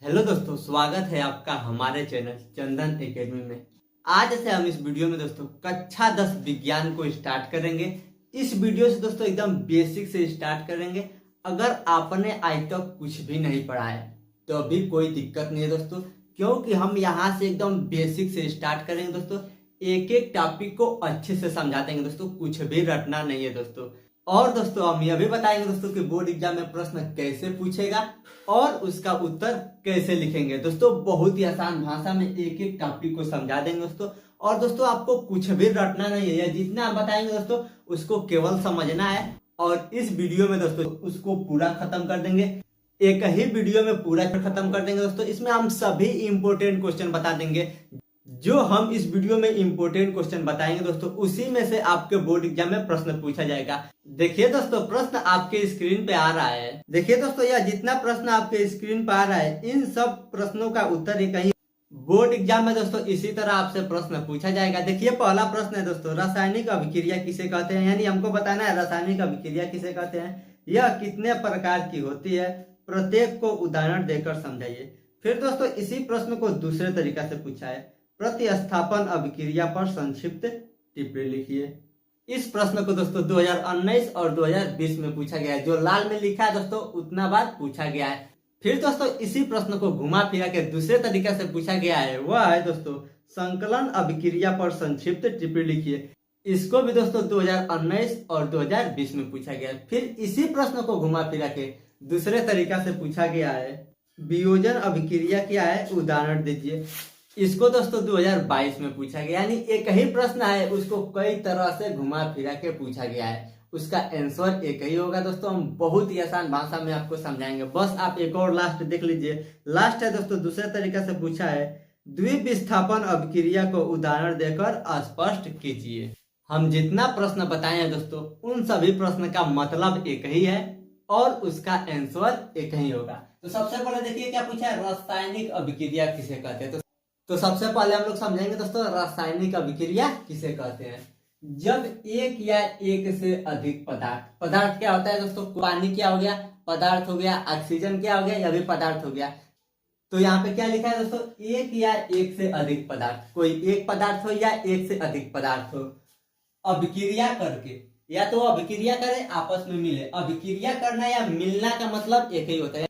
Hello दोस्तों, स्वागत है आपका हमारे चैनल चंदन एकेडमी में। आज से हम इस वीडियो में दोस्तों कक्षा 10 विज्ञान को स्टार्ट करेंगे। इस वीडियो से दोस्तों एकदम बेसिक से स्टार्ट करेंगे। अगर आपने आज तक कुछ भी नहीं पढ़ा है तो अभी कोई दिक्कत नहीं है दोस्तों, क्योंकि हम यहाँ से एकदम बेसिक से स्टार्ट करेंगे दोस्तों। एक एक टॉपिक को अच्छे से समझा देंगे दोस्तों, कुछ भी रटना नहीं है दोस्तों। और दोस्तों हम यह भी बताएंगे दोस्तों कि बोर्ड एग्जाम में प्रश्न कैसे पूछेगा और उसका उत्तर कैसे लिखेंगे दोस्तों। बहुत ही आसान भाषा में एक एक टॉपिक को समझा देंगे दोस्तों। और दोस्तों आपको कुछ भी रटना नहीं है, जितना हम बताएंगे दोस्तों उसको केवल समझना है। और इस वीडियो में दोस्तों उसको पूरा खत्म कर देंगे, एक ही वीडियो में पूरा खत्म कर देंगे दोस्तों। इसमें हम सभी इंपोर्टेंट क्वेश्चन बता देंगे। जो हम इस वीडियो में इंपोर्टेंट क्वेश्चन बताएंगे दोस्तों, उसी में से आपके बोर्ड एग्जाम में प्रश्न पूछा जाएगा। देखिए दोस्तों, प्रश्न आपके स्क्रीन पे आ रहा है। देखिए दोस्तों, यह जितना प्रश्न आपके स्क्रीन पे आ रहा है, इन सब प्रश्नों का उत्तर एक ही बोर्ड एग्जाम में दोस्तों इसी तरह आपसे प्रश्न पूछा जाएगा। देखिए पहला प्रश्न है दोस्तों, रासायनिक अभिक्रिया किसे कहते हैं। यानी हमको बताना है रासायनिक अभिक्रिया किसे कहते हैं, यह कितने प्रकार की होती है, प्रत्येक को उदाहरण देकर समझाइए। फिर दोस्तों इसी प्रश्न को दूसरे तरीका से पूछा है, प्रतिस्थापन अभिक्रिया पर संक्षिप्त टिप्पणी लिखिए। इस प्रश्न को दोस्तों 2019 और 2020 में पूछा गया है। जो लाल में लिखा है दोस्तों उतना बार पूछा गया है। फिर दोस्तों इसी प्रश्न को घुमा फिरा के दूसरे तरीके से पूछा गया है, वह है दोस्तों संकलन अभिक्रिया पर संक्षिप्त टिप्पणी लिखिए। इसको भी दोस्तों 2019 और 2020 में पूछा गया है। फिर इसी प्रश्न को घुमा फिरा के दूसरे तरीका से पूछा गया है, वियोजन अभिक्रिया क्या है, उदाहरण दीजिए। इसको दोस्तों 2022 में पूछा गया। यानी एक ही प्रश्न है, उसको कई तरह से घुमा फिरा के पूछा गया है, उसका आंसर एक ही होगा दोस्तों। हम बहुत ही आसान भाषा में आपको समझाएंगे, बस आप एक और लास्ट देख लीजिए। लास्ट है दोस्तों, दूसरे तरीके से पूछा है, द्विविस्थापन अभिक्रिया को उदाहरण देकर स्पष्ट कीजिए। हम जितना प्रश्न बताए हैं दोस्तों, उन सभी प्रश्न का मतलब एक ही है और उसका आंसर एक ही होगा। तो सबसे पहले देखिए क्या पूछा है, रासायनिक अभिक्रिया किसे कहते हैं। तो सबसे पहले हम लोग समझेंगे दोस्तों रासायनिक अभिक्रिया किसे कहते हैं। जब एक या एक से अधिक पदार्थ क्या होता है दोस्तों, पानी क्या हो गया, पदार्थ हो गया, ऑक्सीजन क्या हो गया, यह भी पदार्थ हो गया। तो यहाँ पे क्या लिखा है दोस्तों, एक या एक से अधिक पदार्थ, कोई एक पदार्थ हो या एक से अधिक पदार्थ हो, अभिक्रिया करके, या तो अभिक्रिया करे आपस में मिले। अभिक्रिया करना या मिलना का मतलब एक ही होता है।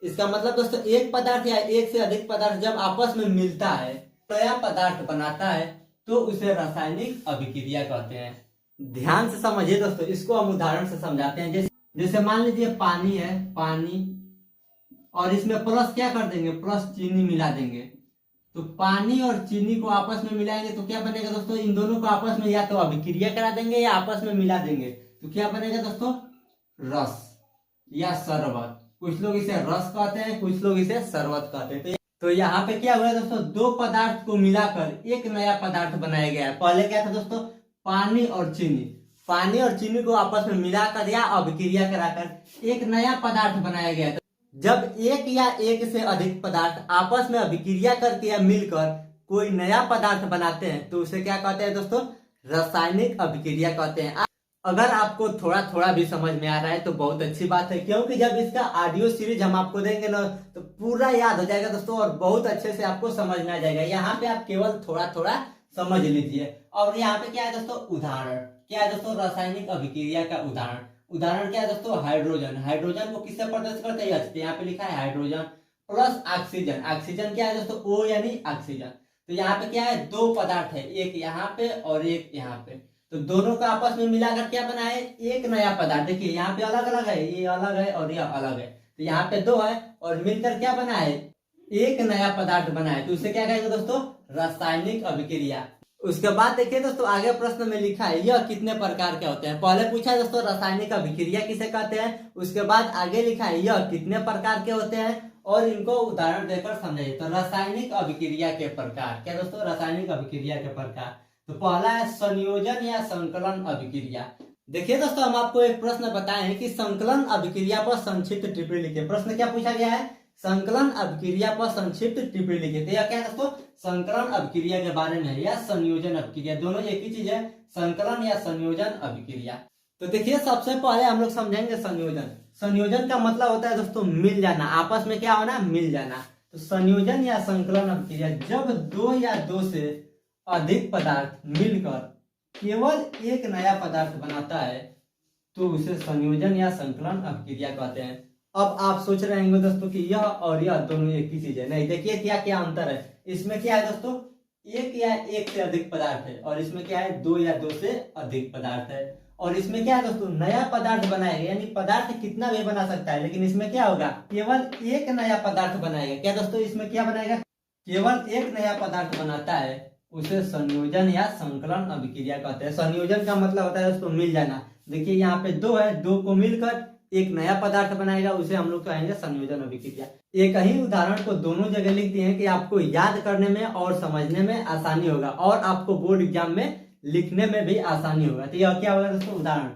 इसका मतलब दोस्तों एक पदार्थ या एक से अधिक पदार्थ जब आपस में मिलता है, नया पदार्थ बनाता है, तो उसे रासायनिक अभिक्रिया कहते हैं। ध्यान से समझिए दोस्तों, इसको हम उदाहरण से समझाते हैं। जैसे मान लीजिए पानी है, पानी, और इसमें प्लस क्या कर देंगे, प्लस चीनी मिला देंगे। तो पानी और चीनी को आपस में मिलाएंगे तो क्या बनेगा दोस्तों, इन दोनों को आपस में या तो अभिक्रिया करा देंगे या आपस में मिला देंगे। तो क्या बनेगा दोस्तों, रस या शरबत। कुछ लोग इसे रस कहते हैं, कुछ लोग इसे शरबत कहते हैं। तो यहाँ पे क्या हुआ दोस्तों, दो पदार्थ को मिलाकर एक नया पदार्थ बनाया गया है। पहले क्या था दोस्तों, पानी और चीनी। पानी और चीनी को आपस में मिलाकर या अभिक्रिया कराकर एक नया पदार्थ बनाया गया है। जब एक या एक से अधिक पदार्थ आपस में अभिक्रिया करके या मिलकर कोई नया पदार्थ बनाते हैं तो उसे क्या कहते हैं दोस्तों, रासायनिक अभिक्रिया कहते हैं। अगर आपको थोड़ा थोड़ा भी समझ में आ रहा है तो बहुत अच्छी बात है, क्योंकि जब इसका ऑडियो सीरीज हम आपको देंगे ना तो पूरा याद हो जाएगा दोस्तों और बहुत अच्छे से आपको समझ में आ जाएगा। यहाँ पे आप केवल थोड़ा थोड़ा समझ लीजिए। और यहाँ पे क्या है दोस्तों, उदाहरण क्या है दोस्तों, रासायनिक अभिक्रिया का उदाहरण। उदाहरण क्या है दोस्तों, हाइड्रोजन। हाइड्रोजन को किससे प्रदर्शित करते हैं, यहाँ पे लिखा है हाइड्रोजन प्लस ऑक्सीजन। ऑक्सीजन क्या है दोस्तों, O यानी ऑक्सीजन। तो यहाँ पे क्या है, दो पदार्थ है, एक यहाँ पे और एक यहाँ पे। तो दोनों का आपस में मिलाकर क्या बना है, एक नया पदार्थ। देखिए यहाँ पे अलग अलग है, ये अलग है और ये अलग है। तो यहाँ पे दो है और मिलकर क्या बना है, एक नया पदार्थ बना है। तो उसे क्या कहेंगे दोस्तों, रासायनिक अभिक्रिया। उसके बाद देखिए दोस्तों आगे प्रश्न में लिखा है, यह कितने प्रकार के होते हैं। पहले पूछा है दोस्तों रासायनिक अभिक्रिया किसे कहते हैं, उसके बाद आगे लिखा है यह कितने प्रकार के होते हैं और इनको उदाहरण देकर समझाइए। तो रासायनिक अभिक्रिया के प्रकार क्या दोस्तों, रासायनिक अभिक्रिया के प्रकार। तो पहला है संयोजन या संकलन अभिक्रिया। देखिए दोस्तों हम आपको एक प्रश्न बताए हैं कि संकलन अभिक्रिया पर संक्षिप्त टिप्पणी लिखिए। प्रश्न क्या पूछा गया है, संकलन अभिक्रिया पर संक्षिप्त टिप्पणी लिखिए। तो यह क्या है दोस्तों, संकलन अभिक्रिया के बारे में या संयोजन अभिक्रिया, दोनों एक ही चीज है, संकलन या संयोजन अभिक्रिया। तो देखिए सबसे पहले हम लोग समझेंगे संयोजन। संयोजन का मतलब होता है दोस्तों मिल जाना, आपस में क्या होना, मिल जाना। तो संयोजन या संकलन अभिक्रिया जब दो या दो से अधिक पदार्थ मिलकर केवल एक नया पदार्थ बनाता है तो उसे संयोजन या संकलन अभिक्रिया कहते हैं। अब आप सोच रहे होंगे दोस्तों कि यह और यह दोनों एक ही चीज है। नहीं, देखिए क्या क्या अंतर है। इसमें क्या है दोस्तों, एक या एक से अधिक पदार्थ है, और इसमें क्या है, दो या दो से अधिक पदार्थ है। और इसमें क्या है दोस्तों, नया पदार्थ बनाएगा, यानी पदार्थ कितना भी बना सकता है, लेकिन इसमें क्या होगा, केवल एक नया पदार्थ बनाएगा। क्या दोस्तों, इसमें क्या बनाएगा, केवल एक नया पदार्थ बनाता है, उसे संयोजन या संकलन अभिक्रिया कहते हैं। संयोजन का मतलब होता है दोस्तों मिल जाना। देखिए यहाँ पे दो है, दो को मिलकर एक नया पदार्थ बनाएगा, उसे हम लोग कहेंगे संयोजन अभिक्रिया। एक ही उदाहरण को दोनों जगह लिख दिए हैं कि आपको याद करने में और समझने में आसानी होगा, और आपको बोर्ड एग्जाम में लिखने में भी आसानी होगा। तो यह क्या होगा दोस्तों, उदाहरण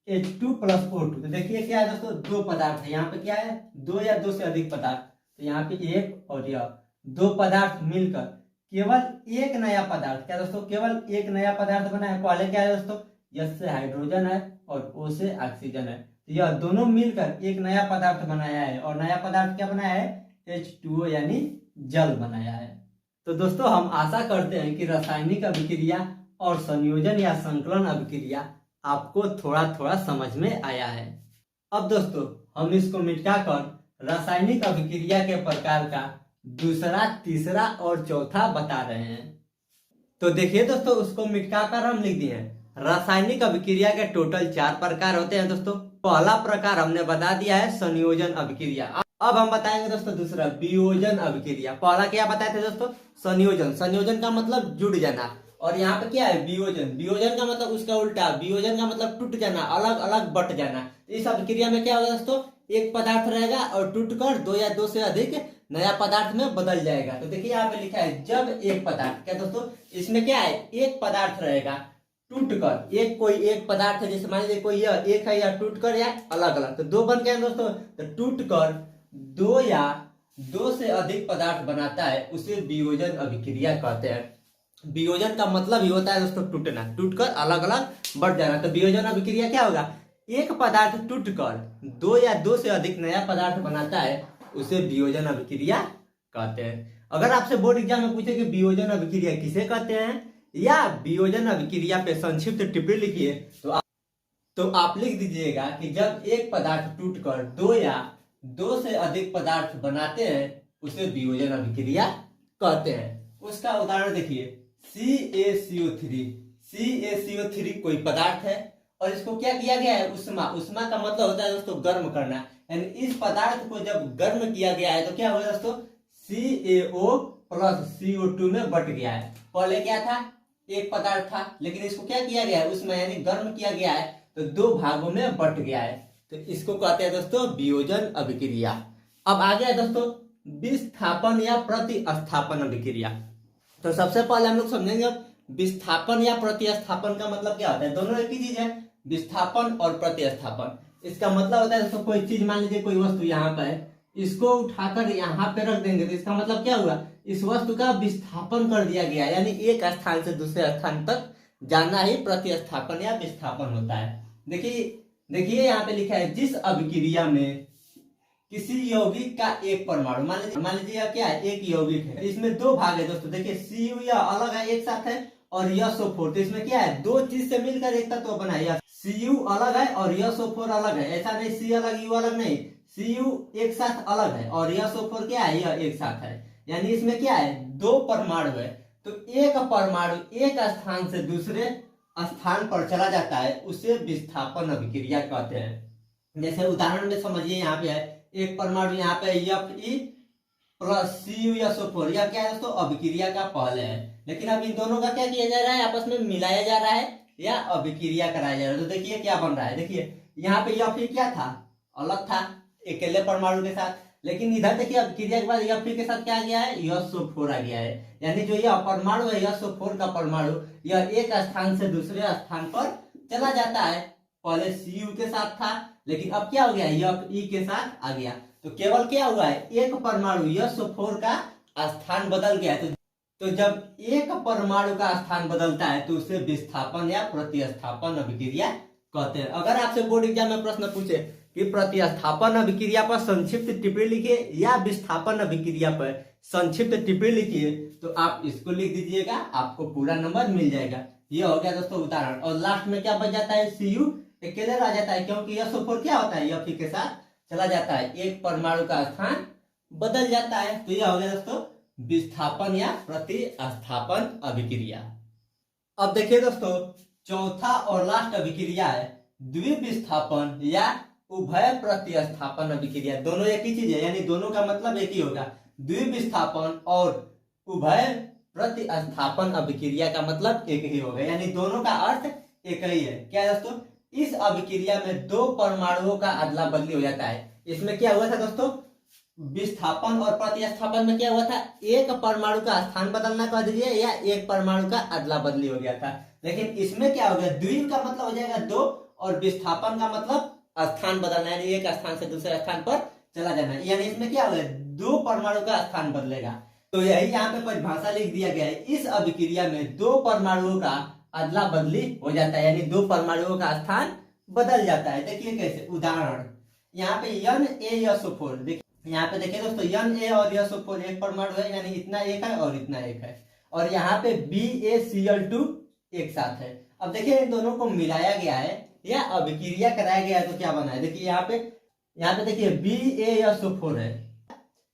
H2 + O2। तो देखिए क्या है दोस्तों, दो पदार्थ है, यहाँ पे क्या है, दो या दो से अधिक पदार्थ। तो यहाँ पे एक और यह दो पदार्थ मिलकर केवल एक नया पदार्थ, क्या दोस्तों, केवल एक नया पदार्थ बना है। पहले क्या है दोस्तों, S से हाइड्रोजन है और O से ऑक्सीजन है। तो यह दोनों मिलकर एक नया पदार्थ बनाया है, और नया पदार्थ क्या बनाया है, H2O यानी जल बनाया है। तो दोस्तों हम आशा करते हैं कि रासायनिक अभिक्रिया और संयोजन या संकलन अभिक्रिया आपको थोड़ा थोड़ा समझ में आया है। अब दोस्तों हम इसको मिटाकर रासायनिक अभिक्रिया के प्रकार का दूसरा, तीसरा और चौथा बता रहे हैं। तो देखिए दोस्तों, उसको मिटाकर हम लिख दिए हैं। रासायनिक अभिक्रिया के टोटल 4 प्रकार होते हैं दोस्तों। पहला प्रकार हमने बता दिया है संयोजन अभिक्रिया। अब हम बताएंगे दोस्तों दूसरा, वियोजन अभिक्रिया। पहला क्या बताए थे दोस्तों, संयोजन। संयोजन का मतलब जुड़ जाना, और यहाँ पे क्या है, वियोजन। वियोजन का मतलब उसका उल्टा, वियोजन का मतलब टूट जाना, अलग अलग बट जाना। इस अभिक्रिया में क्या होगा दोस्तों, एक पदार्थ रहेगा और टूटकर दो या दो से अधिक नया पदार्थ में बदल जाएगा। तो देखिए यहाँ पे लिखा है जब एक पदार्थ, क्या दोस्तों, इसमें क्या है, एक पदार्थ रहेगा टूटकर, एक कोई एक पदार्थ है, जैसे मान लीजिए कोई यह एक है, या टूटकर या अलग अलग, तो दो बन गए दोस्तों। तो टूटकर दो या दो से अधिक पदार्थ बनाता है, उसे वियोजन अभिक्रिया कहते हैं। वियोजन का मतलब ही होता है दोस्तों टूटना, टूटकर अलग अलग बढ़ जाना। तो वियोजन अभिक्रिया क्या होगा, एक पदार्थ टूटकर दो या दो से अधिक नया पदार्थ बनाता है, उसे वियोजन अभिक्रिया कहते हैं। अगर आपसे बोर्ड एग्जाम में पूछे कि वियोजन अभिक्रिया किसे कहते हैं, या वियोजन अभिक्रिया पे संक्षिप्त टिप्पणी लिखिए, तो आप लिख दीजिएगा कि जब एक पदार्थ टूटकर दो या दो से अधिक पदार्थ बनाते हैं, उसे वियोजन अभिक्रिया कहते हैं। उसका उदाहरण देखिए, CaCO3। CaCO3 कोई पदार्थ है, और इसको क्या किया गया है, उष्मा। उष्मा का मतलब होता है दोस्तों गर्म करना, यानी इस पदार्थ को जब गर्म किया गया है तो क्या होगा दोस्तों, CaO + CO2 में बट गया है। पहले क्या था, एक पदार्थ था, लेकिन इसको क्या किया गया है, उसमें यानी गर्म किया गया है, तो दो भागों में बट गया है। तो इसको कहते हैं दोस्तों वियोजन अभिक्रिया। अब आ गया दोस्तों विस्थापन या प्रतिस्थापन अभिक्रिया। तो सबसे पहले हम लोग समझेंगे विस्थापन या प्रतिस्थापन का मतलब क्या होता है। दोनों एक ही चीज है, विस्थापन और प्रतिस्थापन। इसका मतलब होता है दोस्तों, कोई चीज मान लीजिए कोई वस्तु यहाँ पर है, इसको उठाकर यहाँ पे रख देंगे, तो इसका मतलब क्या हुआ, इस वस्तु का विस्थापन कर दिया गया, यानी एक स्थान से दूसरे स्थान तक जाना ही प्रतिस्थापन या विस्थापन होता है। देखिए यहाँ पे लिखा है, जिस अभिक्रिया में किसी यौगिक का एक परमाणु, मान लीजिए यह क्या है, एक यौगिक है, इसमें दो भाग है दोस्तों। देखिए Cu यह अलग है एक साथ है, और SO4, तो इसमें क्या है, दो चीज से मिलकर एक तत्व बना है। Cu अलग है और SO4 अलग है, ऐसा नहीं C अलग U अलग नहीं, Cu एक साथ अलग है और SO4 क्या है, यह एक साथ है। यानी इसमें क्या है, दो परमाणु है, तो एक परमाणु एक स्थान से दूसरे स्थान पर चला जाता है, उसे विस्थापन अभिक्रिया कहते हैं। जैसे उदाहरण में समझिए, यहाँ पे है एक परमाणु, यहाँ पे Fe + CuSO4, यह क्या है दोस्तों, अभिक्रिया का पहले है, लेकिन अब इन दोनों का क्या किया जा रहा है, आपस में मिलाया जा रहा है या अभिक्रिया कराया जा रहा है। तो देखिए क्या बन रहा है, देखिए यहाँ पे Fe क्या था, अलग था अकेले परमाणु के साथ, लेकिन इधर देखिए अभिक्रिया के बाद Fe के साथ क्या आ गया है, SO4 आ गया है। यानी जो यह परमाणु है, SO4 का परमाणु, यह एक स्थान से दूसरे स्थान पर चला जाता है। पहले Cu के साथ था, लेकिन अब क्या हो गया, Fe के साथ आ गया, तो केवल क्या हुआ है, एक परमाणु SO4 का स्थान बदल गया। तो जब एक परमाणु का स्थान बदलता है तो उसे विस्थापन या प्रतिस्थापन अभिक्रिया कहते हैं। अगर आपसे बोर्ड एग्जाम में प्रश्न पूछे कि प्रतिस्थापन अभिक्रिया पर संक्षिप्त टिप्पणी लिखिए या विस्थापन अभिक्रिया पर संक्षिप्त टिप्पणी लिखिए, तो आप इसको लिख दीजिएगा, आपको पूरा नंबर मिल जाएगा। ये हो गया दोस्तों उदाहरण। और लास्ट में क्या बच जाता है, Cu अकेले रह जाता है, क्योंकि SO4 क्या होता है, Fe के साथ चला जाता है, एक परमाणु का स्थान बदल जाता है। तो यह हो गया दोस्तों विस्थापन या प्रतिस्थापन अभिक्रिया। अब देखिए दोस्तों चौथा और लास्ट अभिक्रिया है द्विविस्थापन या उभय प्रतिस्थापन अभिक्रिया। दोनों एक ही चीज है, यानी दोनों का मतलब एक ही होगा। द्विविस्थापन और उभय प्रतिस्थापन अभिक्रिया का मतलब एक ही होगा, यानी दोनों का अर्थ एक ही है। क्या दोस्तों, इस अभिक्रिया में दो परमाणुओं का अदला बदली हो जाता है। इसमें क्या हुआ था दोस्तों, विस्थापन और प्रतिस्थापन में क्या हुआ था, एक परमाणु का स्थान बदलना कह दीजिए या एक परमाणु का अदला बदली हो गया था। लेकिन इसमें क्या हो गया, द्विव का मतलब हो जाएगा दो और विस्थापन का मतलब स्थान बदलना, यानी एक स्थान से दूसरे स्थान पर चला जाना, यानी इसमें क्या हो गया, दो परमाणु का स्थान बदलेगा। तो यही यहाँ पे परिभाषा लिख दिया गया है, इस अभिक्रिया में दो परमाणुओं का अदला बदली हो जाता है, यानी दो परमाणुओं का स्थान बदल जाता है। देखिए कैसे, उदाहरण यहाँ पे Na देखिए, यहाँ पे देखिए दोस्तों Na और SO4 एक परमाणु है, यानी इतना एक है और इतना एक है, और यहाँ पे BaCl2 एक साथ है। अब देखिए इन दोनों को मिलाया गया है या अभिक्रिया कराया गया है, तो क्या बना है, देखिए यहाँ पे देखिए BaSO4 है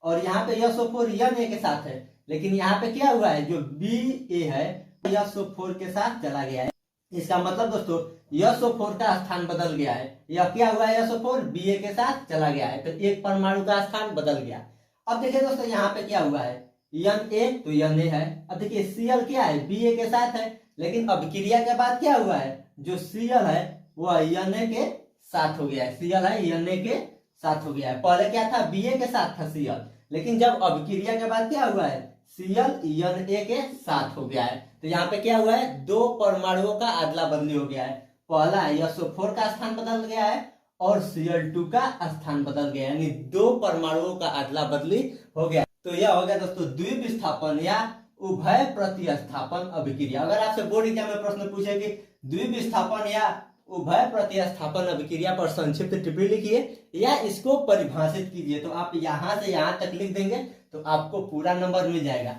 और यहाँ पे SO4 Na के साथ है, लेकिन यहाँ पे क्या हुआ है, जो Ba है SO4 के साथ चला गया है। इसका मतलब दोस्तों SO4 का स्थान बदल गया है, यह क्या हुआ है, SO4 Ba के साथ चला गया है, तो एक परमाणु का स्थान बदल गया। अब देखिए दोस्तों यहाँ पे क्या हुआ है, Na तो Na है। अब देखिए Cl क्या है, Ba के साथ है, लेकिन अभिक्रिया के बाद क्या हुआ है, जो Cl है वह Na के साथ हो गया है, Cl है Na के साथ हो गया है। पहले क्या था, Ba के साथ था Cl, लेकिन जब अभिक्रिया के बाद क्या हुआ है, Cl Na के साथ हो गया है। तो यहाँ पे क्या हुआ है, दो परमाणुओं का अदला बदली हो गया है। पहला SO4 का स्थान बदल गया है और Cl2 का स्थान बदल गया, यानी दो परमाणुओं का अदला बदली हो गया। तो यह हो गया दोस्तों द्विविस्थापन या उभय प्रतिस्थापन अभिक्रिया। अगर आपसे बोर्ड एग्जाम में प्रश्न पूछे कि द्विविस्थापन या उभय प्रतिस्थापन अभिक्रिया पर संक्षिप्त टिप्पणी लिखिए या इसको परिभाषित कीजिए, तो आप यहाँ से यहाँ तक लिख देंगे तो आपको पूरा नंबर मिल जाएगा।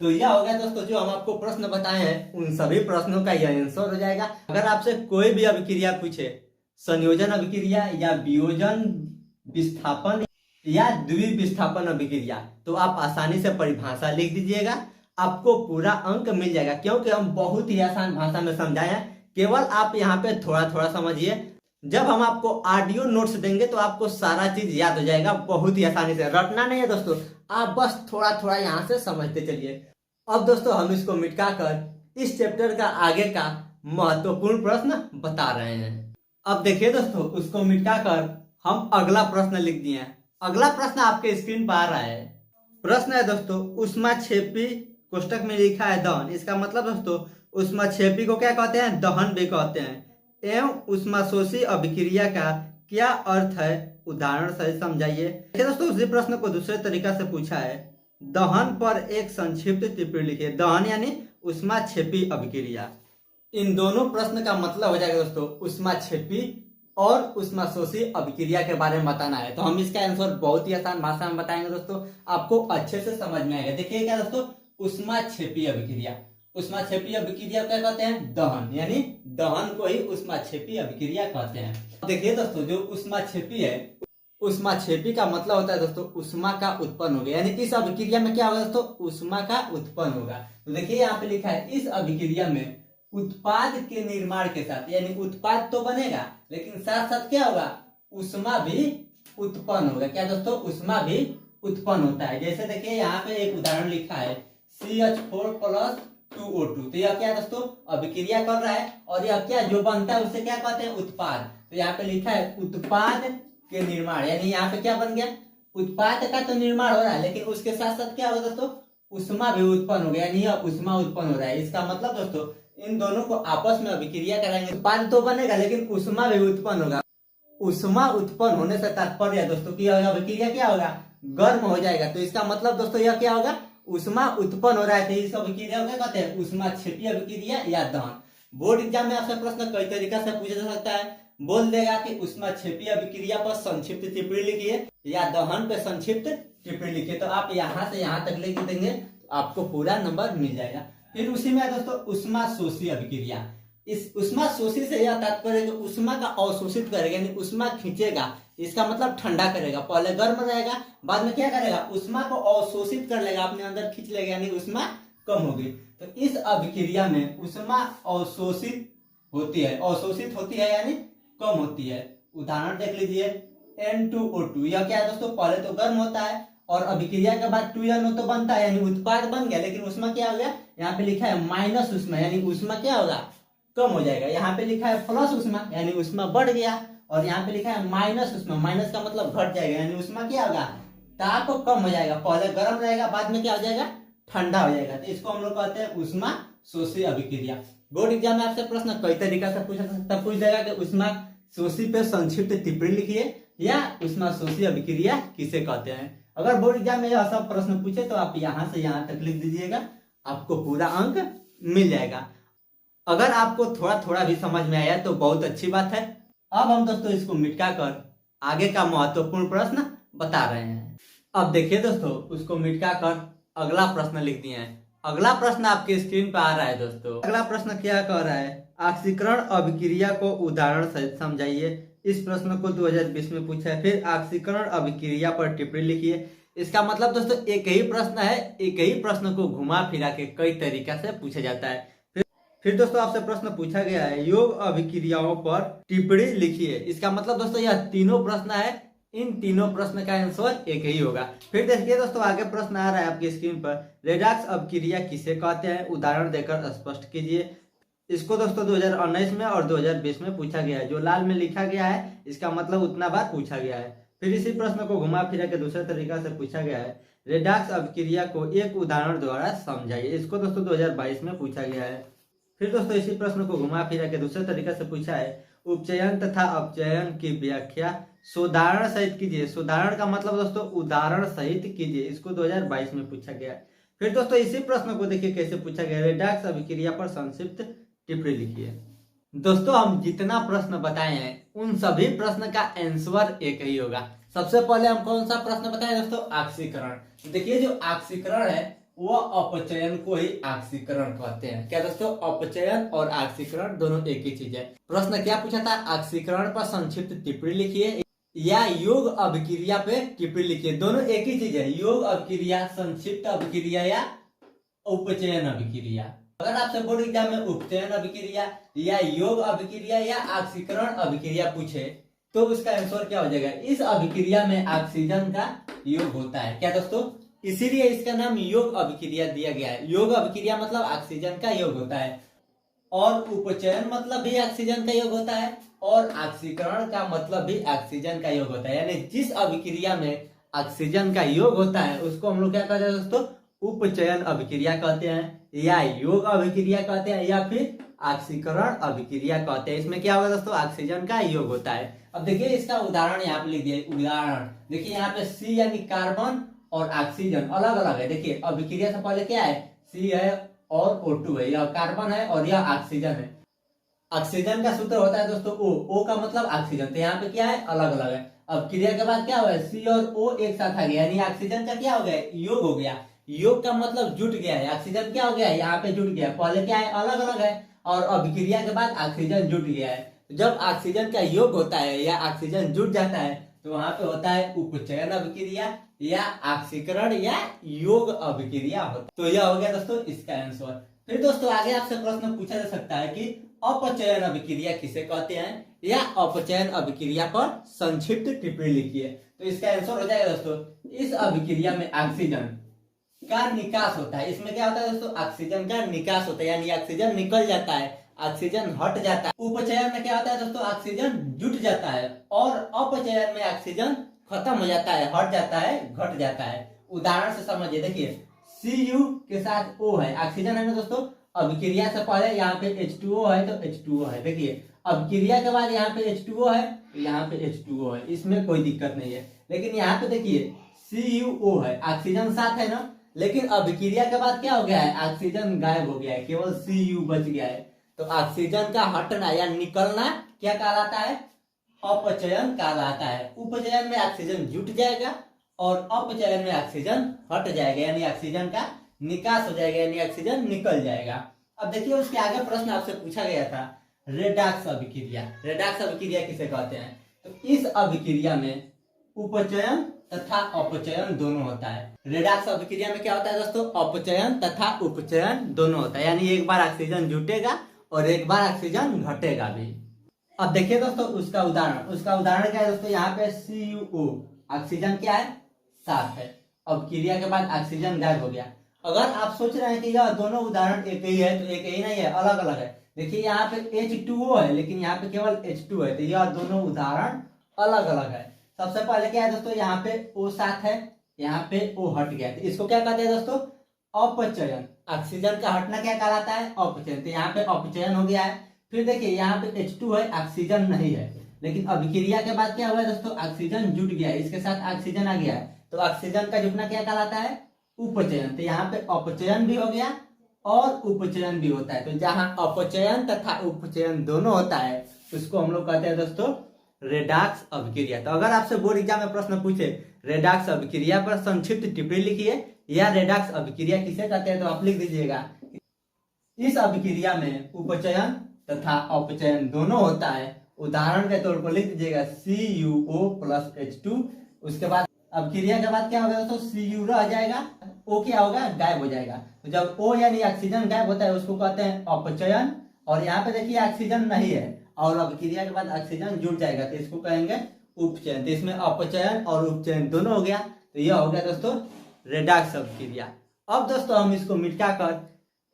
तो यह हो गया दोस्तों जो हम आपको प्रश्न बताए हैं, उन सभी प्रश्नों का यह आंसर हो जाएगा। अगर आपसे कोई भी अभिक्रिया पूछे, संयोजन अभिक्रिया या वियोजन विस्थापन या द्विविस्थापन अभिक्रिया, तो आप आसानी से परिभाषा लिख दीजिएगा, आपको पूरा अंक मिल जाएगा, क्योंकि हम बहुत ही आसान भाषा में समझाए हैं। केवल आप यहाँ पे थोड़ा थोड़ा समझिए, जब हम आपको ऑडियो नोट्स देंगे तो आपको सारा चीज याद हो जाएगा बहुत ही आसानी से। रटना नहीं है दोस्तों, आप बस थोड़ा थोड़ा यहाँ से समझते चलिए। अब दोस्तों हम इसको मिटा कर इस चैप्टर का आगे का महत्वपूर्ण प्रश्न बता रहे हैं। अब देखिए दोस्तों, उसको मिटा कर हम अगला प्रश्न लिख दिए हैं। अगला प्रश्न आपके स्क्रीन पर आ रहा है। प्रश्न है दोस्तों, ऊष्माक्षेपी कोष्टक में लिखा है दहन, इसका मतलब दोस्तों ऊष्माक्षेपी को क्या कहते हैं, दहन भी कहते हैं, एवं ऊष्माशोषी अभिक्रिया का क्या अर्थ है, उदाहरण सहित समझाइए। दोस्तों उसी प्रश्न को दूसरे तरीका से पूछा है, दहन पर एक संक्षिप्त टिप्पणी लिखिए। दहन यानी ऊष्माक्षेपी अभिक्रिया। इन दोनों प्रश्न का मतलब हो जाएगा दोस्तों ऊष्माक्षेपी और ऊष्माशोषी अभिक्रिया के बारे में बताना है। तो हम इसका आंसर बहुत ही आसान भाषा में बताएंगे दोस्तों, आपको अच्छे से समझ में आएगा। देखिए क्या दोस्तों, ऊष्माक्षेपी अभिक्रिया, ऊष्माक्षेपी अभिक्रिया क्या कहते हैं, दहन, यानी दहन को ही ऊष्माक्षेपी अभिक्रिया कहते हैं। देखिए दोस्तों जो ऊष्माक्षेपी है, ऊष्माक्षेपी का मतलब होता है दोस्तों ऊष्मा का उत्पन्न होगा, यानी इस अभिक्रिया में क्या होगा दोस्तों, ऊष्मा का उत्पन्न होगा। तो देखिए यहाँ पे लिखा है, इस अभिक्रिया में उत्पाद के निर्माण के साथ, यानी उत्पाद तो बनेगा लेकिन साथ साथ क्या होगा, ऊष्मा भी उत्पन्न होगा। क्या दोस्तों, ऊष्मा भी उत्पन्न होता है। जैसे देखिए यहाँ पे एक उदाहरण लिखा है CH4 + 2O2, तो यह क्या दोस्तों अभिक्रिया कर रहा है और यह क्या जो बनता है उसे क्या कहते हैं, उत्पाद। तो यहाँ पे लिखा है उत्पाद के निर्माण, यानी यहाँ पे क्या बन गया, उत्पाद का तो निर्माण हो रहा है लेकिन उसके साथ साथ क्या होगा दोस्तों, ऊष्मा भी उत्पन्न हो गया, यानी यह ऊष्मा उत्पन्न हो रहा है। इसका मतलब दोस्तों इन दोनों को आपस में अभिक्रिया कराएंगे, उत्पाद तो बनेगा लेकिन ऊष्मा भी उत्पन्न होगा। ऊष्मा उत्पन्न होने से तात्पर्य दोस्तों की अभिक्रिया क्या होगा, गर्म हो जाएगा। तो इसका मतलब दोस्तों यह क्या होगा, ऊष्मा उत्पन्न हो रहा है, तो इस अभिक्रिया को क्या कहते हैं, ऊष्माक्षेपी अभिक्रिया या दहन। बोर्ड एग्जाम में आपसे प्रश्न कई तरीका से पूछा जा सकता है। बोल देगा कि ऊष्माक्षेपी अभिक्रिया पर संक्षिप्त टिप्पणी लिखिए या दहन पे संक्षिप्त टिप्पणी लिखिए। तो आप यहाँ से यहाँ तक लिख देंगे तो आपको पूरा नंबर मिल जाएगा। फिर उसी में दोस्तों ऊष्मा शोषी अभिक्रिया। इस ऊष्मा शोषी से यह तात्पर्य कि ऊष्मा का अवशोषित करेगा, यानी ऊष्मा खींचेगा, इसका मतलब ठंडा करेगा। पहले गर्म रहेगा, बाद में क्या करेगा, ऊष्मा को अवशोषित कर लेगा, अपने अंदर खींच लेगा, यानी ऊष्मा कम होगी। तो इस अभिक्रिया में ऊष्मा अवशोषित होती है यानी कम होती है। उदाहरण देख लीजिए N2O2, यह क्या है दोस्तों, पहले तो गर्म होता है और अभिक्रिया के बाद 2NO तो बनता है, यानी उत्पाद बन गया, लेकिन ऊष्मा क्या हो गया, यहाँ पे लिखा है माइनस ऊष्मा, यानी ऊष्मा क्या होगा, कम हो जाएगा। यहाँ पे लिखा है प्लस ऊष्मा, यानी ऊष्मा बढ़ गया, और यहाँ पे लिखा है माइनस ऊष्मा, माइनस का मतलब घट जाएगा, यानी ऊष्मा क्या होगा, ताप कम हो जाएगा। पहले गर्म रहेगा, बाद में क्या हो जाएगा, ठंडा हो जाएगा। तो इसको हम लोग कहते हैं ऊष्मा शोषी अभिक्रिया। बोर्ड एग्जाम में आपसे प्रश्न कई तरीका से पूछ देगा कि ऊष्मा शोषी पे संक्षिप्त टिप्पणी लिखिए या ऊष्मा शोषी अभिक्रिया किसे कहते हैं। अगर बोर्ड एग्जाम में यह सब प्रश्न पूछे तो आप यहाँ से यहाँ तक लिख दीजिएगा, आपको पूरा अंक मिल जाएगा। अगर आपको थोड़ा थोड़ा भी समझ में आया तो बहुत अच्छी बात है। अब हम दोस्तों इसको मिटा कर आगे का महत्वपूर्ण प्रश्न बता रहे हैं। अब देखिए दोस्तों, उसको मिटा कर अगला प्रश्न लिख दिए हैं। अगला प्रश्न आपके स्क्रीन पर आ रहा है दोस्तों। अगला प्रश्न क्या कह रहा है, ऑक्सीकरण अभिक्रिया को उदाहरण सहित समझाइए। इस प्रश्न को 2020 में पूछा है। फिर ऑक्सीकरण अभिक्रिया पर टिप्पणी लिखिए। इसका मतलब दोस्तों एक ही प्रश्न है, एक ही प्रश्न को घुमा फिरा के कई तरीका से पूछा जाता है। फिर दोस्तों आपसे प्रश्न पूछा गया है, योग अभिक्रियाओं पर टिप्पणी लिखिए। इसका मतलब दोस्तों यह तीनों प्रश्न है, इन तीनों प्रश्न का आंसर एक ही होगा। फिर देखिए दोस्तों आगे प्रश्न आ रहा है आपकी स्क्रीन पर, रेडॉक्स अभिक्रिया किसे कहते हैं, उदाहरण देकर स्पष्ट कीजिए। इसको दोस्तों 2019 में और 2020 में पूछा गया है। जो लाल में लिखा गया है इसका मतलब उतना बार पूछा गया है। फिर इसी प्रश्न को घुमा फिरा के दूसरे तरीका से पूछा गया है, रेडॉक्स अभिक्रिया को एक उदाहरण द्वारा समझाइए। इसको दोस्तों 2022 में पूछा गया है। फिर दोस्तों इसी प्रश्न को घुमा फिरा के दूसरे तरीका से पूछा है, उपचयन तथा अपचयन की व्याख्या सोदाहरण सहित कीजिए। सोदाहरण का मतलब दोस्तों उदाहरण सहित कीजिए। इसको 2022 में पूछा गया है। फिर दोस्तों इसी प्रश्न को देखिए कैसे पूछा गया, रेडॉक्स अभिक्रिया पर संक्षिप्त टिप्पणी लिखिए। दोस्तों हम जितना प्रश्न बताए हैं उन सभी प्रश्न का आंसर एक ही होगा। सबसे पहले हम कौन सा प्रश्न बताए दोस्तों, ऑक्सीकरण। देखिए जो ऑक्सीकरण है वो अपचयन को ही ऑक्सीकरण कहते हैं। क्या दोस्तों, अपचयन और ऑक्सीकरण दोनों एक ही चीज है। प्रश्न क्या पूछा था, ऑक्सीकरण पर संक्षिप्त टिप्पणी लिखिए या योग अभिक्रिया पे टिप्पणी लिखिए। दोनों एक ही चीज है, योग अभिक्रिया, संक्षिप्त अभिक्रिया या उपचयन अभिक्रिया। अगर आपसे बोर्ड एग्जाम में उपचयन अभिक्रिया या योग अभिक्रिया या ऑक्सीकरण अभिक्रिया पूछे तो उसका आंसर क्या हो जाएगा, इस अभिक्रिया में ऑक्सीजन का योग होता है। क्या दोस्तों, इसीलिए इसका नाम योग अभिक्रिया दिया गया है। योग अभिक्रिया मतलब ऑक्सीजन का योग होता है, और उपचयन मतलब भी ऑक्सीजन का योग होता है, और ऑक्सीकरण का मतलब भी ऑक्सीजन का योग होता है। यानी जिस अभिक्रिया में ऑक्सीजन का योग होता है उसको हम लोग क्या कहते हैं दोस्तों, उपचयन अभिक्रिया कहते हैं, या योग अभिक्रिया कहते हैं, या फिर ऑक्सीकरण अभिक्रिया कहते हैं। इसमें क्या होगा दोस्तों, ऑक्सीजन का योग होता है। अब देखिए इसका उदाहरण यहाँ पे लिख दिए। उदाहरण देखिए यहाँ पे C यानी कार्बन और ऑक्सीजन अलग अलग है। देखिए अभिक्रिया से पहले क्या है, C है और O2 है, यह कार्बन है और यह ऑक्सीजन है। ऑक्सीजन का सूत्र होता है दोस्तों O का मतलब ऑक्सीजन। तो यहाँ पे क्या है, अलग अलग है। अब क्रिया के बाद क्या हुआ, C और O एक साथ आ गया, यानी ऑक्सीजन का क्या हो गया, योग हो गया। योग का मतलब जुट गया है, ऑक्सीजन क्या हो गया है, यहाँ पे जुट गया। पहले क्या है, अलग अलग है, और अभिक्रिया के बाद ऑक्सीजन जुट गया है। जब ऑक्सीजन का योग होता है या ऑक्सीजन जुट जाता है तो वहां पे होता है उपचयन अभिक्रिया या ऑक्सीकरण या योग अभिक्रिया होता है। तो यह हो गया दोस्तों इसका आंसर। फिर दोस्तों आगे आपसे प्रश्न पूछा जा सकता है कि अपचयन अभिक्रिया किसे कहते हैं, या अपचयन अभिक्रिया पर संक्षिप्त टिप्पणी लिखिए। तो इसका आंसर हो जाएगा दोस्तों, इस अभिक्रिया में ऑक्सीजन का निकास होता है। इसमें क्या होता है दोस्तों, ऑक्सीजन का निकास होता है, यानी ऑक्सीजन निकल जाता है, ऑक्सीजन हट जाता है। उपचयन में क्या होता है दोस्तों, ऑक्सीजन जुट जाता है, और अपचयन में ऑक्सीजन खत्म हो जाता है, हट जाता है, घट जाता है। उदाहरण से समझिए, देखिए Cu के साथ O है, ऑक्सीजन है ना दोस्तों। अभिक्रिया से पहले यहाँ पे H2O है तो H2O है। देखिए अभिक्रिया के बाद यहाँ पे H2O है तो यहाँ पे H2O है, इसमें कोई दिक्कत नहीं है। लेकिन यहाँ पे देखिए CuO है, ऑक्सीजन साथ है ना, लेकिन अभिक्रिया के बाद क्या हो गया है, ऑक्सीजन गायब हो गया है, केवल Cu बच गया है। तो ऑक्सीजन का हटना या निकलना क्या कहलाता है? अपचयन कहलाता है। उपचयन में ऑक्सीजन जुट जाएगा और अपचयन में ऑक्सीजन हट जाएगा, यानी ऑक्सीजन का निकास हो जाएगा, यानी ऑक्सीजन निकल जाएगा। अब देखिए उसके आगे प्रश्न आपसे पूछा गया था, रेडॉक्स अभिक्रिया। रेडॉक्स अभिक्रिया किसे कहते हैं? तो इस अभिक्रिया में उपचयन तथा अपचयन दोनों होता है। रेडॉक्स अभिक्रिया में क्या होता है दोस्तों? अपचयन तथा उपचयन दोनों होता है, यानी एक बार ऑक्सीजन जुटेगा और एक बार ऑक्सीजन घटेगा भी। अब देखिए दोस्तों उसका उदाहरण क्या है दोस्तों? यहाँ पे CuO, ऑक्सीजन क्या है? 7 है। अब क्रिया के बाद ऑक्सीजन गायब हो गया। अगर आप सोच रहे हैं कि यह दोनों उदाहरण एक ही है, तो एक ही नहीं है, अलग अलग है। देखिए यहाँ पे H2O है, लेकिन यहाँ पे केवल H2 है, तो यह दोनों उदाहरण अलग अलग है। सबसे पहले क्या है दोस्तों? यहाँ पे O7 है, यहाँ पे O हट गया, तो इसको क्या कहते हैं दोस्तों? अपचयन। ऑक्सीजन का हटना क्या कहलाता है? अपचयन। तो यहाँ पे अपचयन हो गया है। फिर देखिए यहाँ पे H2 है, ऑक्सीजन नहीं है, लेकिन अभिक्रिया के बाद क्या हुआ है दोस्तों? ऑक्सीजन जुट गया है, इसके साथ ऑक्सीजन आ गया है, तो ऑक्सीजन का जुटना क्या कहलाता है? उपचयन। तो यहाँ पे अपचयन भी हो गया और उपचयन भी होता है। तो जहां अपचयन तथा उपचयन दोनों होता है उसको हम लोग कहते हैं दोस्तों रेडॉक्स अभिक्रिया। तो अगर आपसे बोर्ड एग्जाम में प्रश्न पूछे रेडॉक्स अभिक्रिया पर संक्षिप्त टिप्पणी लिखिए या रेडॉक्स अभिक्रिया किसे कहते हैं, तो आप लिख दीजिएगा इस अभिक्रिया में उपचयन तथा अपचयन दोनों होता है। उदाहरण के तौर पर लिख दीजिएगा CuO + H2। उसके बाद अभिक्रिया के बाद क्या होगा दोस्तों? Cu रह जाएगा, O क्या होगा? गायब हो जाएगा। तो जब O यानी ऑक्सीजन गायब होता है उसको कहते हैं अपचयन। और यहाँ पे देखिए ऑक्सीजन नहीं है और अभिक्रिया के बाद ऑक्सीजन जुट जाएगा, तो इसको कहेंगे उपचयन। तो इसमें अपचयन और उपचयन दोनों हो गया, तो यह हो गया दोस्तों रेडॉक्स अभिक्रिया। अब दोस्तों हम इसको मिटाकर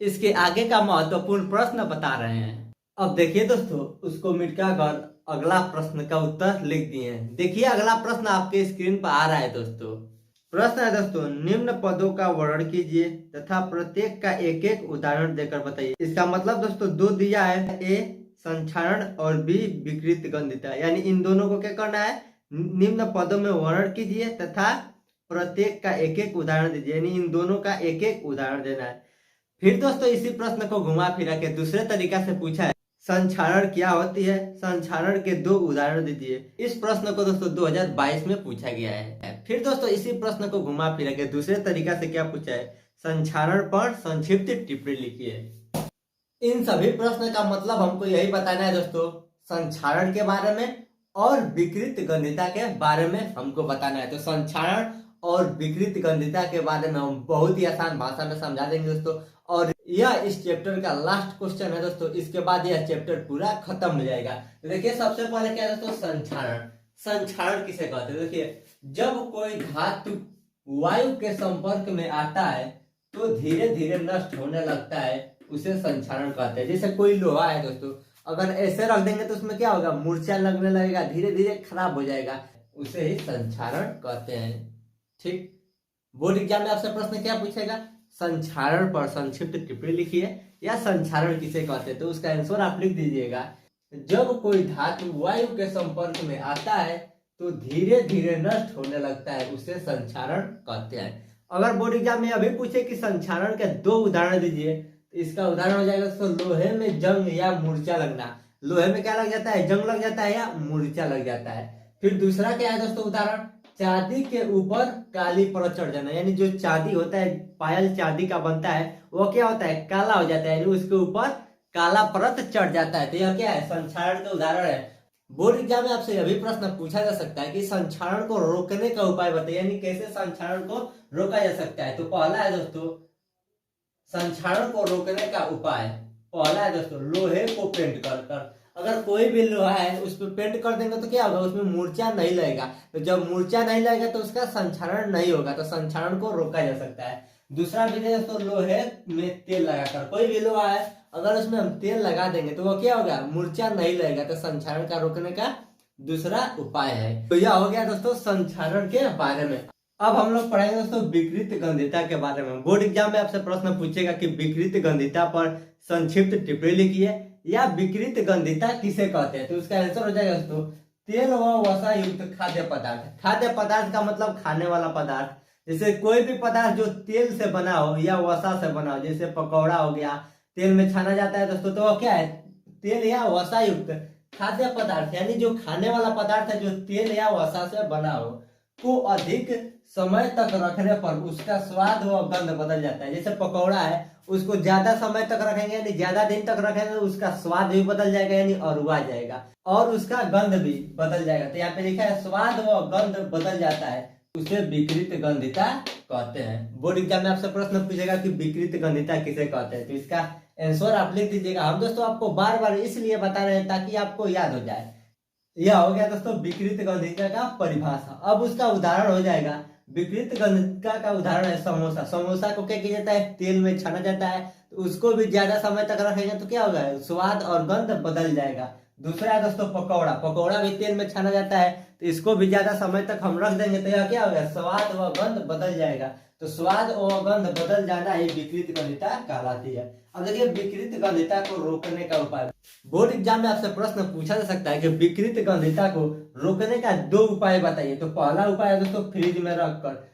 इसके आगे का महत्वपूर्ण प्रश्न बता रहे हैं। अब देखिए दोस्तों उसको मिटाकर अगला प्रश्न का उत्तर लिख दिए हैं। देखिए अगला प्रश्न आपके स्क्रीन पर आ रहा है दोस्तों। प्रश्न है दोस्तों, निम्न पदों का वर्णन कीजिए तथा प्रत्येक का एक एक उदाहरण देकर बताइए। इसका मतलब दोस्तों दो दिया है, A संक्षारण और B विकृत गंधिता, यानी इन दोनों को क्या करना है? निम्न पदों में वर्णन कीजिए तथा प्रत्येक का एक एक उदाहरण दीजिए, यानी इन दोनों का एक एक उदाहरण देना है। फिर दोस्तों इसी प्रश्न को घुमा फिरा के दूसरे तरीका से पूछा है, संक्षारण क्या होती है? संक्षारण के 2 उदाहरण दीजिए। इस प्रश्न को दोस्तों 2022 में पूछा गया है। फिर दोस्तों इसी प्रश्न को घुमा फिरा के दूसरे तरीका से क्या पूछा है? संक्षारण पर संक्षिप्त टिप्पणी लिखिए। इन सभी प्रश्न का मतलब हमको यही बताना है दोस्तों, संक्षारण के बारे में और विकृत गंधिता के बारे में हमको बताना है। तो संक्षारण और विकृत गंधिता के बारे में हम बहुत ही आसान भाषा में समझा देंगे दोस्तों, और यह इस चैप्टर का लास्ट क्वेश्चन है दोस्तों। इसके बाद यह चैप्टर पूरा खत्म हो जाएगा। तो देखिए सबसे पहले क्या है दोस्तों? संक्षारण। संक्षारण किसे कहते हैं? देखिए जब कोई धातु वायु के संपर्क में आता है तो धीरे धीरे नष्ट होने लगता है, उसे संक्षारण कहते हैं। जैसे कोई लोहा है दोस्तों, अगर ऐसे रख देंगे तो उसमें क्या होगा? मूर्छा लगने लगेगा, धीरे धीरे खराब हो जाएगा, उसे ही संक्षारण कहते हैं। ठीक, बोर्ड एग्जाम में आपसे प्रश्न क्या पूछेगा? संक्षारण पर संक्षिप्त टिप्पणी लिखिए या संक्षारण किसे कहते हैं, तो उसका आंसर आप लिख दीजिएगा, जब कोई धातु वायु के संपर्क में आता है तो धीरे धीरे नष्ट होने लगता है, उसे संक्षारण कहते हैं। अगर बोर्ड एग्जाम में अभी पूछे कि संक्षारण के 2 उदाहरण दीजिए, तो इसका उदाहरण हो जाएगा दोस्तों लोहे में जंग या मूर्छा लगना। लोहे में क्या लग जाता है? जंग लग जाता है या मूर्छा लग जाता है। फिर दूसरा क्या है दोस्तों उदाहरण? चांदी के ऊपर काली परत चढ़ जाना, यानी जो चांदी होता है, पायल चांदी का बनता है, वो क्या होता है? काला हो जाता है, यानी उसके ऊपर काला परत चढ़ जाता है। तो यह क्या है? संक्षारण का उदाहरण है। बोर्ड एग्जाम में आपसे यह भी प्रश्न पूछा जा सकता है कि संक्षारण को रोकने का उपाय बताइए, यानी कैसे संक्षारण को रोका जा सकता है। तो पहला है दोस्तों संक्षारण को रोकने का उपाय, पहला है दोस्तों लोहे को पेंट कर। अगर कोई भी लोहा है उस पर पेंट कर देंगे तो क्या होगा? उसमें मूर्छा नहीं लगेगा। तो जब मूर्छा नहीं लगेगा तो उसका संक्षारण नहीं होगा, तो संक्षारण को रोका जा सकता है। दूसरा विधि है दोस्तों लोहे में तेल लगाकर। कोई भी लोहा है अगर उसमें हम तेल लगा देंगे तो वो क्या होगा? मूर्छा नहीं लगेगा, तो संक्षारण का रोकने का दूसरा उपाय है। तो यह हो गया दोस्तों संक्षारण के बारे में। अब हम लोग पढ़ेंगे दोस्तों विकृत गंधिता के बारे में। बोर्ड एग्जाम में आपसे प्रश्न पूछेगा कि विकृत गंधिता पर संक्षिप्त टिप्पणी लिखिए या विकृत गंधिता किसे कहते हैं, तो उसका आंसर हो जाएगा दोस्तों तेल व वसा युक्त खाद्य पदार्थ। खाद्य पदार्थ का मतलब खाने वाला पदार्थ, जैसे कोई भी पदार्थ जो तेल से बना हो या वसा से बना हो, जैसे पकौड़ा हो गया तेल में छाना जाता है दोस्तों, तो वो क्या है, तेल या वसा युक्त खाद्य पदार्थ, यानी जो खाने वाला पदार्थ है जो तेल या वसा से बना हो, को अधिक समय तक रखने पर उसका स्वाद व गंध बदल जाता है। जैसे पकौड़ा है, उसको ज्यादा समय तक रखेंगे यानी ज्यादा दिन तक रखेंगे तो उसका स्वाद भी बदल जाएगा यानी अरुआ जाएगा, और उसका गंध भी बदल जाएगा। तो यहाँ पे लिखा है स्वाद व गंध बदल जाता है, उसे विकृत गंधिता कहते हैं। बोर्ड एग्जाम में आपसे प्रश्न पूछेगा कि विकृत गंधिता किसे कहते हैं, तो इसका आंसर आप लिख दीजिएगा। हम दोस्तों आपको बार बार इसलिए बता रहे हैं ताकि आपको याद हो जाए। यह हो गया दोस्तों विकृत गंधिका का परिभाषा। अब उसका उदाहरण हो जाएगा, विकृत गंधिका का उदाहरण है समोसा। समोसा को क्या किया जाता है, तेल में छाना जाता है, तो उसको भी ज्यादा समय तक रखेंगे तो क्या होगा, स्वाद और गंध बदल जाएगा। दूसरा है दोस्तों पकौड़ा। पकौड़ा भी तेल में छाना जाता है, तो इसको भी ज्यादा समय तक हम रख देंगे तो यह क्या होगा, स्वाद व गंध बदल जाएगा। तो स्वाद और गंध बदल जाना ही विकृत गंधिता कहलाती है। अब देखिए विकृत गंधिता को रोकने का उपाय। बोर्ड एग्जाम में आपसे प्रश्न पूछा जा सकता है कि विकृत गंधिता को रोकने का 2 उपाय बताइए। तो पहला उपाय है दोस्तों फ्रिज में रखकर।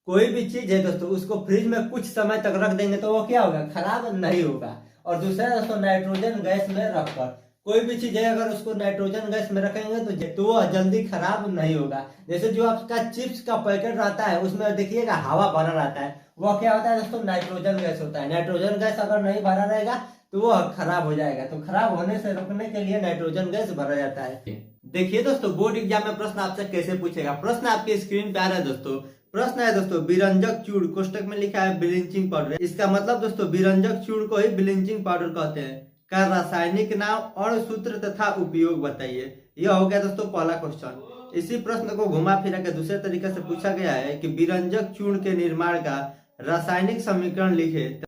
कोई भी चीज है दोस्तों उसको फ्रिज में कुछ समय तक रख देंगे तो वो क्या होगा, खराब नहीं होगा। और दूसरा दोस्तों नाइट्रोजन गैस में रखकर। कोई भी चीज है अगर उसको नाइट्रोजन गैस में रखेंगे तो वो जल्दी खराब नहीं होगा। जैसे जो आपका चिप्स का पैकेट रहता है उसमें देखिएगा हवा भरा रहता है, वो क्या होता है दोस्तों, नाइट्रोजन गैस होता है। नाइट्रोजन गैस अगर नहीं भरा रहेगा तो वो खराब हो जाएगा। तो खराब होने से रोकने के लिए नाइट्रोजन गैस भरा जाता है। देखिए दोस्तों बोर्ड एग्जाम में प्रश्न आपसे कैसे पूछेगा। प्रश्न आपके स्क्रीन पे आ रहा है दोस्तों। प्रश्न है दोस्तों विरंजक चूड़, कोष्टक में लिखा है ब्लीचिंग पाउडर। इसका मतलब दोस्तों विरंजक चूड़ को ही ब्लीचिंग पाउडर कहते हैं। का रासायनिक नाम और सूत्र तथा उपयोग बताइए। यह हो गया दोस्तों पहला क्वेश्चन। इसी प्रश्न को घुमा फिरा के दूसरे तरीके से पूछा गया है कि विरंजक चूर्ण के निर्माण का रासायनिक समीकरण लिखे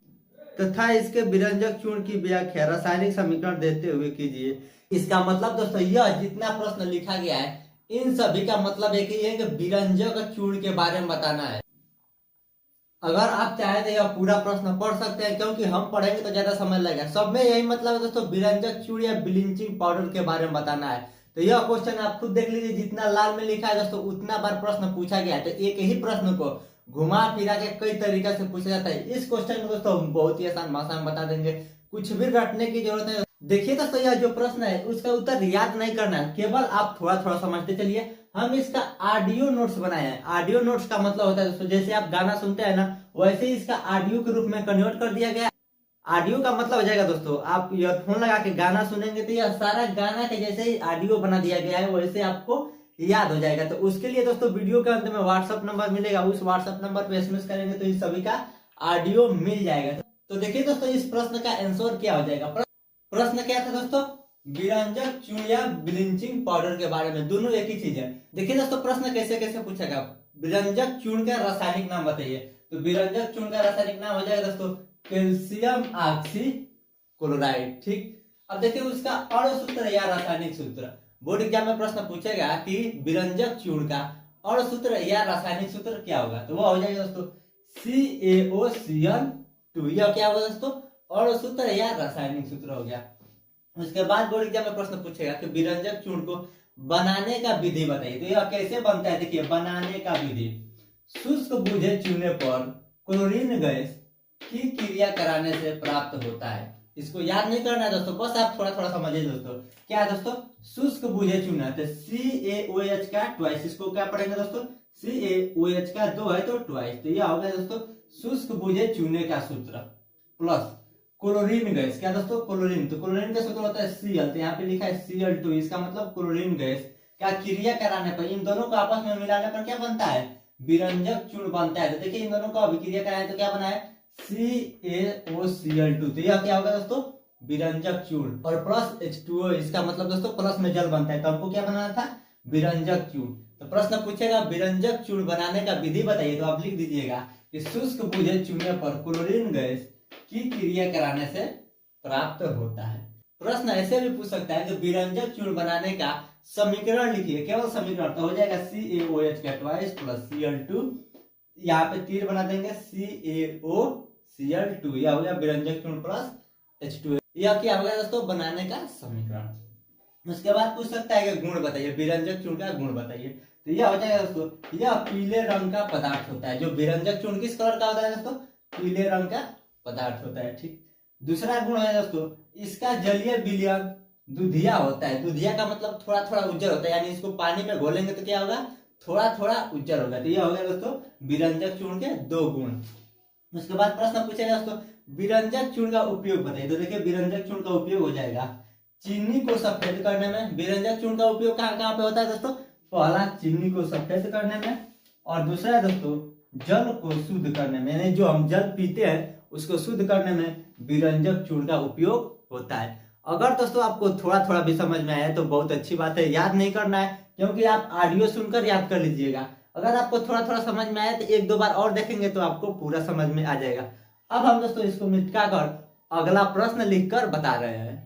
तथा इसके विरंजक चूर्ण की व्याख्या रासायनिक समीकरण देते हुए कीजिए। इसका मतलब दोस्तों यह जितना प्रश्न लिखा गया है इन सभी का मतलब एक ही है कि विरंजक चूर्ण के बारे में बताना है। अगर आप चाहे तो यह पूरा प्रश्न पढ़ सकते हैं, क्योंकि हम पढ़ेंगे तो ज्यादा समय लगेगा। सब में यही मतलब है दोस्तों विरंजक चूर्ण या ब्लीचिंग पाउडर के बारे में बताना है। तो यह क्वेश्चन आप खुद देख लीजिए, जितना लाल में लिखा है दोस्तों उतना बार प्रश्न पूछा गया है। तो एक ही प्रश्न को घुमा फिरा के कई तरीके से पूछा जाता है। इस क्वेश्चन को दोस्तों हम बहुत ही आसान भाषा में बता देंगे, कुछ भी रटने की जरूरत है। देखिए दोस्तों यह जो प्रश्न है उसका उत्तर याद नहीं करना है, केवल आप थोड़ा थोड़ा समझते चलिए। हम इसका ऑडियो नोट्स बनाए हैं। ऑडियो नोट्स का मतलब होता है दोस्तों जैसे आप गाना सुनते हैं ना, वैसे ही इसका ऑडियो के रूप में कन्वर्ट कर दिया गया। ऑडियो का मतलब हो जाएगा दोस्तों आप ईयरफोन लगा के गाना सुनेंगे तो यह सारा गाना के जैसे ही ऑडियो बना दिया गया है, वैसे आपको याद हो जाएगा। तो उसके लिए दोस्तों वीडियो के अंत में व्हाट्सएप नंबर मिलेगा, उस व्हाट्सएप नंबर पे एसएमएस करेंगे तो इन सभी का ऑडियो मिल जाएगा। तो देखिए दोस्तों इस प्रश्न का आंसर क्या हो जाएगा। प्रश्न क्या था दोस्तों, विरंजक चूर्ण या ब्लीचिंग पाउडर के बारे में, दोनों एक ही चीज है। देखिए दोस्तों प्रश्न कैसे कैसे पूछेगा, विरंजक चूर्ण का रासायनिक नाम बताइए। तो विरंजक चूर्ण का रासायनिक नाम हो जाएगा दोस्तों कैल्शियम ऑक्सी क्लोराइड। ठीक, अब देखिए उसका अणु सूत्र या रासायनिक सूत्र। बोर्ड एग्जाम में प्रश्न पूछेगा कि विरंजक चूर्ण का अणु सूत्र या रासायनिक सूत्र क्या होगा, तो वो हो जाएगा दोस्तों CaOCl2। यह क्या होगा दोस्तों, अणु सूत्र या रासायनिक सूत्र हो गया। उसके बाद बोर्ड एग्जाम में प्रश्न पूछेगा कि विरंजक चूर्ण को बनाने का विधि बताइए। तो यह कैसे बनता है, देखिए बनाने का विधि। शुष्क बूझे चूने पर क्लोरीन गैस की क्रिया कराने से प्राप्त होता है। इसको याद नहीं करना है दोस्तों, बस आप थोड़ा थोड़ा समझिए दोस्तों। क्या है दोस्तों, शुष्क बूझे चूना, तो CaOH का ट्वाइस, इसको क्या पढ़ेंगे दोस्तों, CaOH का 2 है तो ट्वाइस। तो यह हो गया दोस्तों शुष्क बूझे चूने का सूत्र प्लस क्लोरीन गैस। क्या दोस्तों, क्लोरीन, तो क्लोरीन का सूत्र होता है Cl, तो यहाँ पे लिखा है Cl2, इसका मतलब क्लोरीन गैस का क्रिया कराने पर, इन दोनों को आपस में मिलाने पर क्या बनता है, विरंजक चूर्ण बनता है। तो देखिए इन दोनों को अभिक्रिया कराए तो क्या बना है CaOCl2। तो यह क्या होगा दोस्तों, विरंजक चूर्ण, और प्लस H2O, इसका मतलब दोस्तों प्लस में जल बनता है। तो हमको क्या बनाना था, विरंजक चूर्ण। तो प्रश्न पूछेगा विरंजक चूर्ण बनाने का विधि बताइए। तो आप लिख दीजिएगा कि शुष्क बूझे चूने पर क्लोरीन गैस की क्रिया कराने से प्राप्त होता है। प्रश्न ऐसे भी पूछ सकता है कि विरंजक चूर्ण बनाने का समीकरण लिखिए, केवल समीकरण। तो हो जाएगा CaOH का ट्वाइस प्लस Cl2, यहाँ पे तीर बना देंगे CaOCl2, यह हो गया विरंजक चूर्ण प्लस H2O। यह क्या हो गया दोस्तों, बनाने का समीकरण। उसके बाद पूछ सकता है कि गुण बताइए, विरंजक चूर्ण का गुण बताइए। तो यह हो जाएगा दोस्तों, यह पीले रंग का पदार्थ होता है। जो विरंजक चूर्ण किस कलर का होता है दोस्तों, पीले रंग का पदार्थ होता है। ठीक, दूसरा गुण है दोस्तों, इसका जलीय विलयन दुधिया होता है। दुधिया का मतलब थोड़ा थोड़ा उज्जर होता है, यानी इसको पानी में घोलेंगे तो क्या होगा, थोड़ा थोड़ा उज्जर होगा। तो ये हो गया दोस्तों विरंजक चूर्ण के 2 गुण। उसके बाद प्रश्न पूछेगा दोस्तों, विरंजक चूर्ण का उपयोग बताइए। तो देखिए विरंजक चूर्ण का उपयोग हो जाएगा चीनी को सफेद करने में। विरंजक चूर्ण का उपयोग कहाँ कहाँ पे होता है दोस्तों, पहला चीनी को सफेद करने में, और दूसरा दोस्तों जल को शुद्ध करने में, यानी जो हम जल पीते हैं उसको शुद्ध करने में विरंजक चूर्ण का उपयोग होता है। अगर दोस्तों आपको थोड़ा थोड़ा भी समझ में आया तो बहुत अच्छी बात है, याद नहीं करना है क्योंकि आप ऑडियो सुनकर याद कर लीजिएगा। अगर आपको थोड़ा थोड़ा समझ में आया तो 1-2 बार और देखेंगे तो आपको पूरा समझ में आ जाएगा। अब हम दोस्तों इसको मिटा कर अगला प्रश्न लिखकर बता रहे हैं।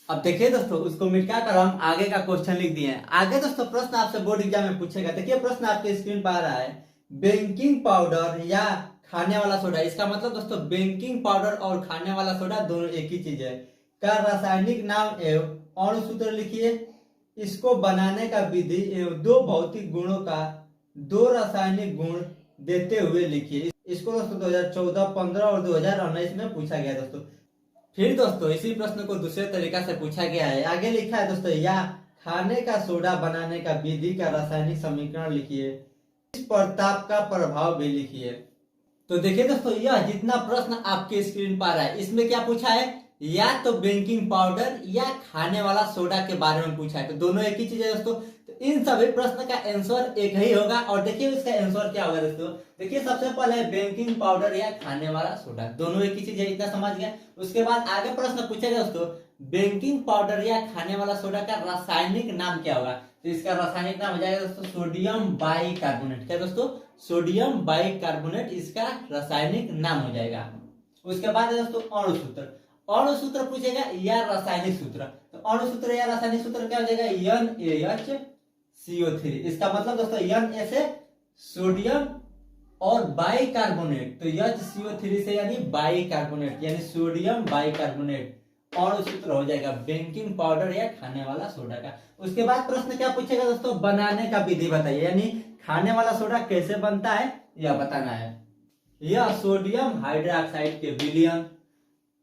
अब देखिए दोस्तों उसको मिटा कर हम आगे का क्वेश्चन लिख दिए हैं। आगे दोस्तों प्रश्न आपसे बोर्ड एग्जाम में पूछेगा। देखिए प्रश्न आपके स्क्रीन पर आ रहा है, बेकिंग पाउडर या खाने वाला सोडा, इसका मतलब दोस्तों बेकिंग पाउडर और खाने वाला सोडा दोनों एक ही चीज है, का रासायनिक नाम एवं अणु सूत्र लिखिए। इसको बनाने का विधि एवं 2 भौतिक गुणों का 2 रासायनिक गुण देते हुए लिखिए। इसको दोस्तों 2014, 15 और 2019 में पूछा गया दोस्तों। फिर दोस्तों इसी प्रश्न को दूसरे तरीका से पूछा गया है। आगे लिखा है दोस्तों, या खाने का सोडा बनाने का विधि का रासायनिक समीकरण लिखिए, इस प्रताप का प्रभाव भी लिखिए। तो देखिए दोस्तों यह जितना प्रश्न आपके स्क्रीन पर आ रहा है इसमें क्या पूछा है, या तो बेकिंग पाउडर या खाने वाला सोडा के बारे में पूछा है। तो दोनों एक ही चीज है दोस्तों। तो इन सभी प्रश्न का आंसर एक ही होगा। और देखिए इसका आंसर क्या होगा दोस्तों, देखिए सबसे पहले बेकिंग पाउडर या खाने वाला सोडा, दोनों एक ही चीज है, इतना समझ गया। उसके बाद आगे प्रश्न पूछेगा दोस्तों, बेकिंग पाउडर या खाने वाला सोडा का रासायनिक नाम क्या होगा। तो इसका रासायनिक नाम हो जाएगा दोस्तों सोडियम बाइकार्बोनेट। क्या दोस्तों, सोडियम बाइकार्बोनेट इसका रासायनिक नाम हो जाएगा। उसके बाद दोस्तों अणु सूत्र, अणु सूत्र पूछेगा या रासायनिक सूत्र। तो अणु सूत्र या रासायनिक सूत्र क्या हो जाएगा, NaHCO3। इसका मतलब दोस्तों Na से सोडियम और बाइकार्बोनेट, तो HCO3 से यानी बाइकार्बोनेट, यानी सोडियम बाइकार्बोनेट अणु सूत्र हो जाएगा बेकिंग पाउडर या खाने वाला सोडा का। उसके बाद प्रश्न क्या पूछेगा दोस्तों, बनाने का विधि बताइए, यानी खाने वाला सोडा कैसे बनता है यह बताना है। यह सोडियम हाइड्रोक्साइड के विलयन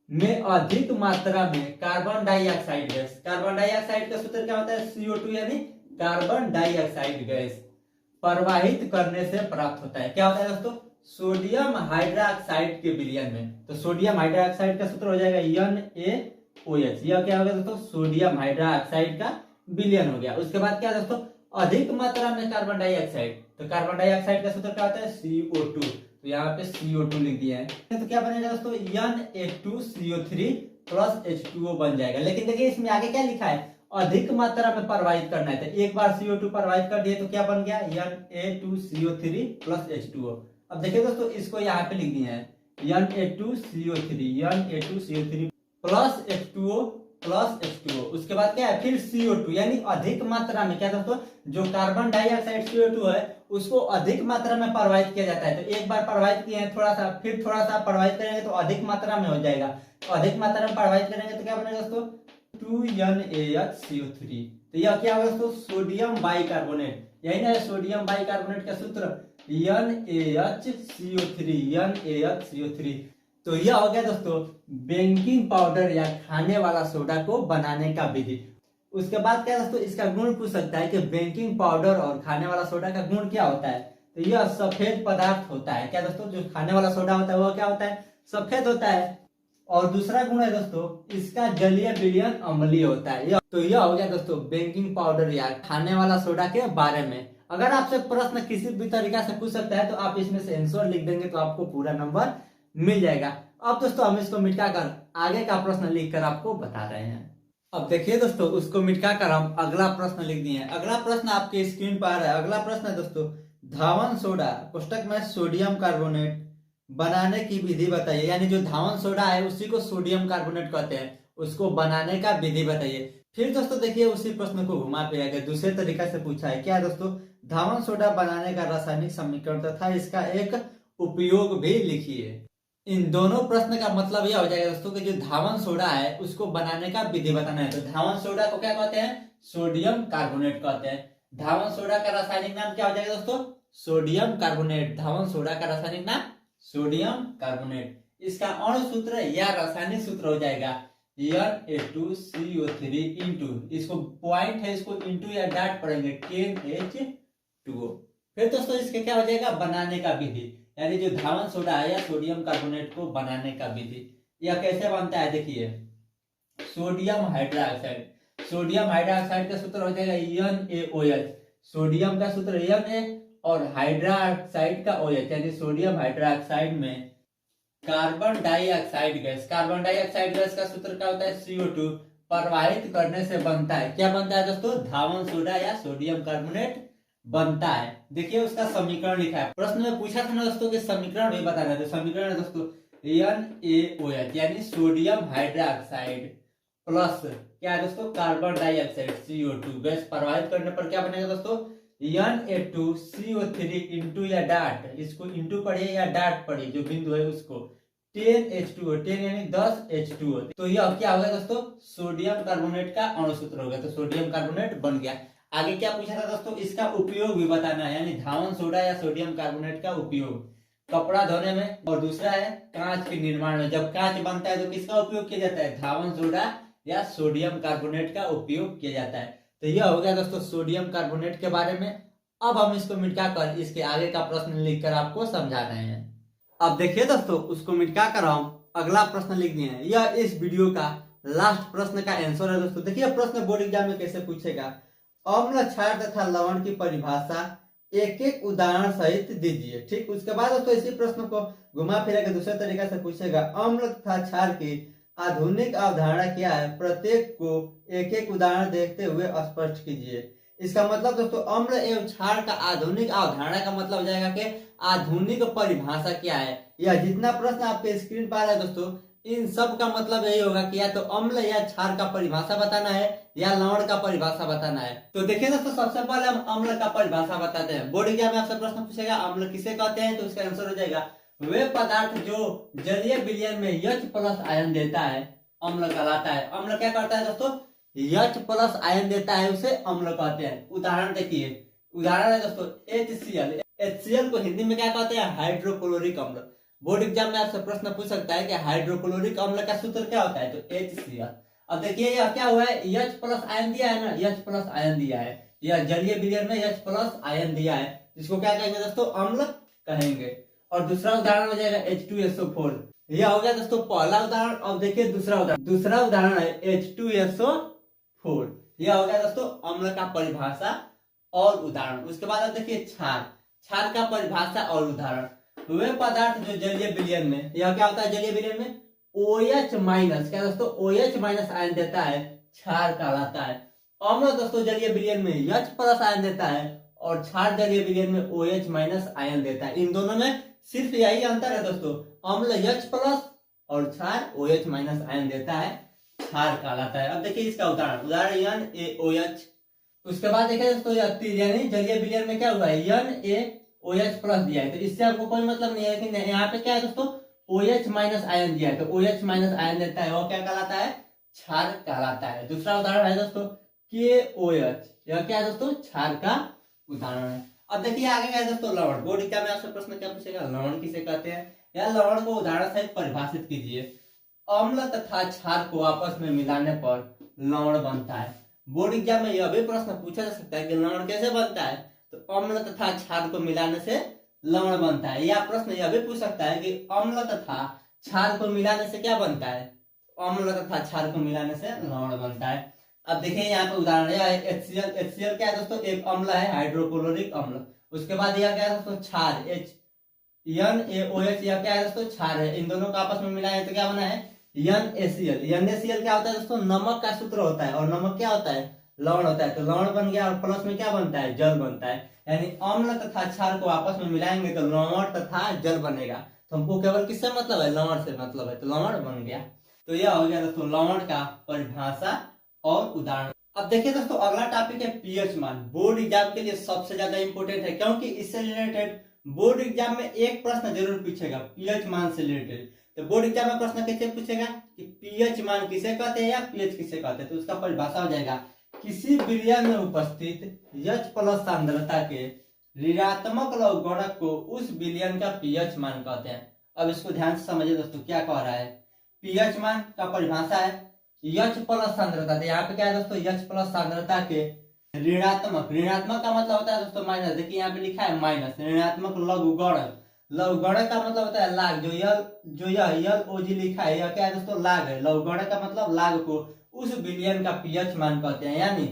में अधिक मात्रा में carbon dioxide gas, carbon dioxide का सूत्र क्या होता है, CO2, यानी कार्बन डाइऑक्साइड गैस प्रवाहित करने से प्राप्त होता है। क्या होता है दोस्तों, सोडियम हाइड्रोक्साइड के विलयन में। तो सोडियम हाइड्रोक्साइड का सूत्र हो जाएगा NaOH। यह क्या हो गया दोस्तों, सोडियम हाइड्रोक्साइड का विलयन हो गया। उसके बाद क्या दोस्तों, अधिक मात्रा में कार्बन डाइऑक्साइड, तो कार्बन डाइऑक्साइड का सूत्र क्या होता है, CO2। तो यहाँ पे CO2 लिख दिया है। तो क्या बनेगा दोस्तों, Na2CO3 प्लस H2O बन जाएगा। लेकिन देखिए इसमें आगे क्या लिखा है, अधिक मात्रा में प्रवाहित करना है। तो एक बार CO2 प्रवाहित कर दिए तो क्या बन गया, Na2CO3 प्लस H2O। अब देखिए दोस्तों इसको यहाँ पे लिख दिया है Na2CO3 plus H2O plus H2O। उसके बाद क्या है, फिर CO2, यानी अधिक मात्रा में। क्या दोस्तों, जो कार्बन डाइऑक्साइड CO2 है उसको अधिक मात्रा में प्रवाहित किया जाता है। तो एक बार प्रवाहित किए हैं थोड़ा सा, फिर थोड़ा सा प्रवाहित करेंगे तो अधिक मात्रा में हो जाएगा। तो अधिक मात्रा में प्रवाहित करेंगे तो क्या बनेगा दोस्तों, 2NaHCO3। तो यह क्या होगा दोस्तों, सोडियम बाइकार्बोनेट, यही ना सोडियम बाइकार्बोनेट का सूत्र NaHCO3। तो यह हो गया दोस्तों बेकिंग पाउडर या खाने वाला सोडा को बनाने का विधि। उसके बाद क्या दोस्तों, इसका गुण पूछ सकता है कि बेकिंग पाउडर और खाने वाला सोडा का गुण क्या होता है। तो यह सफेद पदार्थ होता है। क्या दोस्तों, जो खाने वाला सोडा होता है वह क्या होता है, सफेद होता है। और दूसरा गुण है दोस्तों, इसका जलीय विलयन अम्लीय होता है। तो यह हो गया दोस्तों बेकिंग पाउडर या खाने वाला सोडा के बारे में। अगर आपसे प्रश्न किसी भी तरीका से पूछ सकता है तो आप इसमें से आंसर लिख देंगे तो आपको पूरा नंबर मिल जाएगा। अब दोस्तों हम इसको मिटाकर आगे का प्रश्न लिखकर आपको बता रहे हैं। अब देखिए दोस्तों उसको मिटाकर हम अगला प्रश्न लिख दिए हैं। अगला प्रश्न आपके स्क्रीन पर आ रहा है। अगला प्रश्न है दोस्तों, धावन सोडा पुस्तक में सोडियम कार्बोनेट बनाने की विधि बताइए। यानी जो धावन सोडा है उसी को सोडियम कार्बोनेट कहते हैं, उसको बनाने का विधि बताइए। फिर दोस्तों देखिए उसी प्रश्न को घुमा फिरा के दूसरे तरीका से पूछा है। क्या दोस्तों, धावन सोडा बनाने का रासायनिक समीकरण तथा इसका एक उपयोग भी लिखिए। इन दोनों प्रश्न का मतलब यह हो जाएगा दोस्तों कि जो धावन सोडा है उसको बनाने का विधि बताना है। तो धावन सोडा को क्या कहते हैं, सोडियम कार्बोनेट कहते हैं। धावन सोडा का रासायनिक नाम क्या हो जाएगा दोस्तों, सोडियम कार्बोनेट। धावन सोडा का रासायनिक नाम सोडियम कार्बोनेट। इसका अणु सूत्र या रासायनिक सूत्र हो जाएगा Na2CO3 इंटू, इसको पॉइंट है, इसको इंटू या डॉट पढ़ेंगे 10H2O। फिर दोस्तों इसके क्या हो जाएगा, बनाने का विधि, यानी जो धावन सोडा है या सोडियम कार्बोनेट को बनाने का विधि। यह कैसे बनता है, देखिए सोडियम हाइड्रोक्साइड, सोडियम हाइड्रोक्साइड का सूत्र हो जाएगा NaOH, सोडियम का सूत्र Na और हाइड्रोक्साइड का OH, यानी सोडियम हाइड्रोक्साइड में carbon dioxide gas, carbon dioxide gas का सूत्र क्या होता है CO2, प्रवाहित करने से बनता है, क्या बनता है दोस्तों, धावन सोडा या सोडियम कार्बोनेट बनता है। देखिए उसका समीकरण लिखा है, प्रश्न में पूछा था ना दोस्तों कि समीकरण भी बताना है, तो समीकरण है दोस्तों NaOH यानी सोडियम हाइड्रोक्साइड प्लस क्या है दोस्तों, कार्बन डाइऑक्साइड CO2 गैस प्रवाहित करने पर क्या बनेगा दोस्तों, Na2CO3 इंटू या डाट, इसको इंटू पढ़िए या डाट पढ़िए, जो बिंदु है उसको 10H2O, 10 यानी 10H2O। तो यह क्या होगा दोस्तों, सोडियम कार्बोनेट का अणु सूत्र होगा, तो सोडियम कार्बोनेट बन गया। आगे क्या पूछा था दोस्तों, इसका उपयोग भी बताना है, यानी धावन सोडा या सोडियम कार्बोनेट का उपयोग कपड़ा धोने में, और दूसरा है कांच के निर्माण में। जब कांच बनता है तो किसका उपयोग किया जाता है, धावन सोडा या सोडियम कार्बोनेट का उपयोग किया जाता है। तो यह हो गया दोस्तों सोडियम कार्बोनेट के बारे में। अब हम इसको मिटा कर इसके आगे का प्रश्न लिखकर आपको समझा रहे हैं। अब देखिए दोस्तों, उसको मिटा कर हम अगला प्रश्न लिख दिए हैं। यह इस वीडियो का लास्ट प्रश्न का आंसर है दोस्तों। देखिए प्रश्न बोर्ड एग्जाम में कैसे पूछेगा, अम्ल क्षार तथा लवण की परिभाषा एक एक उदाहरण सहित दीजिए। ठीक, उसके बाद दोस्तों इसी प्रश्न को घुमा फिरा के दूसरे तरीके से पूछेगा, अम्ल तथा क्षार की आधुनिक अवधारणा क्या है, प्रत्येक को एक एक उदाहरण देखते हुए स्पष्ट कीजिए। इसका मतलब दोस्तों अम्ल एवं क्षार का आधुनिक अवधारणा का मतलब हो जाएगा कि आधुनिक परिभाषा क्या है। यह जितना प्रश्न आपके स्क्रीन पर आ रहा है दोस्तों, इन सब का मतलब यही होगा कि या तो अम्ल या क्षार का परिभाषा बताना है या लवण का परिभाषा बताना है। तो देखिए दोस्तों, सबसे पहले हम अम्ल का परिभाषा बताते हैं। बोर्ड एग्जाम में आपसे प्रश्न पूछेगा अम्ल किसे कहते हैं, तो उसका आंसर हो जाएगा वे पदार्थ जो जलीय विलयन में H+ आयन देता है अम्ल कहलाता है। अम्ल क्या करता है दोस्तों, H+ आयन देता है, उसे अम्ल कहते हैं। उदाहरण देखिए, उदाहरण है दोस्तों HCl, HCl को हिंदी में क्या कहते हैं, हाइड्रोक्लोरिक अम्ल। बोर्ड एग्जाम में आपसे प्रश्न पूछ सकता है कि हाइड्रोक्लोरिक अम्ल का सूत्र क्या होता है, तो HCl। अब देखिए यह क्या हुआ है, H+ आयन दिया है ना, H+ आयन दिया है, यह जलीय विलयन में H+ आयन दिया है, जिसको क्या कहेंगे दोस्तों, अम्ल कहेंगे। और दूसरा उदाहरण हो जाएगा H2SO4। यह हो गया दोस्तों पहला उदाहरण। अब देखिए दूसरा उदाहरण है H2SO4। यह हो गया दोस्तों अम्ल का परिभाषा और उदाहरण। उसके बाद अब देखिए क्षार का परिभाषा और उदाहरण। वे पदार्थ जो जलीय विलयन में, यह क्या होता है, जलीय विलयन में OH- क्या दोस्तों, OH- आयन देता है, क्षार कहलाता है। अम्ल दोस्तों जलीय विलयन में H+ आयन देता है और क्षार जलीय विलयन में OH- आयन देता है। इन दोनों में सिर्फ यही अंतर है दोस्तों, अम्ल H+ और क्षार OH- आयन देता है, क्षार कहलाता है। अब देखिए इसका उदाहरण NaOH। उसके बाद देखिए दोस्तों यानी जलीय विलयन में क्या हुआ है, NaOH+ दिया है, तो इससे आपको कोई मतलब नहीं है कि यहाँ पे क्या है दोस्तों, OH- आयन दिया है, तो OH- आयन देता है, वो क्या कहलाता है, क्षार कहलाता है। दूसरा उदाहरण है दोस्तों KOH, यह क्या है दोस्तों, क्षार का उदाहरण है। अब देखिए आगे क्या है दोस्तों, लवण। बोर्ड एग्जाम में आपसे प्रश्न क्या पूछेगा, लवण किसे कहते हैं, या लवण को उदाहरण सहित परिभाषित कीजिए। अम्ल तथा क्षार को आपस में मिलाने पर लवण बनता है। बोर्ड एग्जाम में यह भी प्रश्न पूछा जा सकता है कि लवण कैसे बनता है, तो अम्ल तथा क्षार को मिलाने से लवण बनता है। या प्रश्न यह भी पूछ सकता है कि अम्ल तथा क्षार को मिलाने से क्या बनता है, अम्ल तथा क्षार को मिलाने से लवण बनता है। अब देखिए यहाँ पे उदाहरण है HCl क्या है दोस्तों, एक अम्ल है, हाइड्रोक्लोरिक अम्ल। उसके बाद यह क्या है दोस्तों, क्षार NaOH, यह क्या है दोस्तों, क्षार है। इन दोनों को आपस में मिलाए तो क्या बना है, NaCl। NaCl क्या होता है दोस्तों, नमक का सूत्र होता है, और नमक क्या होता है, लवण होता है, तो लवण बन गया, और प्लस में क्या बनता है, जल बनता है। यानी अम्ल तथा क्षार को आपस में मिलाएंगे तो लवण तथा जल बनेगा। तो हमको केवल किससे मतलब है, लवण से मतलब है, तो लवण बन गया। तो यह हो गया दोस्तों लवण का परिभाषा और उदाहरण। अब देखिए दोस्तों अगला टॉपिक है पीएच मान। बोर्ड एग्जाम के लिए सबसे ज्यादा इंपोर्टेंट है, क्योंकि इससे रिलेटेड बोर्ड एग्जाम में एक प्रश्न जरूर पूछेगा पीएच मान से रिलेटेड। तो बोर्ड एग्जाम में प्रश्न कैसे पूछेगा कि पीएच मान किसे कहते हैं या पीएच किसे कहते हैं, तो उसका परिभाषा हो जाएगा किसी विलयन में उपस्थित H+ सांद्रता के ऋणात्मक लघुगणक को उस विलयन का पीएच मान कहते हैं। अब इसको ध्यान से समझिए दोस्तों, क्या कह रहा है। पीएच मान का परिभाषा है एच प्लस सांद्रता। तो यहाँ पे क्या है दोस्तों, एच प्लस सांद्रता के ऋणात्मक, ऋणात्मक का मतलब होता है दोस्तों माइनस। देखिए यहाँ पे लिखा है माइनस, ऋणात्मक लघुगणक, लघुगणक का मतलब होता है लाग। जो यह यल ओ जी लिखा है यह क्या है दोस्तों, लाग है। लघुगणक का मतलब लाग को उस विलयन का पीएच मान कहते हैं। यानी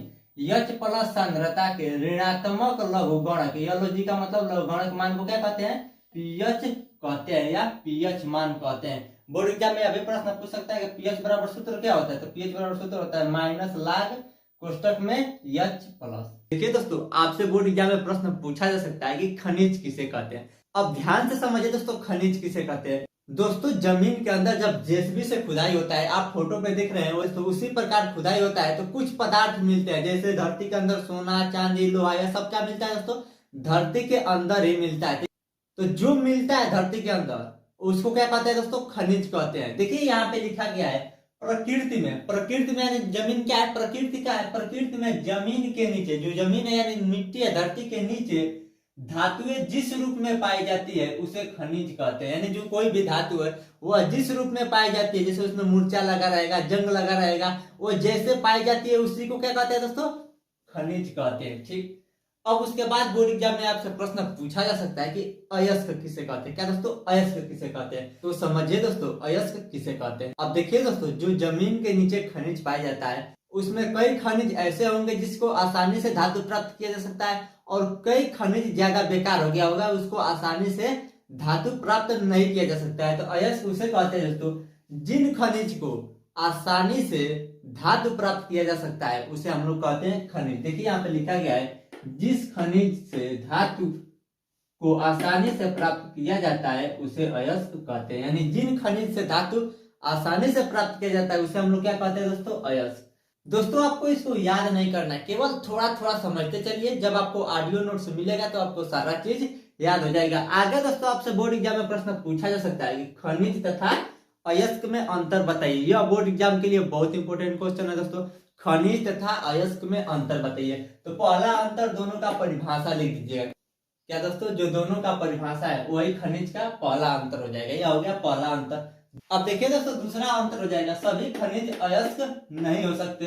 एच प्लस सांद्रता के ऋणात्मक लघुगणक, एलओजी का मतलब लघुगणक मान को क्या कहते हैं, पीएच कहते हैं या पीएच मान कहते हैं। बोर्ड एग्जाम में अभी प्रश्न पूछ सकता है कि पीएच बराबर सूत्र क्या होता है। तो पीएच बराबर सूत्र होता है माइनस लाग कोष्टक में एच प्लस। देखिए दोस्तों, आपसे बोर्ड एग्जाम में प्रश्न पूछा जा सकता है कि खनिज किसे कहते हैं। अब ध्यान से समझिए दोस्तों, खनिज किसे कहते हैं। दोस्तों जमीन के अंदर जब जेसीबी से खुदाई होता है, आप फोटो पे देख रहे हैं, तो उसी प्रकार खुदाई होता है तो कुछ पदार्थ मिलते हैं। जैसे धरती के अंदर सोना चांदी लोहा यह सब क्या मिलता है दोस्तों, धरती के अंदर ही मिलता है। तो जो मिलता है धरती के अंदर उसको क्या कहते हैं दोस्तों, खनिज कहते हैं। देखिए यहाँ पे लिखा गया है प्रकृति में, प्रकृति में यानी जमीन क्या है, प्रकृति का है। प्रकृति में जमीन के नीचे, जो जमीन है यानी मिट्टी है, धरती के नीचे धातुएं जिस रूप में पाई जाती है उसे खनिज कहते हैं। यानी जो कोई भी धातु है वह जिस रूप में पाई जाती है, जैसे उसमें मूर्छा लगा रहेगा, जंग लगा रहेगा, वो जैसे पाई जाती है उसी को क्या कहते हैं दोस्तों, खनिज कहते हैं। ठीक, अब उसके बाद बोर्ड एग्जाम में आपसे प्रश्न पूछा जा सकता है कि अयस्क किसे कहते हैं। क्या दोस्तों, अयस्क किसे कहते हैं। तो समझिए दोस्तों, अयस्क किसे कहते हैं। अब देखिए दोस्तों, जो जमीन के नीचे खनिज पाया जाता है उसमें कई खनिज ऐसे होंगे जिसको आसानी से धातु प्राप्त किया जा सकता है, और कई खनिज ज्यादा बेकार हो गया होगा, उसको आसानी से धातु प्राप्त नहीं किया जा सकता है। तो अयस्क उसे कहते हैं दोस्तों जिन खनिज को आसानी से धातु प्राप्त किया जा सकता है उसे हम लोग कहते हैं खनिज। देखिए यहाँ पे लिखा गया है जिस खनिज से धातु को आसानी से प्राप्त किया जाता है उसे अयस्क कहते हैं। यानी जिन खनिज से धातु आसानी से प्राप्त किया जाता है उसे हम लोग क्या कहते हैं दोस्तों, अयस्क। दोस्तों आपको इसको याद नहीं करना है, केवल थोड़ा थोड़ा समझते चलिए। जब आपको ऑडियो नोट्स मिलेगा तो आपको सारा चीज याद हो जाएगा। आगे दोस्तों आपसे बोर्ड एग्जाम में प्रश्न पूछा जा सकता है कि खनिज तथा अयस्क में अंतर बताइए। यह बोर्ड एग्जाम के लिए बहुत इंपॉर्टेंट क्वेश्चन है दोस्तों, खनिज तथा अयस्क में अंतर बताइए। तो पहला अंतर दोनों का परिभाषा लिख दीजिएगा। क्या दोस्तों, जो दोनों का परिभाषा है वही खनिज का पहला अंतर हो जाएगा। यह हो गया पहला अंतर। अब देखिए दोस्तों दूसरा अंतर हो जाएगा, सभी खनिज अयस्क नहीं हो सकते।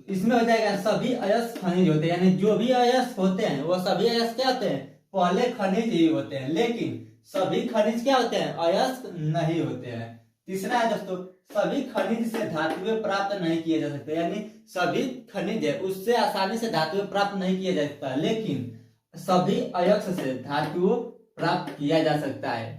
इसमें हो जाएगा सभी अयस्क खनिज होते हैं। यानी जो भी अयस्क होते हैं वो सभी अयस्क क्या होते हैं, पहले खनिज ही होते हैं। लेकिन सभी खनिज क्या होते हैं, अयस्क नहीं होते हैं। तीसरा है दोस्तों सभी खनिज से धातुएं प्राप्त नहीं किए जा सकते। यानी सभी खनिज है उससे आसानी से धातुएं प्राप्त नहीं किया जा सकता, लेकिन सभी अयस्क से धातुओं प्राप्त किया जा सकता है।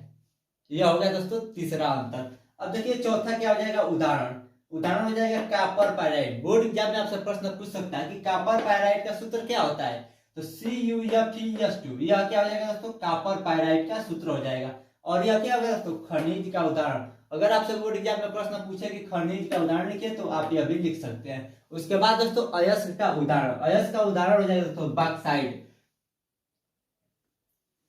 यह हो गया दोस्तों तीसरा अंतर। अब देखिए चौथा क्या हो जाएगा, उदाहरण। उदाहरण हो जाएगा कॉपर पायराइट। बोर्ड एग्जाम में आपसे प्रश्न पूछ सकता है कि कॉपर पायराइट का सूत्र क्या होता है। तो CuFeS2 यह क्या हो जाएगा दोस्तों, कॉपर पायराइट का सूत्र हो जाएगा। और यह क्या होगा दोस्तों, खनिज का उदाहरण। अगर आपसे बोर्ड एग्जाम में प्रश्न पूछे कि खनिज का उदाहरण लिखिए तो आप यह भी लिख सकते हैं। उसके बाद दोस्तों अयस्क का उदाहरण। अयस्क का उदाहरण हो जाएगा दोस्तों बॉक्साइट।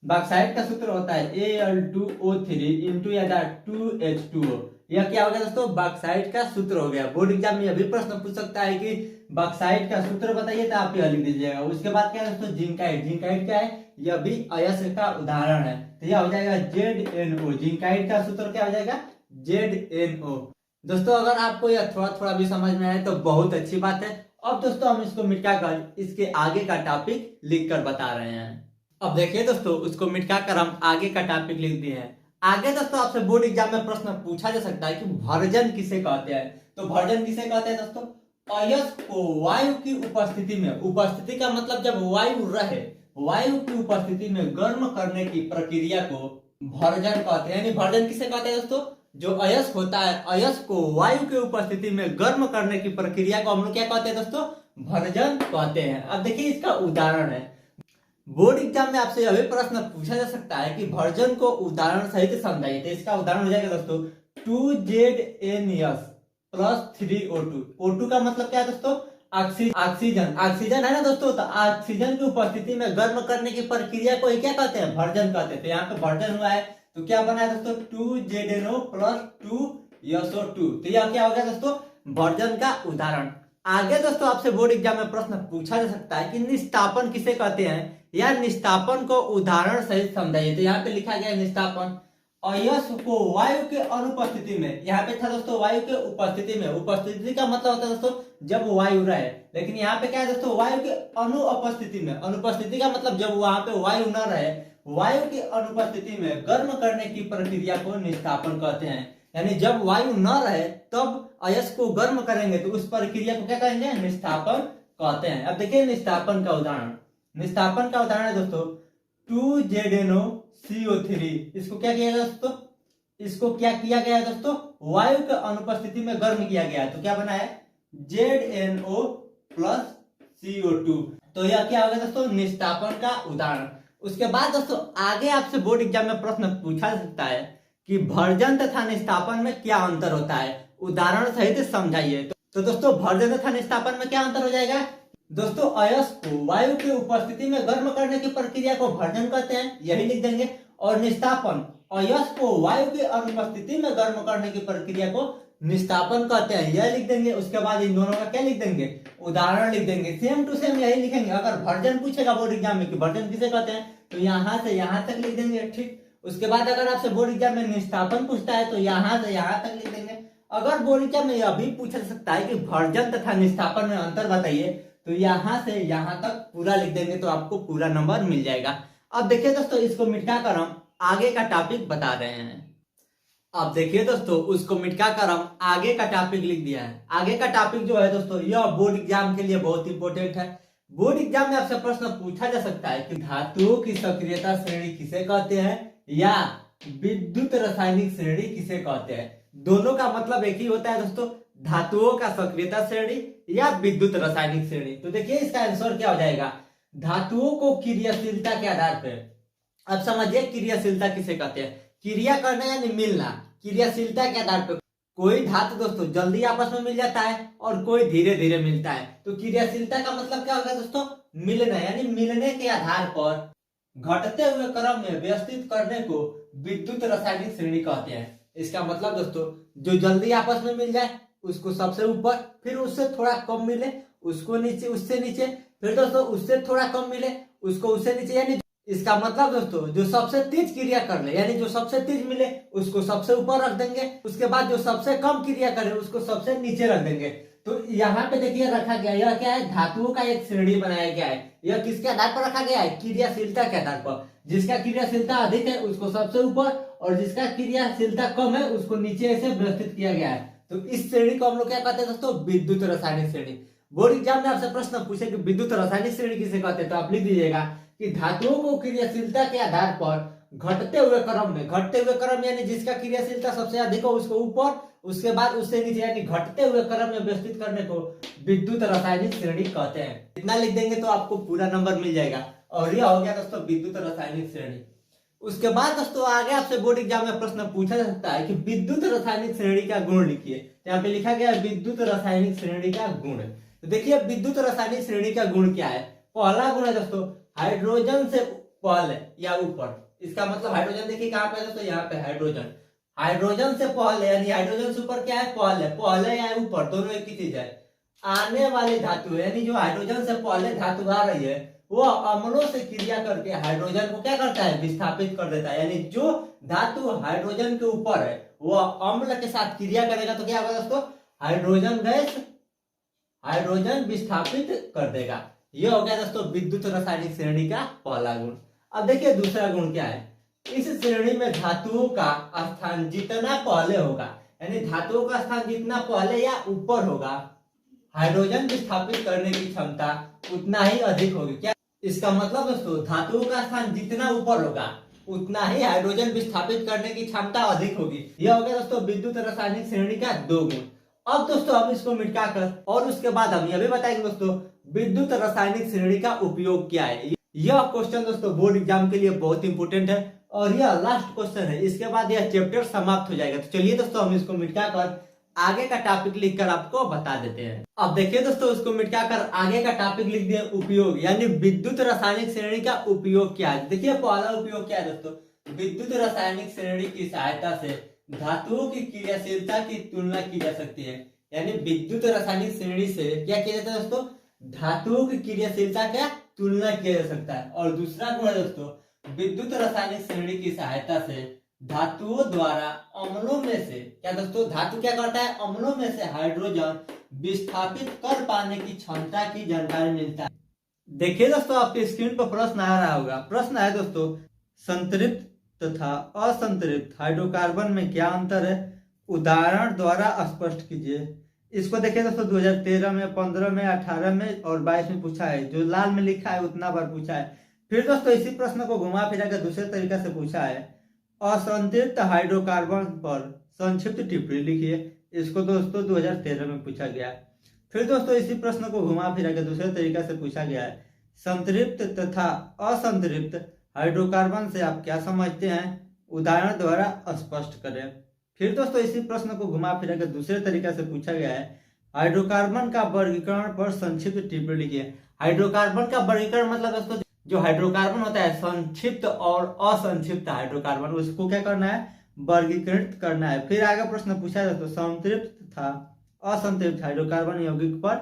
बॉक्साइट का सूत्र होता है Al2O3 इंटू या 2H2O। यह क्या होगा दोस्तों, बॉक्साइट का सूत्र हो गया। बोर्ड एग्जाम में यह भी प्रश्न पूछ सकता है कि बॉक्साइट का सूत्र बताइए, तो आप यह लिख दीजिएगा। उसके बाद क्या है दोस्तों, जिंकाइट। जिंकाइट क्या है, यह भी अयस्क का उदाहरण है। तो यह हो जाएगा ZnO। जिंकाइट का सूत्र क्या हो जाएगा, ZnO। दोस्तों अगर आपको यह थोड़ा थोड़ा भी समझ में आए तो बहुत अच्छी बात है। अब दोस्तों हम इसको मिटाकर इसके आगे का टॉपिक लिख कर बता रहे हैं। अब देखिए दोस्तों उसको मिटाकर हम आगे का टॉपिक लिख दिए हैं। आगे दोस्तों आपसे बोर्ड एग्जाम में प्रश्न पूछा जा सकता है कि भर्जन किसे कहते हैं। तो भर्जन किसे कहते हैं दोस्तों, अयस्क को वायु की उपस्थिति में, उपस्थिति का मतलब जब वायु रहे, वायु की उपस्थिति में गर्म करने की प्रक्रिया को भर्जन कहते हैं। यानी भर्जन किसे कहते हैं दोस्तों, जो अयस्क होता है, अयस्क को वायु की उपस्थिति में गर्म करने की प्रक्रिया को हम लोग क्या कहते हैं दोस्तों, भर्जन कहते हैं। अब देखिए इसका उदाहरण है। बोर्ड एग्जाम में आपसे यह भी प्रश्न पूछा जा सकता है कि भर्जन को उदाहरण सहित समझाइए। तो इसका उदाहरण हो जाएगा दोस्तों 2ZnS प्लस 3O2। O2 का मतलब क्या है दोस्तों, ऑक्सीजन। ऑक्सीजन है ना दोस्तों, तो ऑक्सीजन की उपस्थिति में गर्म करने की प्रक्रिया को क्या कहते हैं, भर्जन कहते हैं। तो यहाँ पे भर्जन हुआ है तो क्या बना है दोस्तों, 2ZnO प्लस 2SO2। तो यह क्या हो गया दोस्तों, भर्जन का उदाहरण। आगे दोस्तों आपसे बोर्ड एग्जाम में प्रश्न पूछा जा सकता है कि निस्तापन किसे कहते हैं, या निस्तापन को उदाहरण सहित समझाइए। तो यहाँ पे लिखा गया है निस्तापन। अयस्क को वायु के अनुपस्थिति में, यहाँ पे था दोस्तों वायु के उपस्थिति में, उपस्थिति का मतलब होता है दोस्तों जब वायु रहे, लेकिन यहाँ पे क्या है दोस्तों वायु के अनुपस्थिति में, अनुपस्थिति का मतलब जब वहां पे वायु न रहे, वायु की अनुपस्थिति में गर्म करने की प्रक्रिया को निस्तापन कहते हैं। यानी जब वायु न रहे तब अयस्क को गर्म करेंगे तो उस प्रक्रिया को क्या कहेंगे, निस्तापन कहते हैं। अब देखिए निस्तापन का उदाहरण, निस्तापन का उदाहरण है दोस्तों 2ZnOCO3। इसको क्या किया गया दोस्तों, इसको क्या किया गया दोस्तों, वायु के अनुपस्थिति में गर्म किया गया है, तो क्या बना है ZnO प्लस CO2। तो यह क्या होगा दोस्तों, निस्तापन का उदाहरण। उसके बाद दोस्तों आगे आपसे बोर्ड एग्जाम में प्रश्न पूछा सकता है कि भर्जन तथा निस्तापन में क्या अंतर होता है, उदाहरण सहित समझाइए। तो दोस्तों भर्जन तथा निस्तापन में क्या अंतर हो जाएगा दोस्तों, अयस्क को वायु की उपस्थिति में गर्म करने की प्रक्रिया को भर्जन कहते हैं, यही लिख देंगे। और निस्तापन, अयस्क को वायु की अनुपस्थिति में गर्म करने की प्रक्रिया को निस्तापन कहते हैं, यह लिख देंगे। उसके बाद इन दोनों का क्या लिख देंगे, उदाहरण लिख देंगे, सेम टू सेम यही लिखेंगे। अगर भर्जन पूछेगा बोर्ड एग्जाम में कि भर्जन किसे कहते हैं, तो यहाँ से यहाँ तक लिख देंगे, ठीक। उसके बाद अगर आपसे बोर्ड एग्जाम में निस्तापन पूछता है तो यहाँ से यहाँ तक लिख देंगे। अगर बोर्ड एग्जाम में यह भी पूछा सकता है कि भर्जन तथा निस्तापन में अंतर बताइए, तो यहाँ से यहाँ तक पूरा लिख देंगे, तो आपको पूरा नंबर मिल जाएगा। अब देखिए दोस्तों इसको मिटा कर हम आगे का टॉपिक बता रहे हैं। अब देखिए दोस्तों उसको मिटा कर हम आगे का टॉपिक लिख दिया है। आगे का टॉपिक जो है दोस्तों यह बोर्ड एग्जाम के लिए बहुत इंपॉर्टेंट है। बोर्ड एग्जाम में आपसे प्रश्न पूछा जा सकता है कि धातुओं की सक्रियता श्रेणी किसे कहते हैं या विद्युत रासायनिक श्रेणी किसे कहते हैं। दोनों का मतलब एक ही होता है दोस्तों, धातुओं का सक्रियता श्रेणी या विद्युत रासायनिक श्रेणी। तो देखिए इसका आंसर क्या हो जाएगा, धातुओं को क्रियाशीलता के आधार पर। अब समझिए क्रियाशीलता किसे कहते हैं, क्रिया करना यानी मिलना, क्रियाशीलता के आधार पर। कोई धातु दोस्तों जल्दी आपस में मिल जाता है और कोई धीरे धीरे मिलता है। तो क्रियाशीलता का मतलब क्या होगा दोस्तों, मिलना, यानी मिलने के आधार पर घटते हुए क्रम में व्यवस्थित करने को विद्युत रासायनिक श्रेणी कहते हैं। इसका मतलब दोस्तों जो जल्दी आपस में मिल जाए उसको सबसे ऊपर, फिर उससे थोड़ा कम मिले उसको नीचे, उससे नीचे, फिर दोस्तों उससे थोड़ा कम मिले उसको उससे नीचे। यानी इसका मतलब दोस्तों जो सबसे तेज क्रिया कर ले, यानी जो सबसे तेज मिले उसको सबसे ऊपर रख देंगे, उसके बाद जो सबसे कम क्रिया करे उसको सबसे नीचे रख देंगे। तो यहाँ पे देखिए रखा गया, यह क्या है, धातुओं का एक श्रेणी बनाया गया है। यह किसके आधार पर रखा गया है, क्रियाशीलता के आधार पर। जिसका क्रियाशीलता अधिक है उसको सबसे ऊपर और जिसका क्रियाशीलता कम है उसको नीचे ऐसे व्यवस्थित किया गया है। तो इस श्रेणी को हम लोग क्या कहते हैं दोस्तों, विद्युत रासायनिक श्रेणी। बोर्ड एग्जाम में आपसे प्रश्न पूछे कि विद्युत रासायनिक श्रेणी किसे कहते हैं, तो आप लिख दीजिएगा कि धातुओं को क्रियाशीलता के आधार पर घटते हुए क्रम में, घटते हुए क्रम यानी जिसका क्रियाशीलता सबसे अधिक हो उसको ऊपर, उसके बाद उससे नीचे, यानी घटते हुए क्रम में व्यवस्थित करने को विद्युत रासायनिक श्रेणी कहते हैं। इतना लिख देंगे तो आपको पूरा नंबर मिल जाएगा। और यह हो गया दोस्तों विद्युत रासायनिक श्रेणी। उसके बाद दोस्तों आगे आपसे बोर्ड एग्जाम में प्रश्न पूछा जा सकता है कि विद्युत रासायनिक श्रेणी का गुण लिखिए। यहाँ पे लिखा गया विद्युत रासायनिक श्रेणी का गुण। तो देखिए विद्युत रासायनिक श्रेणी का गुण क्या है। पहला गुण है दोस्तों हाइड्रोजन से पहले या ऊपर। इसका मतलब हाइड्रोजन देखिए कहाँ पे है दोस्तों, यहाँ पे हाइड्रोजन, हाइड्रोजन से पहले यानी हाइड्रोजन से ऊपर क्या है, पहले, पहले या ऊपर दोनों एक ही चीज है। आने वाली धातु यानी जो हाइड्रोजन से पहले धातु आ रही है वो अम्लों से क्रिया करके हाइड्रोजन को क्या करता है, विस्थापित कर देता है। यानी जो धातु हाइड्रोजन के ऊपर है वो अम्ल के साथ क्रिया करेगा तो क्या होगा दोस्तों, हाइड्रोजन गैस, हाइड्रोजन विस्थापित कर देगा। यह हो गया दोस्तों विद्युत रासायनिक श्रेणी का पहला गुण। अब देखिए दूसरा गुण क्या है, इस श्रेणी में धातुओं का स्थान जितना पहले होगा, यानी धातुओं का स्थान जितना पहले या ऊपर होगा, हाइड्रोजन विस्थापित करने की क्षमता उतना ही अधिक होगी। क्या इसका मतलब दोस्तों, धातुओं का स्थान जितना ऊपर होगा उतना ही हाइड्रोजन विस्थापित करने की क्षमता अधिक होगी। यह हो गया दोस्तों विद्युत रासायनिक श्रेणी का दो गुण। अब दोस्तों हम इसको मिटाकर और उसके बाद हम यह भी बताएंगे दोस्तों विद्युत रासायनिक श्रेणी का उपयोग क्या है। यह क्वेश्चन दोस्तों बोर्ड एग्जाम के लिए बहुत इंपोर्टेंट है और यह लास्ट क्वेश्चन है। इसके बाद यह चैप्टर समाप्त हो जाएगा। तो चलिए दोस्तों हम इसको मिटाकर आगे का टॉपिक लिखकर आपको बता देते हैं। अब देखिए दोस्तों उसको मिटाकर आगे का टॉपिक लिख दिया उपयोग, यानी विद्युत रासायनिक श्रेणी का उपयोग क्या है। देखिए पहला उपयोग क्या है दोस्तों, विद्युत रासायनिक श्रेणी की सहायता से धातुओं की क्रियाशीलता की तुलना की जा सकती है। यानी विद्युत रासायनिक श्रेणी से क्या किया जाता है दोस्तों, धातुओं की क्रियाशीलता का तुलना किया जा सकता है। और दूसरा गुण है दोस्तों, विद्युत रासायनिक श्रेणी की सहायता से धातुओं द्वारा अम्लों में से, क्या दोस्तों, धातु क्या करता है, अम्लों में से हाइड्रोजन विस्थापित कर पाने की क्षमता की जानकारी मिलता है। देखिए दोस्तों, आपके स्क्रीन पर प्रश्न आ रहा होगा। प्रश्न है दोस्तों, संतृप्त तथा असंतृप्त हाइड्रोकार्बन में क्या अंतर है, उदाहरण द्वारा स्पष्ट कीजिए। इसको देखिए दोस्तों, 2013 में, 15 में, 18 में और 22 में पूछा है। जो लाल में लिखा है उतना बार पूछा है। फिर दोस्तों इसी प्रश्न को घुमा फिरा कर दूसरे तरीके से पूछा है, असंतृप्त हाइड्रोकार्बन पर संक्षिप्त टिप्पणी लिखिए। इसको दोस्तों 2013 में पूछा गया है। फिर दोस्तों इसी प्रश्न को घुमा फिरा के दूसरे तरीके से पूछा गया है, संतृप्त तथा असंतृप्त हाइड्रोकार्बन से आप क्या समझते हैं, उदाहरण द्वारा स्पष्ट करें। फिर दोस्तों इसी प्रश्न को घुमा फिरा के दूसरे तरीके से पूछा गया है, हाइड्रोकार्बन का वर्गीकरण पर संक्षिप्त टिप्पणी लिखिए। हाइड्रोकार्बन का वर्गीकरण मतलब दोस्तों, जो हाइड्रोकार्बन होता है संक्षिप्त और असंक्षिप्त हाइड्रोकार्बन, उसको क्या करना है, वर्गीकृत करना है। फिर आगे प्रश्न पूछा जाए तो संतृप्त तथा असंतृप्त हाइड्रोकार्बन यौगिक पर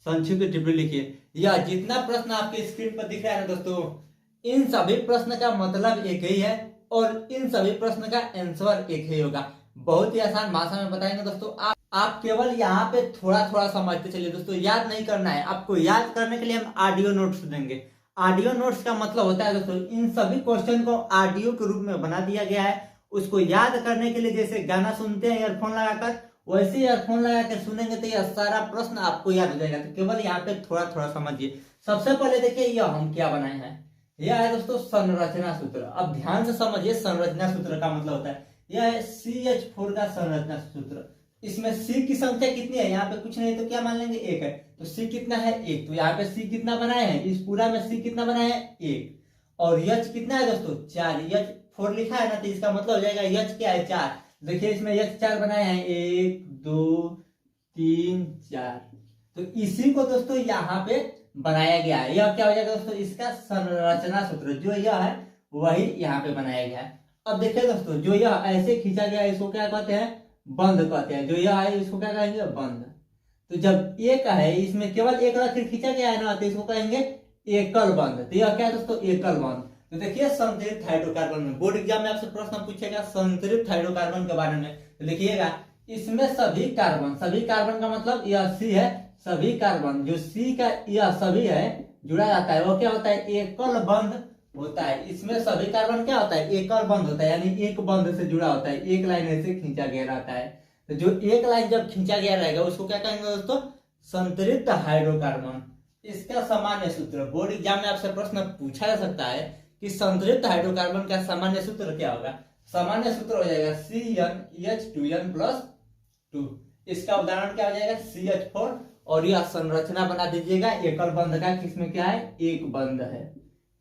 संक्षिप्त टिप्पणी लिखिए। यह जितना प्रश्न आपके स्क्रीन पर दिख रहा है ना दोस्तों, इन सभी प्रश्न का मतलब एक ही है और इन सभी प्रश्न का आंसर एक ही होगा। बहुत ही आसान भाषा में बताएंगे दोस्तों। आप केवल यहाँ पे थोड़ा थोड़ा समझते चलिए दोस्तों, याद नहीं करना है। आपको याद करने के लिए हम ऑडियो नोट्स देंगे। ऑडियो नोट्स का मतलब होता है दोस्तों, इन सभी क्वेश्चन को ऑडियो के रूप में बना दिया गया है। उसको याद करने के लिए जैसे गाना सुनते हैं ईयरफोन लगाकर, वैसे ईयरफोन लगा कर सुनेंगे तो यह सारा प्रश्न आपको याद हो जाएगा। तो केवल यहाँ पे थोड़ा थोड़ा समझिए। सबसे पहले देखिए यह हम क्या बनाए हैं, यह है दोस्तों संरचना सूत्र। अब ध्यान से समझिए, संरचना सूत्र का मतलब होता है, यह है CH4 का संरचना सूत्र। इसमें C की संख्या कितनी है, यहाँ पे कुछ नहीं तो क्या मान लेंगे, 1 है। तो C कितना है, 1। तो यहाँ पे C कितना बनाए हैं, इस पूरा में C कितना बनाए हैं, 1। और H कितना है दोस्तों, 4। H4 लिखा है ना, तो इसका मतलब हो जाएगा H क्या है, 4। देखिए इसमें H 4 बनाए हैं, 1 2 3 4। तो इसी को दोस्तों यहाँ पे बनाया गया है। यह क्या हो जाएगा दोस्तों, इसका संरचना सूत्र जो यह है वही यहाँ पे बनाया गया है। अब देखिए दोस्तों, जो यह ऐसे खींचा गया है इसको क्या कहते हैं, बंद कहते हैं। जो यह है इसको क्या कहेंगे, बंद। तो जब एक है, इसमें केवल एक रखकर खींचा गया है ना, तो इसको कहेंगे एकल बंद। तो यह क्या है दोस्तों, एकल बंद। तो देखिए संतृप्त हाइड्रोकार्बन में बोर्ड एग्जाम में आपसे प्रश्न पूछेगा संतृप्त हाइड्रोकार्बन के बारे में, तो लिखिएगा इसमें सभी कार्बन का मतलब यह C है, सभी कार्बन जो C का यह सभी है जुड़ा जाता है, वो क्या होता है, एकल बंद होता है। इसमें सभी कार्बन क्या होता है, एकल बंद होता है, यानी एक बंद से जुड़ा होता है, एक लाइन ऐसे खींचा गया रहता है। तो जो एक लाइन जब खींचा गया रहेगा उसको क्या कहेंगे दोस्तों, संतृप्त हाइड्रोकार्बन। इसका सामान्य सूत्र, बोर्ड एग्जाम में आपसे प्रश्न पूछा जा सकता है कि संतृप्त हाइड्रोकार्बन का सामान्य सूत्र क्या होगा। सामान्य सूत्र हो जाएगा CnH2n+2। इसका उदाहरण क्या हो जाएगा, CH4। और यह संरचना बना दीजिएगा एकल बंध का, किसमें क्या है, एक बंध है।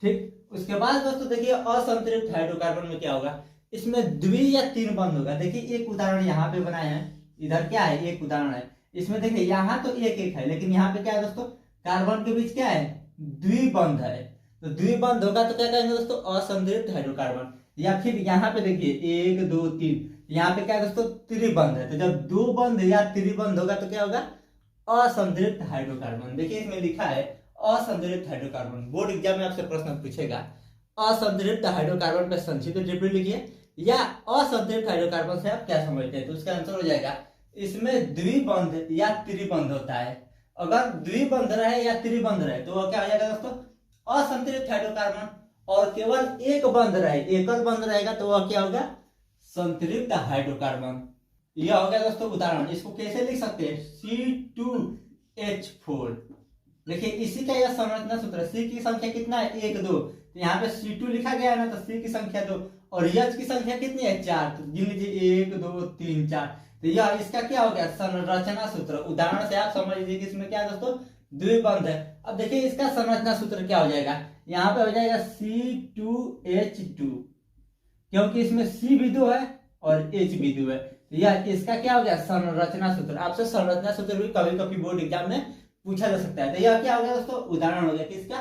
ठीक। उसके बाद दोस्तों देखिए असंतृप्त हाइड्रोकार्बन में क्या होगा, इसमें द्वि या तीन बंध होगा। देखिए एक उदाहरण यहाँ पे बनाए हैं, इधर क्या है, एक उदाहरण है। इसमें देखिए यहाँ तो एक एक है, लेकिन यहाँ पे क्या है दोस्तों, कार्बन के बीच क्या है, द्विबंध है। तो द्विबंध होगा तो क्या कहेंगे दोस्तों, असंतृप्त हाइड्रोकार्बन। या फिर यहाँ पे देखिए 1 2 3, यहाँ पे क्या है दोस्तों, त्रिबंध है। तो जब दो बंध या त्रिबंध होगा तो क्या होगा, असंतृप्त हाइड्रोकार्बन। देखिए इसमें लिखा है असंतृप्त हाइड्रोकार्बन। बोर्ड एग्जाम में आपसे प्रश्न पूछेगा असंतृप्त हाइड्रोकार्बन पे संक्षिप्त टिप्पणी लिखिए, या असंतृप्त हाइड्रोकार्बन से आप क्या समझते हैं। तो उसका आंसर हो जाएगा, इसमें द्विबंध या त्रिबंध होता है। अगर द्विबंध रहे या त्रिबंध रहे तो वह क्या हो जाएगा दोस्तों, असंतृप्त हाइड्रोकार्बन। और केवल एक बंध रहे, एकल बंध रहेगा तो वह क्या होगा, संतृप्त हाइड्रोकार्बन। यह हो गया दोस्तों उदाहरण। इसको कैसे लिख सकते हैं, C2H4। देखिए इसी का यह संरचना सूत्र, C की संख्या कितना है, 1 2। तो यहाँ पे C2 लिखा गया है ना, तो C की संख्या 2 और H की संख्या कितनी है, 4। तो गिन लीजिए 1 2 3 4। तो यह इसका क्या हो गया, संरचना सूत्र। उदाहरण से आप समझ लीजिए कि इसमें क्या है दोस्तों, द्विबंध है। अब देखिए इसका संरचना सूत्र क्या हो जाएगा, यहाँ पे हो जाएगा C2H2, क्योंकि इसमें C भी 2 है और H भी 2 है। यह इसका क्या हो गया, संरचना सूत्र। आपसे संरचना सूत्र भी कभी कभी बोर्ड एग्जाम में पूछा जा सकता है। तो यह क्या हो गया दोस्तों, उदाहरण हो गया किसका,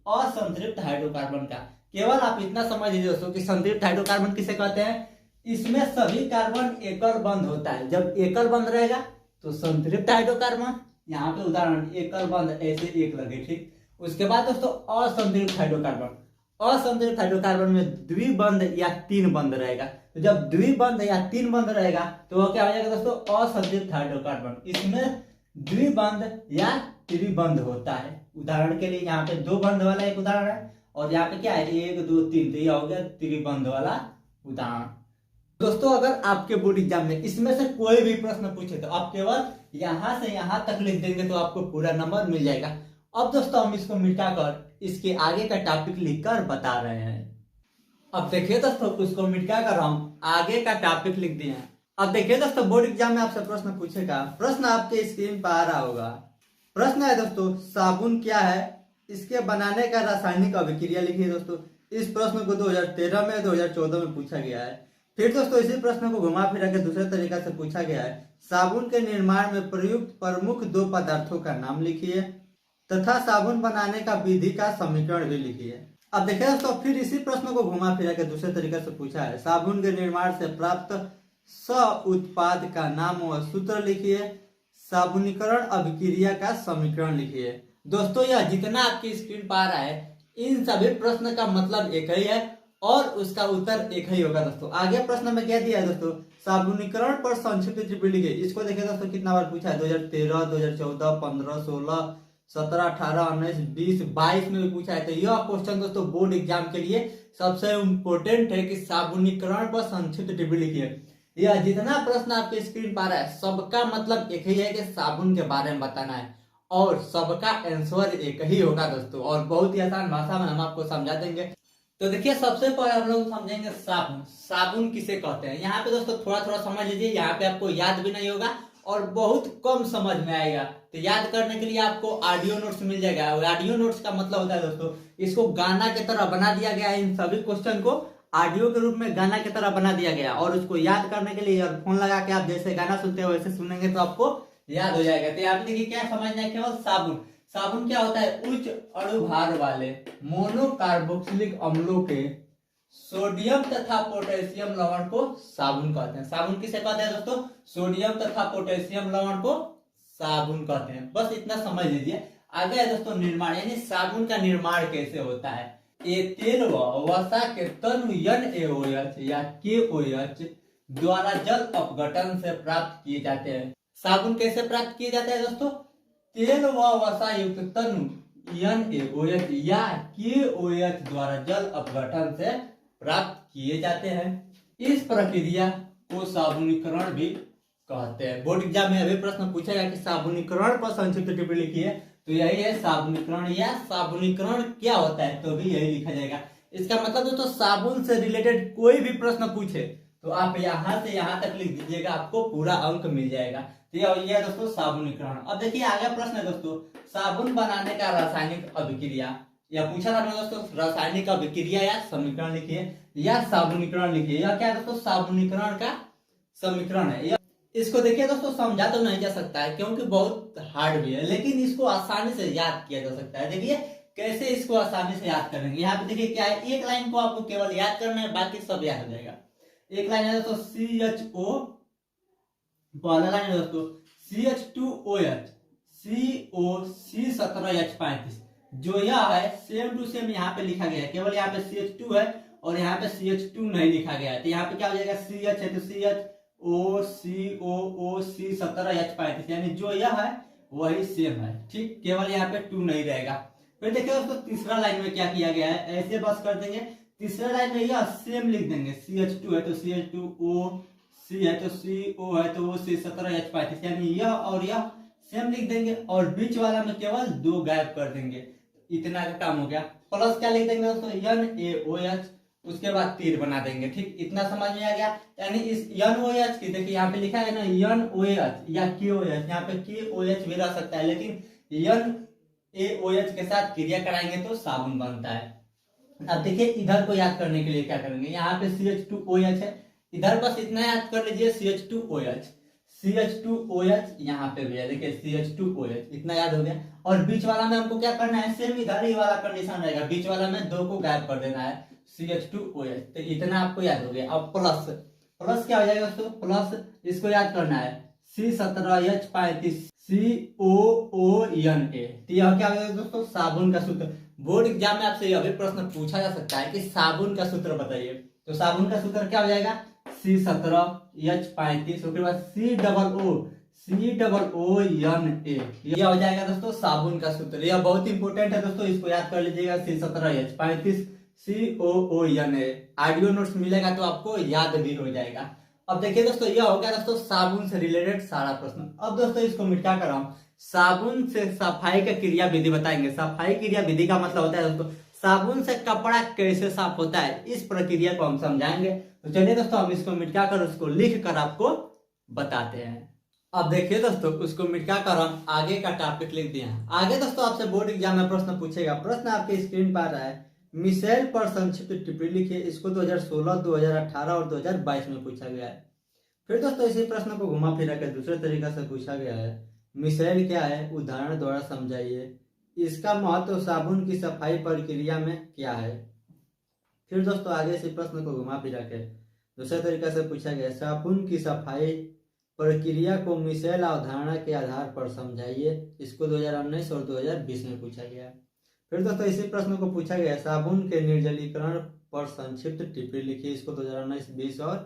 असंतृप्त हाइड्रोकार्बन का। केवल आप इतना समझ लीजिए दोस्तों कि संतृप्त हाइड्रोकार्बन किसे कहते हैं, इसमें सभी कार्बन एकल बंध होता है। जब एकल बंध रहेगा तो संतृप्त हाइड्रोकार्बन। यहाँ पे उदाहरण एकल बंध ऐसे एक लगे, ठीक। उसके बाद दोस्तों असंतृप्त हाइड्रोकार्बन। असंतृप्त हाइड्रोकार्बन में द्विबंध या तीन बंध रहेगा। तो जब द्विबंध या तीन बंध रहेगा तो वो क्या हो जाएगा दोस्तों, असंतुलित हाइड्रोकार्बन। इसमें द्विबंध या त्रिबंध होता है। उदाहरण के लिए यहाँ पे दो बंध वाला एक उदाहरण है, और यहाँ पे क्या है 1 2 3, तो यह हो गया त्रिबंध वाला उदाहरण। दोस्तों अगर आपके बोर्ड एग्जाम में इसमें से कोई भी प्रश्न पूछे तो आप केवल यहां से यहां तक लिख देंगे तो आपको पूरा नंबर मिल जाएगा। अब दोस्तों हम इसको मिटाकर इसके आगे का टॉपिक लिखकर बता रहे हैं। अब देखिए दोस्तों, उसको मिटाकर हम आगे का टॉपिक लिख दिए हैं। अब देखिए दोस्तों, बोर्ड एग्जाम में आपसे प्रश्न पूछेगा। प्रश्न आपके स्क्रीन पर आ रहा होगा। प्रश्न है दोस्तों, साबुन क्या है, इसके बनाने का रासायनिक अभिक्रिया लिखिए। दोस्तों इस प्रश्न को 2013 में 2014 में पूछा गया है। फिर दोस्तों इसी प्रश्न को घुमा फिरा के दूसरे तरीका से पूछा गया है। साबुन के निर्माण में प्रयुक्त प्रमुख 2 पदार्थों का नाम लिखिए तथा साबुन बनाने का विधि का समीकरण भी लिखिए। अब देखिए दोस्तों, फिर इसी प्रश्न को घुमा फिरा के दूसरे तरीके से पूछा है। साबुन के निर्माण से प्राप्त स उत्पाद का नाम व सूत्र लिखिए। साबुनीकरण अभिक्रिया का समीकरण लिखिए। दोस्तों यह जितना आपकी स्क्रीन पर आ रहा है, इन सभी प्रश्न का मतलब एक ही है और उसका उत्तर एक ही होगा। दोस्तों आगे प्रश्न में क्या दिया है दोस्तों, साबुनीकरण पर संक्षिप्त टिप्पणी लिखिए। इसको देखिए दोस्तों कितना बार पूछा है, 2013, 2014, 15, 16, 17, 18, 19, 20, 22 में भी पूछा है। तो यह क्वेश्चन दोस्तों बोर्ड एग्जाम के लिए सबसे इम्पोर्टेंट है कि साबुनीकरण पर संक्षिप्त टिप्पणी लिखिए। यह जितना प्रश्न आपके स्क्रीन पर आ रहा है सबका मतलब एक ही है कि साबुन के बारे में बताना है और सबका आंसर एक ही होगा दोस्तों, और बहुत ही आसान भाषा में हम आपको समझा देंगे। तो देखिए सबसे पहले हम लोग समझेंगे साबुन। साबुन किसे कहते हैं, यहाँ पे दोस्तों थोड़ा थोड़ा समझ लीजिए। यहाँ पे आपको याद भी नहीं होगा और बहुत कम समझ में आएगा। तो याद करने के लिए आपको ऑडियो नोट्स मिल जाएगा। और ऑडियो नोट्स का मतलब होता है दोस्तों, इसको गाना की तरह बना दिया गया है। इन सभी क्वेश्चन को ऑडियो के रूप में गाना की तरह बना दिया गया, और उसको याद करने के लिए ईयरफोन लगा के आप जैसे गाना सुनते हो वैसे सुनेंगे तो आपको याद हो जाएगा। तो यहाँ पे देखिए क्या समझना है, केवल साबुन। साबुन क्या होता है, उच्च अणुभार वाले मोनोकार्बोक्सिलिक अम्लों के सोडियम तथा पोटेशियम लवण को साबुन कहते हैं। साबुन किसे कहते हैं दोस्तों, सोडियम तथा पोटेशियम लवण को साबुन कहते हैं। बस इतना समझ लीजिए। आगे है दोस्तों निर्माण, यानी साबुन का निर्माण कैसे होता है। एथेन व वसा के तनु NaOH या KOH द्वारा जल अपघटन से प्राप्त किए जाते हैं। साबुन कैसे प्राप्त किए जाते हैं दोस्तों, तेल व वसा युक्त तनु NaOH या KOH द्वारा जल अपघटन से प्राप्त किए जाते हैं। इस प्रक्रिया को साबुनीकरण भी कहते हैं। बोर्ड एग्जाम में अभी प्रश्न पूछेगा कि साबुनीकरण पर संक्षिप्त टिप्पणी लिखिए, तो यही है साबुनीकरण, या साबुनीकरण क्या होता है तो भी यही लिखा जाएगा। इसका मतलब दोस्तों साबुन से रिलेटेड कोई भी प्रश्न पूछे तो आप यहाँ से यहाँ तक लिख दीजिएगा, आपको पूरा अंक मिल जाएगा। तो यह दोस्तों साबुनीकरण। अब देखिए आगे प्रश्न है दोस्तों, साबुन बनाने का रासायनिक अभिक्रिया। यह पूछा था दोस्तों, रासायनिक अभिक्रिया या समीकरण लिखिए या साबुनीकरण लिखिए। यह क्या है दोस्तों, साबुनीकरण का समीकरण है। इसको देखिए दोस्तों, समझा तो नहीं जा सकता है क्योंकि बहुत हार्ड भी है, लेकिन इसको आसानी से याद किया जा सकता है। देखिए कैसे इसको आसानी से याद करेंगे। यहाँ पे देखिए क्या है, एक लाइन को आपको केवल याद करना है, बाकी सब याद हो जाएगा। एक लाइन है दोस्तों CHO, पहला लाइन है दोस्तों CH2OH COC17H35। जो यह है सेम टू सेम यहाँ पे लिखा गया है, केवल यहाँ पे CH2 है और यहाँ पे CH2 नहीं लिखा गया है। तो यहाँ पे क्या हो जाएगा, CH है तो CHOCOOC17H35, यानी जो यह है वही सेम है। ठीक, केवल यहाँ पे 2 नहीं रहेगा। फिर देखिए दोस्तों तीसरा लाइन में क्या किया गया है, ऐसे बस कर देंगे। तीसरा लाइन में यह सेम लिख देंगे, CH2 है तो CH2O, C है तो CO है तो OC17H35, यानी यह और यह सेम लिख देंगे और बीच वाला में केवल 2 गायब कर देंगे। इतना का काम हो गया। प्लस क्या लिख देंगे दोस्तों, NaOH, उसके बाद तीर बना देंगे। ठीक, इतना समझ में आ गया। यानी इस NaOH की देखिए यहाँ पे लिखा है ना NaOH या KOH, यहाँ पे KOH भी रह सकता है, लेकिन NaOH के साथ क्रिया कराएंगे तो साबुन बनता है। अब देखिए इधर को याद करने के लिए क्या करेंगे, यहाँ पे CH2OH है, इधर बस इतना याद कर लीजिए CH2OH यहाँ पे भी है, देखिए CH2OH, इतना याद हो गया। और बीच वाला में हमको क्या करना है, सेम इधर ही वाला कंडीशन रहेगा, बीच वाला में 2 को गायब कर देना है, CH2OH। तो इतना आपको याद हो गया। अब प्लस, प्लस क्या हो जाएगा दोस्तों, प्लस इसको याद करना है C17H35 COONA। तो यह क्या हो जाएगा दोस्तों, साबुन का सूत्र। बोर्ड एग्जाम में आपसे यह भी प्रश्न पूछा जा सकता है कि साबुन का सूत्र बताइए। तो साबुन का सूत्र क्या हो जाएगा, C17H35, उसके बाद COON ये हो जाएगा दोस्तों साबुन का सूत्र। यह बहुत इंपॉर्टेंट है दोस्तों, इसको याद कर लीजिएगा। C17H35 COON। ऑडियो नोट्स मिलेगा तो आपको याद भी हो जाएगा। अब देखिए दोस्तों, यह हो गया दोस्तों साबुन से रिलेटेड सारा प्रश्न। अब दोस्तों इसको मिटा कर हम साबुन से सफाई का क्रिया विधि बताएंगे। सफाई क्रिया विधि का मतलब होता है दोस्तों साबुन से कपड़ा कैसे साफ होता है, इस प्रक्रिया को हम समझाएंगे। तो चलिए दोस्तों हम इसको मिटा कर उसको लिख कर आपको बताते हैं। अब देखिए दोस्तों, उसको मिटा कर हम आगे का टॉपिक लिख दिए हैं। आगे दोस्तों आपसे बोर्ड एग्जाम में प्रश्न पूछेगा। प्रश्न आपके स्क्रीन पर आ रहा है, मिसाइल पर संक्षिप्त टिप्पणी लिखिए। इसको 2016, 2018 और 2022 में पूछा गया है। फिर दोस्तों इसी प्रश्न को घुमा फिरा कर दूसरे तरीका से पूछा गया है, मिसाइल क्या है, उदाहरण द्वारा समझाइए। इसका महत्व साबुन की सफाई प्रक्रिया में क्या है। फिर दोस्तों आगे से प्रश्न को घुमा फिरा के दूसरे तरीका से पूछा गया, साबुन की सफाई प्रक्रिया को मिसाइल अवधारणा के आधार पर समझाइए। इसको 2019 और 2020 में पूछा गया। फिर दोस्तों इसी प्रश्न को पूछा गया, साबुन के निर्जलीकरण पर संक्षिप्त टिप्पणी लिखिए। इसको 2019, 20 और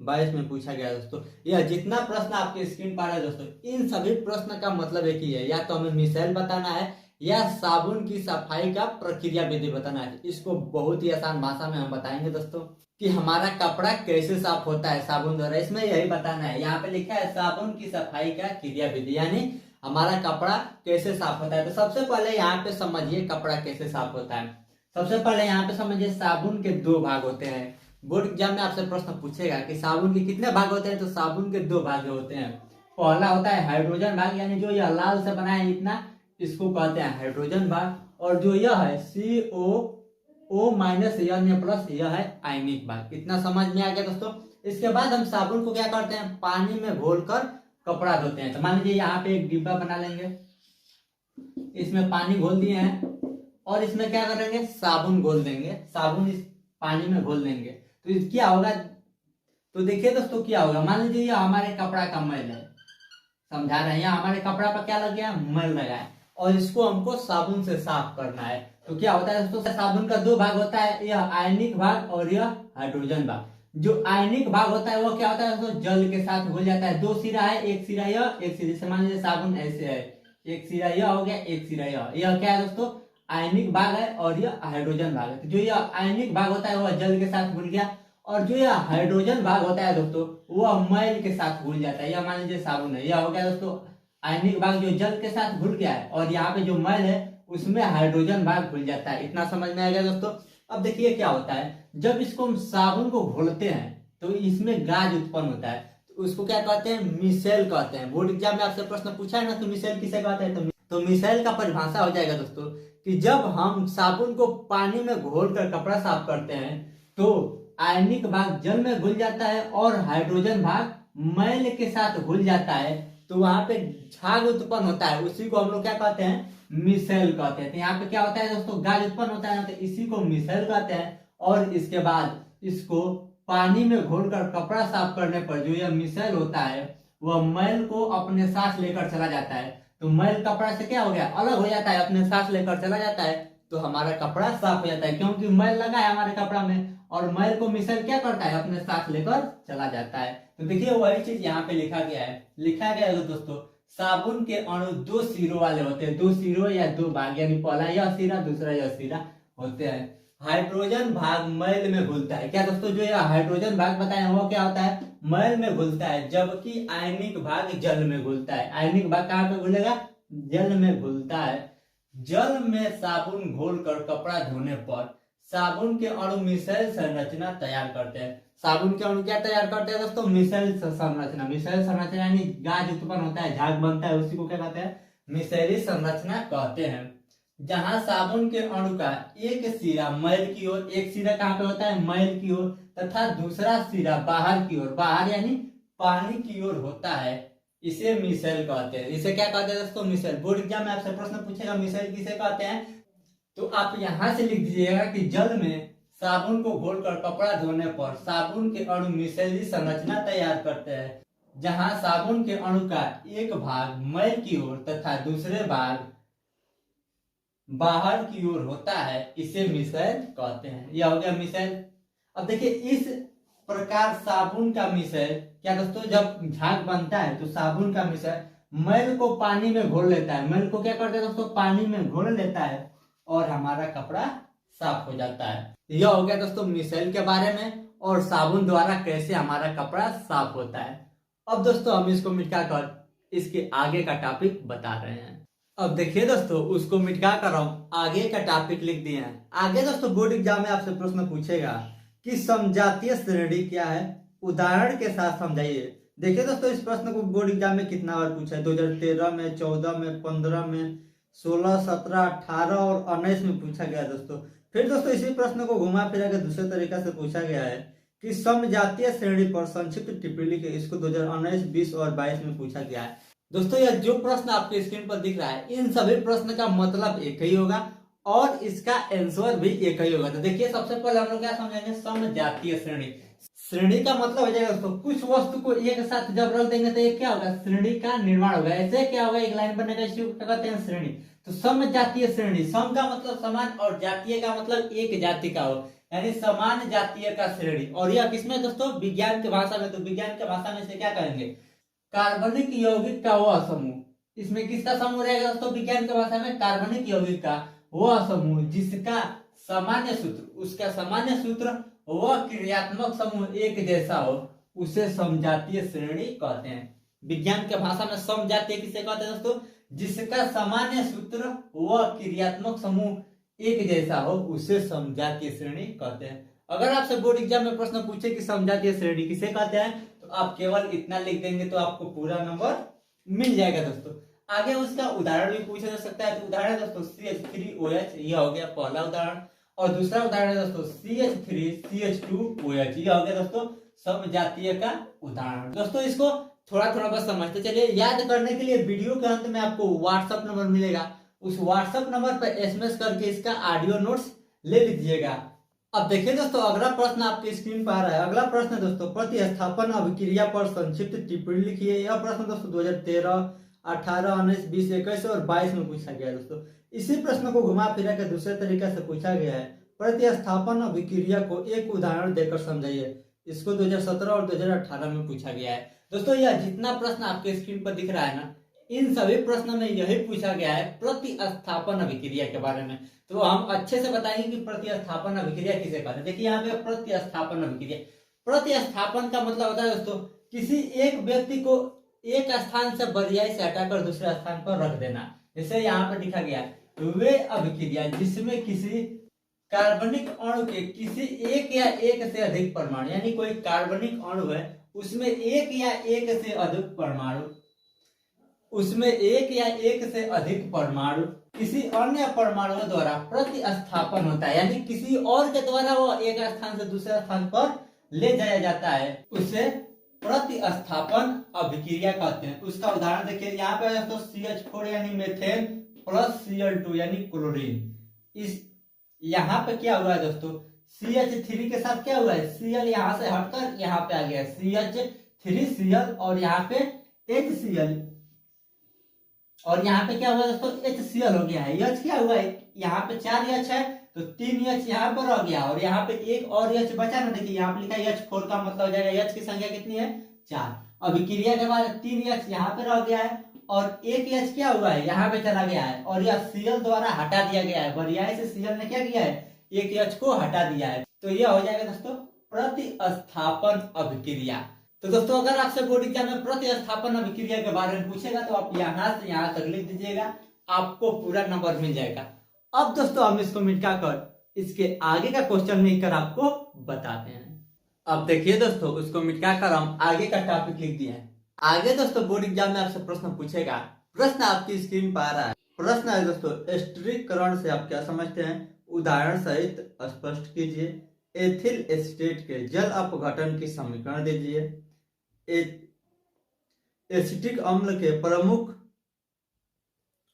22 में पूछा गया। दोस्तों यह जितना प्रश्न आपके स्क्रीन पर है दोस्तों, इन सभी प्रश्न का मतलब एक ही है, या तो हमें मिसाइल बताना है या साबुन की सफाई का प्रक्रिया विधि बताना है। इसको बहुत ही आसान भाषा में हम बताएंगे दोस्तों कि हमारा कपड़ा कैसे साफ होता है साबुन द्वारा, इसमें यही बताना है। यहाँ पे लिखा है साबुन की सफाई का क्रिया विधि, यानी हमारा कपड़ा कैसे साफ होता है। तो सबसे पहले यहाँ पे समझिए कपड़ा कैसे साफ होता है। सबसे पहले यहाँ पे समझिए साबुन के दो भाग होते हैं। बोर्ड एग्जाम में आपसे प्रश्न पूछेगा कि साबुन के कितने भाग होते हैं, तो साबुन के दो भाग होते हैं। पहला होता है हाइड्रोजन भाग, यानी जो यह लाल से बना है इतना, इसको कहते हैं हाइड्रोजन भाग। और जो यह है COO- यह है आयनिक भाग। इतना समझ में आ गया दोस्तों। इसके बाद हम साबुन को क्या करते हैं, पानी में घोलकर कपड़ा धोते हैं। तो मान लीजिए यहाँ पे एक डिब्बा बना लेंगे, इसमें पानी घोल दिए हैं और इसमें क्या करेंगे, साबुन घोल देंगे। साबुन इस पानी में घोल देंगे तो क्या होगा, तो देखिए दोस्तों क्या होगा। मान लीजिए ये हमारे कपड़ा का मैल है, समझा रहे हैं, यहाँ हमारे कपड़ा पर क्या लग गया, मैल लगा है, और इसको हमको साबुन से साफ करना है। तो क्या होता है दोस्तों, साबुन का दो भाग होता है, यह आयनिक भाग और यह हाइड्रोजन भाग। जो आयनिक भाग होता है वो क्या होता है दोस्तों, जल के साथ घुल जाता है। दो सिरा है, एक सिरा यह, एक सिरा, जैसे मान लीजिए साबुन ऐसे है, एक सिरा यह हो गया, एक सिरा यह क्या है दोस्तों, आयनिक भाग है और यह हाइड्रोजन भाग है। तो जो यह आयनिक भाग होता है वह जल के साथ घुल गया, और जो यह हाइड्रोजन भाग होता है दोस्तों वह मैल के साथ घुल जाता है। यह मान लीजिए साबुन है, यह हो गया दोस्तों आयनिक भाग जो जल के साथ घुल गया है, और यहाँ पे जो मैल है उसमें हाइड्रोजन भाग घुल जाता है। इतना समझ में आ गया दोस्तों। अब देखिए क्या होता है, जब इसको हम साबुन को घोलते हैं तो इसमें गाज उत्पन्न होता है, तो उसको क्या कहते हैं, मिसाइल कहते हैं। बोर्ड एग्जाम में आपसे प्रश्न पूछा है ना, तो मिसाइल किसे कहते हैं, तो मिसाइल का परिभाषा हो जाएगा दोस्तों कि जब हम साबुन को पानी में घोलकर कपड़ा साफ करते हैं तो आयनिक भाग जल में घुल जाता है और हाइड्रोजन भाग मैल के साथ घुल जाता है, तो वहां पे झाग उत्पन्न होता है। उसी को हम लोग क्या कहते हैं, मिसाइल कहते हैं। तो यहाँ पे क्या होता है दोस्तों, गाज उत्पन्न होता है ना, तो इसी को मिसाइल कहते हैं। और इसके बाद इसको पानी में घोलकर कपड़ा साफ करने पर जो यह मिसाइल होता है वह मैल को अपने साथ लेकर चला जाता है। तो मैल कपड़ा से क्या हो गया, अलग हो जाता है, अपने साथ लेकर चला जाता है, तो हमारा कपड़ा साफ हो जाता है, क्योंकि मैल लगा है हमारे कपड़ा में, और मैल को मिसाइल क्या करता है, अपने साथ लेकर चला जाता है। तो देखिए वही चीज यहाँ पे लिखा गया है दोस्तों, साबुन के अणु दो सिरों वाले होते हैं, दो सिरों या दो भाग, यानी पहला यह सिरा दूसरा यह सिरा होते हैं। हाइड्रोजन भाग मैल में घुलता है। क्या दोस्तों, जो यह हाइड्रोजन भाग बताया वो क्या होता है, मैल में घुलता है, जबकि आयनिक भाग जल में घुलता है। आयनिक भाग कहाँ पे घुलेगा, जल में घुलता है। जल में साबुन घोलकर कपड़ा धोने पर साबुन के अणु मिसाइल संरचना तैयार करते हैं। साबुन के अणु क्या तैयार करते हैं दोस्तों, मिसाइल संरचना। मिसाइल संरचना यानी गाज उत्पन्न होता है, झाग बनता है, उसी को क्या कहते हैं, मिसाइली संरचना कहते हैं। जहां साबुन के अणु का एक सिरा मैल की ओर, एक सिरा कहाँ पे होता है, मैल की ओर, तथा दूसरा सिरा बाहर की ओर, बाहर यानी पानी की ओर होता है, इसे मिसाइल कहते हैं। इसे क्या कहते हैं दोस्तों, मिसाइल। बोर्ड एग्जाम में आपसे प्रश्न पूछेगा मिसाइल किसे कहते हैं, तो आप यहां से लिख दीजिएगा कि जल में साबुन को घोलकर कपड़ा धोने पर साबुन के अणु मिसाइली संरचना तैयार करते हैं। जहां साबुन के अणु का एक भाग मैल की ओर तथा दूसरे भाग बाहर की ओर होता है, इसे मिसाइल कहते हैं। यह हो गया मिसाइल। अब देखिए इस प्रकार साबुन का मिश्रण, क्या दोस्तों, जब झाग बनता है तो साबुन का मिश्रण मैल को पानी में घोल लेता है। मैल को क्या करता है दोस्तों, पानी में घोल लेता है और हमारा कपड़ा साफ हो जाता है। यह हो गया दोस्तों मिसाइल के बारे में और साबुन द्वारा कैसे हमारा कपड़ा साफ होता है। अब दोस्तों हम इसको मिटाकर इसके आगे का टॉपिक बता रहे हैं। अब देखिए दोस्तों, उसको मिटा कर हम आगे का टॉपिक लिख दिए हैं। आगे दोस्तों बोर्ड एग्जाम में आपसे प्रश्न पूछेगा कि समजातीय श्रेणी क्या है, उदाहरण के साथ समझाइए। देखिए दोस्तों, इस प्रश्न को बोर्ड एग्जाम में कितना बार पूछा है, 2013 में, 14 में, 15 में, 16, 17, 18 और 19 में पूछा गया है दोस्तों। फिर दोस्तों इसी प्रश्न को घुमा फिरा के दूसरे तरीका से पूछा गया है कि समजातीय श्रेणी पर संक्षिप्त टिप्पणी लिखे। इसको 2019, 20 और 22 में पूछा गया है दोस्तों। यह जो प्रश्न आपके स्क्रीन पर दिख रहा है, इन सभी प्रश्न का मतलब एक ही होगा और इसका आंसर भी एक ही होगा। तो देखिए, सबसे पहले हम लोग क्या समझेंगे, समजातीय श्रेणी। श्रेणी का मतलब हो जाएगा दोस्तों, कुछ वस्तु को एक साथ जब रख देंगे तो एक क्या होगा, श्रेणी का निर्माण होगा। ऐसे क्या होगा, एक लाइन बनेगा, इसी को कहते हैं श्रेणी। तो समजातीय श्रेणी, सम का मतलब समान और जातीय का मतलब एक जाति का हो, यानी समान जातीय का श्रेणी। और यह किसमें दोस्तों, विज्ञान की भाषा में। तो विज्ञान की भाषा में से क्या कहेंगे, कार्बनिक यौगिक का वह समूह। इसमें किसका समूह रहेगा दोस्तों, विज्ञान की भाषा में कार्बनिक यौगिक का वह समूह जिसका सामान्य सूत्र, उसका सामान्य सूत्र वह क्रियात्मक समूह एक जैसा हो, उसे समजातीय श्रेणी कहते हैं। विज्ञान के भाषा में समजातीय किसे कहते हैं दोस्तों, जिसका सामान्य सूत्र वह क्रियात्मक समूह एक जैसा हो, उसे समजातीय श्रेणी कहते हैं। अगर आपसे बोर्ड एग्जाम में प्रश्न पूछे कि समजातीय श्रेणी किसे कहते हैं, तो आप केवल इतना लिख देंगे तो आपको पूरा नंबर मिल जाएगा दोस्तों। आगे उसका उदाहरण भी पूछा जा सकता है। तो उदाहरण दोस्तों CH3OH, यह हो गया पहला उदाहरण। और दूसरा उदाहरण है दोस्तों CH3CH2OH, यह हो गया दोस्तों समजातीय का उदाहरण। दोस्तों इसको थोड़ा थोड़ा बस समझते चलिए। याद करने के लिए वीडियो के अंत में आपको व्हाट्सएप नंबर मिलेगा, उस व्हाट्सएप नंबर पर SMS करके इसका ऑडियो नोट्स ले लीजिएगा। अब देखिए दोस्तों, अगला प्रश्न आपके स्क्रीन पर आ रहा है। अगला प्रश्न है दोस्तों, प्रतिस्थापन अभिक्रिया पर संक्षिप्त टिप्पणी लिखिए। यह प्रश्न दोस्तों 2013, 18, 19, 20, 21 और 22 में पूछा गया है दोस्तों। इसी प्रश्न को घुमा फिरा के दूसरे तरीके से पूछा गया है, प्रतिस्थापन अभिक्रिया को एक उदाहरण देकर समझाइए। इसको 2017 और 2018 में पूछा गया है दोस्तों। यह जितना प्रश्न आपके स्क्रीन पर दिख रहा है ना, इन सभी प्रश्नों में यही पूछा गया है प्रतिस्थापन अभिक्रिया के बारे में। तो हम अच्छे से बताएंगे कि प्रतिस्थापन अभिक्रिया किसे कहते हैं। देखिए यहाँ पे प्रतिस्थापन अभिक्रिया, प्रतिस्थापन का मतलब होता है दोस्तों, किसी एक व्यक्ति को एक स्थान से बरियाई से हटाकर दूसरे स्थान पर रख देना। जैसे यहाँ पर लिखा गया है, वे अभिक्रिया जिसमें किसी कार्बनिक अणु के किसी एक या एक से अधिक परमाणु, यानी कोई कार्बनिक अणु है उसमें एक या एक से अधिक परमाणु, उसमें एक या एक से अधिक परमाणु किसी अन्य परमाणु द्वारा प्रतिस्थापन होता है, यानी किसी और के द्वारा वो एक स्थान से दूसरे स्थान पर ले जाया जाता है, उसे प्रतिस्थापन अभिक्रिया कहते हैं। उसका उदाहरण देखिए, यहाँ पे तो CH4 यानी मेथेन प्लस Cl2 यानी क्लोरीन। इस यहाँ पे क्या हुआ है दोस्तों, CH3 के साथ क्या हुआ है, Cl यहाँ से हटकर यहाँ पे आ गया CH3Cl और यहाँ पे HCl, और यहाँ पे क्या हुआ दोस्तों, HCl हो गया है। H क्या हुआ है, यहाँ पे 4 H है तो 3 H यहाँ पर रह गया और यहाँ पे एक और H बचा ना। देखिए यहाँ पे लिखा है H4 का मतलब हो जाएगा H की संख्या कितनी है, 4। अभिक्रिया के बाद 3 H यहाँ पे रह गया है और एक H क्या हुआ है, यहाँ पे चला गया है और यह Cl द्वारा हटा दिया गया है। बरियाई से Cl ने क्या किया है, एक H को हटा दिया है। तो यह हो जाएगा दोस्तों प्रतिस्थापन अभिक्रिया। तो दोस्तों अगर आपसे बोर्ड एग्जाम में प्रतिस्थापन अभिक्रिया के बारे में पूछेगा तो आप यहाँ से यहाँ तक लिख दीजिएगा, आपको पूरा नंबर मिल जाएगा। अब दोस्तों हम इसको मिटाकर इसके आगे का क्वेश्चन लिखकर आपको बताते हैं। अब देखिए दोस्तों, उसको मिटाकर हम आगे का टॉपिक लिख दिए हैं। आगे दोस्तों बोर्ड एग्जाम में आपसे प्रश्न पूछेगा। प्रश्न आपकी स्क्रीन पर आ रहा है। प्रश्न है दोस्तों, स्टीरीकरण से आप क्या समझते हैं, उदाहरण सहित स्पष्ट कीजिए। एथिल एसीटेट के जल अपघटन की समीकरण दीजिए। एसिटिक अम्ल के प्रमुख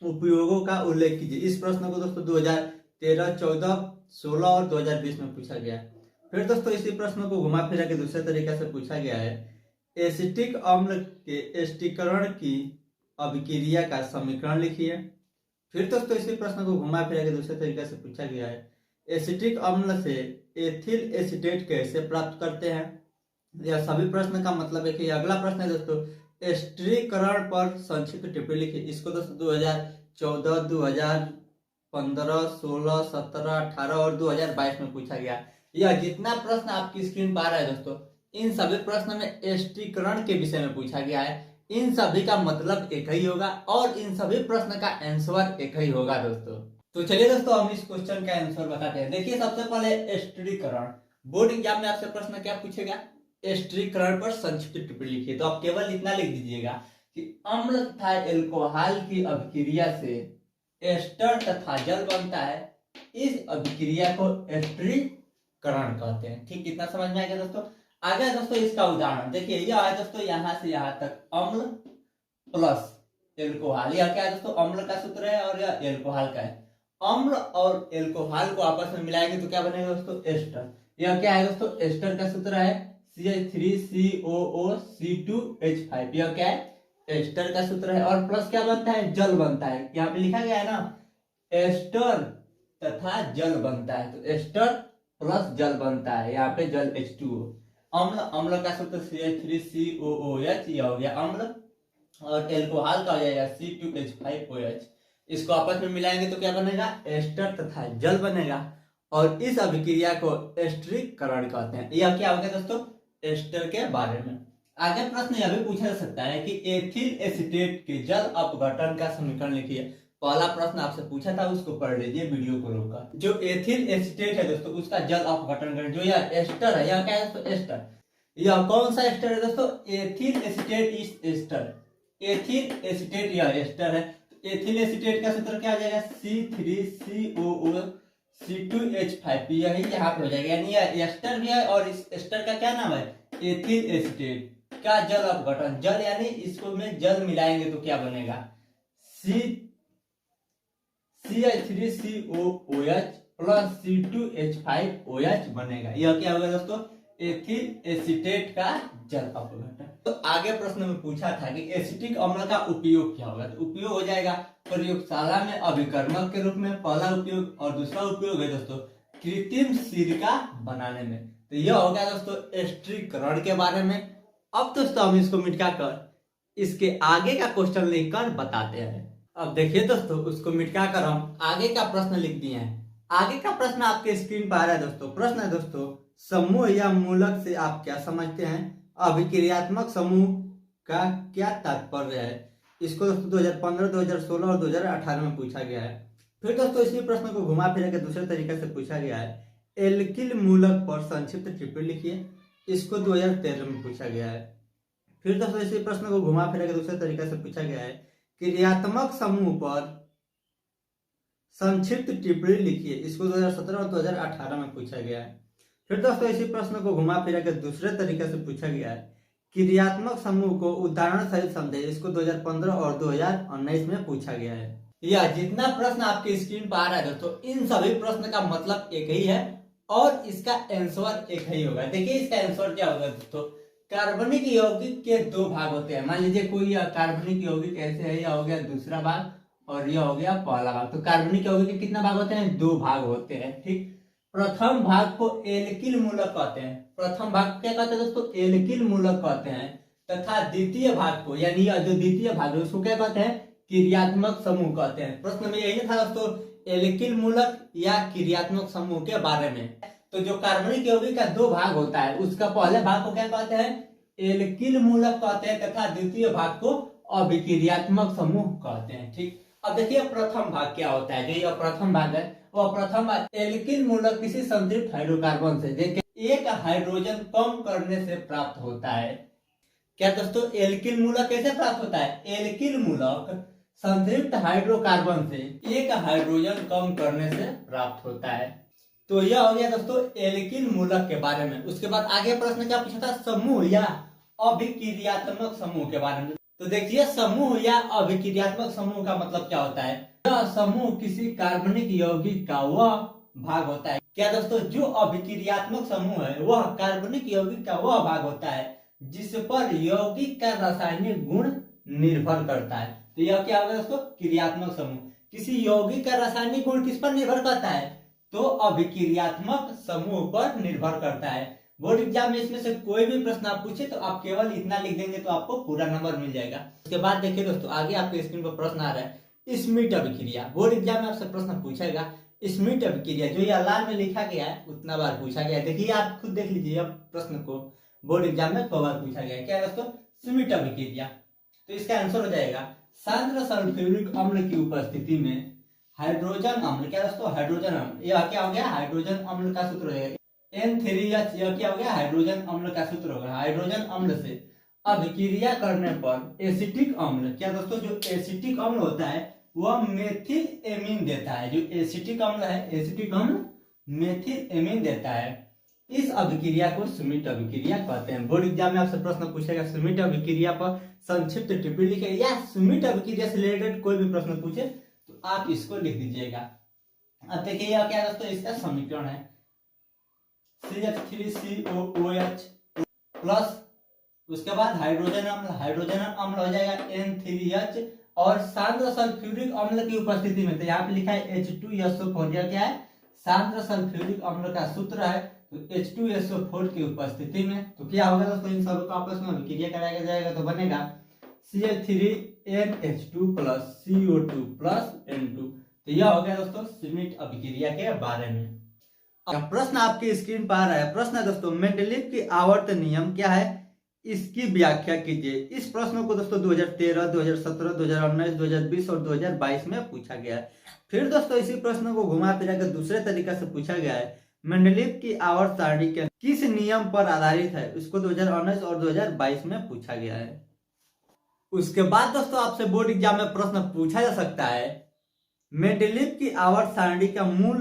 उपयोगों का उल्लेख कीजिए। इस प्रश्न को दोस्तों 2013, 14, 16 और 2020 में पूछा गया। फिर दोस्तों इसी प्रश्न को घुमा फिरा के दूसरे तरीके से पूछा गया है, एसिटिक अम्ल के एस्टिकरण की अभिक्रिया का समीकरण लिखिए। फिर दोस्तों इसी प्रश्न को घुमा फिरा के दूसरे तरीके से पूछा गया है, एसिटिक अम्ल से एथिल एसीटेट कैसे प्राप्त करते हैं। यह सभी प्रश्न का मतलब है कि अगला प्रश्न है दोस्तों, स्त्रीकरण पर संक्षिप्त टिप्पणी लिखिए। इसको दोस्तों 2014, 2015, 16, 17, 18 और 2022 में पूछा गया। यह जितना प्रश्न आपकी स्क्रीन पर आ रहा है दोस्तों, इन सभी प्रश्न में स्त्रीकरण के विषय में पूछा गया है। इन सभी का मतलब एक ही होगा और इन सभी प्रश्न का आंसर एक ही होगा दोस्तों। तो चलिए दोस्तों हम इस क्वेश्चन का आंसर बताते हैं। देखिए सबसे पहले स्त्रीकरण, बोर्ड एग्जाम में आपसे प्रश्न क्या पूछेगा, स्त्रीकरण पर संक्षिप्त टिप्पणी लिखिए। तो आप केवल इतना लिख दीजिएगा कि अम्ल तथा एल्कोहल की अभिक्रिया से एस्टर तथा जल बनता है, इस अभिक्रिया को स्त्रीकरण कहते हैं। ठीक, कितना समझ में आ गया दोस्तों। आगे दोस्तों इसका उदाहरण देखिए, यह है दोस्तों यहाँ से यहाँ तक अम्ल प्लस एल्कोहल। यह क्या है दोस्तों, अम्ल का सूत्र है और यह एल्कोहल का है। अम्ल और एल्कोहल को आपस में मिलाएंगे तो क्या बनेगा दोस्तों, एस्टर। यह क्या है दोस्तों, एस्टर का सूत्र है CH3COO C2H5। यह क्या है, एस्टर का सूत्र है। और प्लस क्या बनता है, जल बनता है। यहाँ पे लिखा गया है ना, एस्टर तथा जल बनता है, तो एस्टर प्लस जल बनता है। यहाँ पे जल H2O। अम्ल, अम्ल का सूत्र CH3COOH, यह हो गया अम्ल, और एल्कोहल का हो जाएगा C2H5OH। इसको आपस में मिलाएंगे तो क्या बनेगा, एस्टर तथा जल बनेगा। और इस अभिक्रिया को स्त्रीकरण कहते हैं। यह क्या हो गया दोस्तों, एस्टर के बारे में। आगे प्रश्न यह भी पूछा जा सकता है कि एथिल एसीटेट के जल अपघटन का समीकरण लिखिए। पहला प्रश्न आपसे पूछा था, उसको पढ़ लीजिए वीडियो को रोककर। जो एथिल एसीटेट है दोस्तों, उसका जल अपघटन करें। जो यह एस्टर है, यह क्या है दोस्तों, एस्टर। यह कौन सा एस्टर है दोस्तों, ethyl acetate is ester. Ethyl acetate यह एस्टर है। तो एथिल एसीटेट का सूत्र क्या हो जाएगा, C3COO C2H5। यही यहाँ पे हो जाएगा, यानी यह एस्टर भी है और इस एस्टर का क्या नाम है, एथिल एसीटेट का जल अपघटन। जल यानी इसको में जल मिलाएंगे तो क्या बनेगा, CH3COOH प्लस C2H5OH बनेगा। यह क्या होगा दोस्तों, एथिल एसीटेट का जल अपघटन। तो आगे प्रश्न में पूछा था कि एसिटिक अम्ल का उपयोग क्या होगा। तो उपयोग हो जाएगा प्रयोगशाला में अभिकर्मक के रूप में, पहला उपयोग। और दूसरा उपयोग है दोस्तों कृत्रिम सिरका बनाने में। तो यह हो गया दोस्तों स्त्रीकरण के बारे में। अब दोस्तों हम इसको मिटाकर इसके आगे का क्वेश्चन लिखकर बताते हैं। अब देखिए दोस्तों, उसको मिटाकर हम आगे का प्रश्न लिख दिए हैं। आगे का प्रश्न आपके स्क्रीन पर आ रहा है दोस्तों। प्रश्न है दोस्तों, समूह या मूलक से आप क्या समझते हैं, अभिक्रियात्मक समूह का क्या तात्पर्य है। इसको दोस्तों 2015, 2016 और 2018 में पूछा गया है। फिर दोस्तों इसी प्रश्न को घुमा फिरा के दूसरे तरीके से पूछा गया है, एल्किल मूलक पर संक्षिप्त टिप्पणी लिखिए। इसको 2013 में पूछा गया है। फिर दोस्तों इसी प्रश्न को घुमा फिरा के दूसरे तरीके से पूछा गया है, क्रियात्मक समूह पर संक्षिप्त टिप्पणी लिखिए। इसको 2017 और 2018 में पूछा गया है। फिर दोस्तों इसी प्रश्न को घुमा फिरा के दूसरे तरीके से पूछा गया है, क्रियात्मक समूह को उदाहरण सहित समझे। इसको 2015 और 2019 में पूछा गया है। यह जितना प्रश्न आपके स्क्रीन पर आ रहा है दोस्तों, इन सभी प्रश्न का मतलब एक ही है और इसका आंसर एक ही होगा। देखिए इसका आंसर क्या होगा दोस्तों, कार्बनिक यौगिक के दो भाग होते हैं। मान लीजिए कोई कार्बनिक यौगिक ऐसे है, यह हो गया दूसरा भाग और यह हो गया पहला भाग। तो कार्बनिक यौगिक के कितना भाग होते हैं, दो भाग होते हैं। ठीक, प्रथम भाग को एल्किल मूलक कहते हैं। प्रथम भाग को क्या कहते हैं दोस्तों, एल्किल मूलक कहते हैं। तथा द्वितीय भाग को, यानी यह जो द्वितीय भाग है उसको क्या कहते हैं, क्रियात्मक समूह कहते हैं। प्रश्न में यही था दोस्तों, एल्किल मूलक या क्रियात्मक समूह के बारे में। तो जो कार्बनिक यौगिक का दो भाग होता है, उसका पहले भाग को क्या कहते हैं, एल्किल मूलक कहते हैं, तथा द्वितीय भाग को अभिक्रियात्मक समूह कहते हैं। ठीक, अब देखिए प्रथम भाग क्या होता है। जो यह प्रथम भाग है, वह प्रथम भाग एल्किल मूलक किसी संतृप्त हाइड्रोकार्बन से एक हाइड्रोजन कम करने से प्राप्त होता है। क्या दोस्तों, एल्किल मूलक कैसे प्राप्त होता है, एल्किल मूलक संतृप्त हाइड्रोकार्बन से एक हाइड्रोजन कम करने से प्राप्त होता है। तो यह हो गया दोस्तों एल्किल मूलक के बारे में। उसके बाद आगे प्रश्न क्या पूछा था, समूह या अभिक्रियात्मक समूह के बारे में। तो देखिए समूह या अभिक्रियात्मक समूह का मतलब क्या होता है, यह समूह किसी कार्बनिक यौगिक का वह भाग होता है। क्या दोस्तों, जो अभिक्रियात्मक समूह है वह कार्बनिक यौगिक का वह भाग होता है जिस पर यौगिक का रासायनिक गुण निर्भर करता है। तो यह क्या होगा दोस्तों, क्रियात्मक समूह। किसी यौगिक का रासायनिक गुण किस पर निर्भर करता है, तो अभिक्रियात्मक समूह पर निर्भर करता है। बोर्ड एग्जाम में इसमें से कोई भी प्रश्न आप पूछे तो आप केवल इतना लिख देंगे तो आपको पूरा नंबर मिल जाएगा। उसके बाद देखिए दोस्तों, आगे आपके स्क्रीन पर प्रश्न आ रहा है स्मिट अभिक्रिया। बोर्ड एग्जाम में आपसे प्रश्न पूछेगा स्मिट अभिक्रिया, जो ये लाल में लिखा गया है उतना बार पूछा गया है। देखिए आप खुद देख लीजिए, अब प्रश्न को बोर्ड एग्जाम में 2 बार पूछा गया है। क्या है दोस्तों? स्मिट अभिक्रिया। तो इसका आंसर हो जाएगा सांद्र सल्फ्यूरिक अम्ल की उपस्थिति में हाइड्रोजन अम्ल। क्या दोस्तों? हाइड्रोजन अम्ल। यह क्या हो गया? हाइड्रोजन अम्ल का सूत्र हो जाएगा N3H। यह क्या हो गया? हाइड्रोजन अम्ल का सूत्र होगा। हाइड्रोजन अम्ल से अभिक्रिया करने पर एसिटिक अम्ल, क्या दोस्तों, जो एसिटिक अम्ल होता है वह मेथिल एमीन देता है। जो एसिटिक अम्ल है, एसिटिक अम्ल मेथिल एमीन देता है। इस अभिक्रिया को स्मिट अभिक्रिया कहते हैं। बोर्ड एग्जाम में आपसे प्रश्न पूछेगा स्मिट अभिक्रिया पर संक्षिप्त टिप्पणी लिखे, या स्मिट अभिक्रिया से रिलेटेड कोई भी प्रश्न पूछे तो आप इसको लिख दीजिएगा। अब देखिए यह क्या दोस्तों, इसका समीकरण है CH3COOH प्लस उसके बाद हाइड्रोजन अम्ल, हाइड्रोजन अम्ल हो जाएगा N3H और सांद्र सल्फ्यूरिक अम्ल की उपस्थिति में, तो यहाँ पे लिखा है H2SO4। यह क्या है? सांद्र सल्फ्यूरिक अम्ल का सूत्र है। तो H2SO4 की उपस्थिति में तो क्या होगा दोस्तों, इन सबको आपस में अभिक्रिया कराया जाएगा तो बनेगा Cl3NH2 plus CO2 plus N2। तो यह हो गया दोस्तों स्मिट अभिक्रिया के बारे में। प्रश्न आपकी स्क्रीन पर आ रहा है। प्रश्न है दोस्तों, मेंडलीव की आवर्त नियम क्या है, इसकी व्याख्या कीजिए। इस प्रश्न को दोस्तों 2013, 2017, 2019, 2020 और 2022 में पूछा गया है। फिर दोस्तों इसी प्रश्न को घुमा फिरा कर दूसरे तरीके से पूछा गया है, मेंडलीव की आवर्त सारणी के किस नियम पर आधारित है, इसको 2019 और 2022 में पूछा गया है। उसके बाद दोस्तों आपसे बोर्ड एग्जाम में प्रश्न पूछा जा सकता है, मेंडलीव की आवर्त सारणी का मूल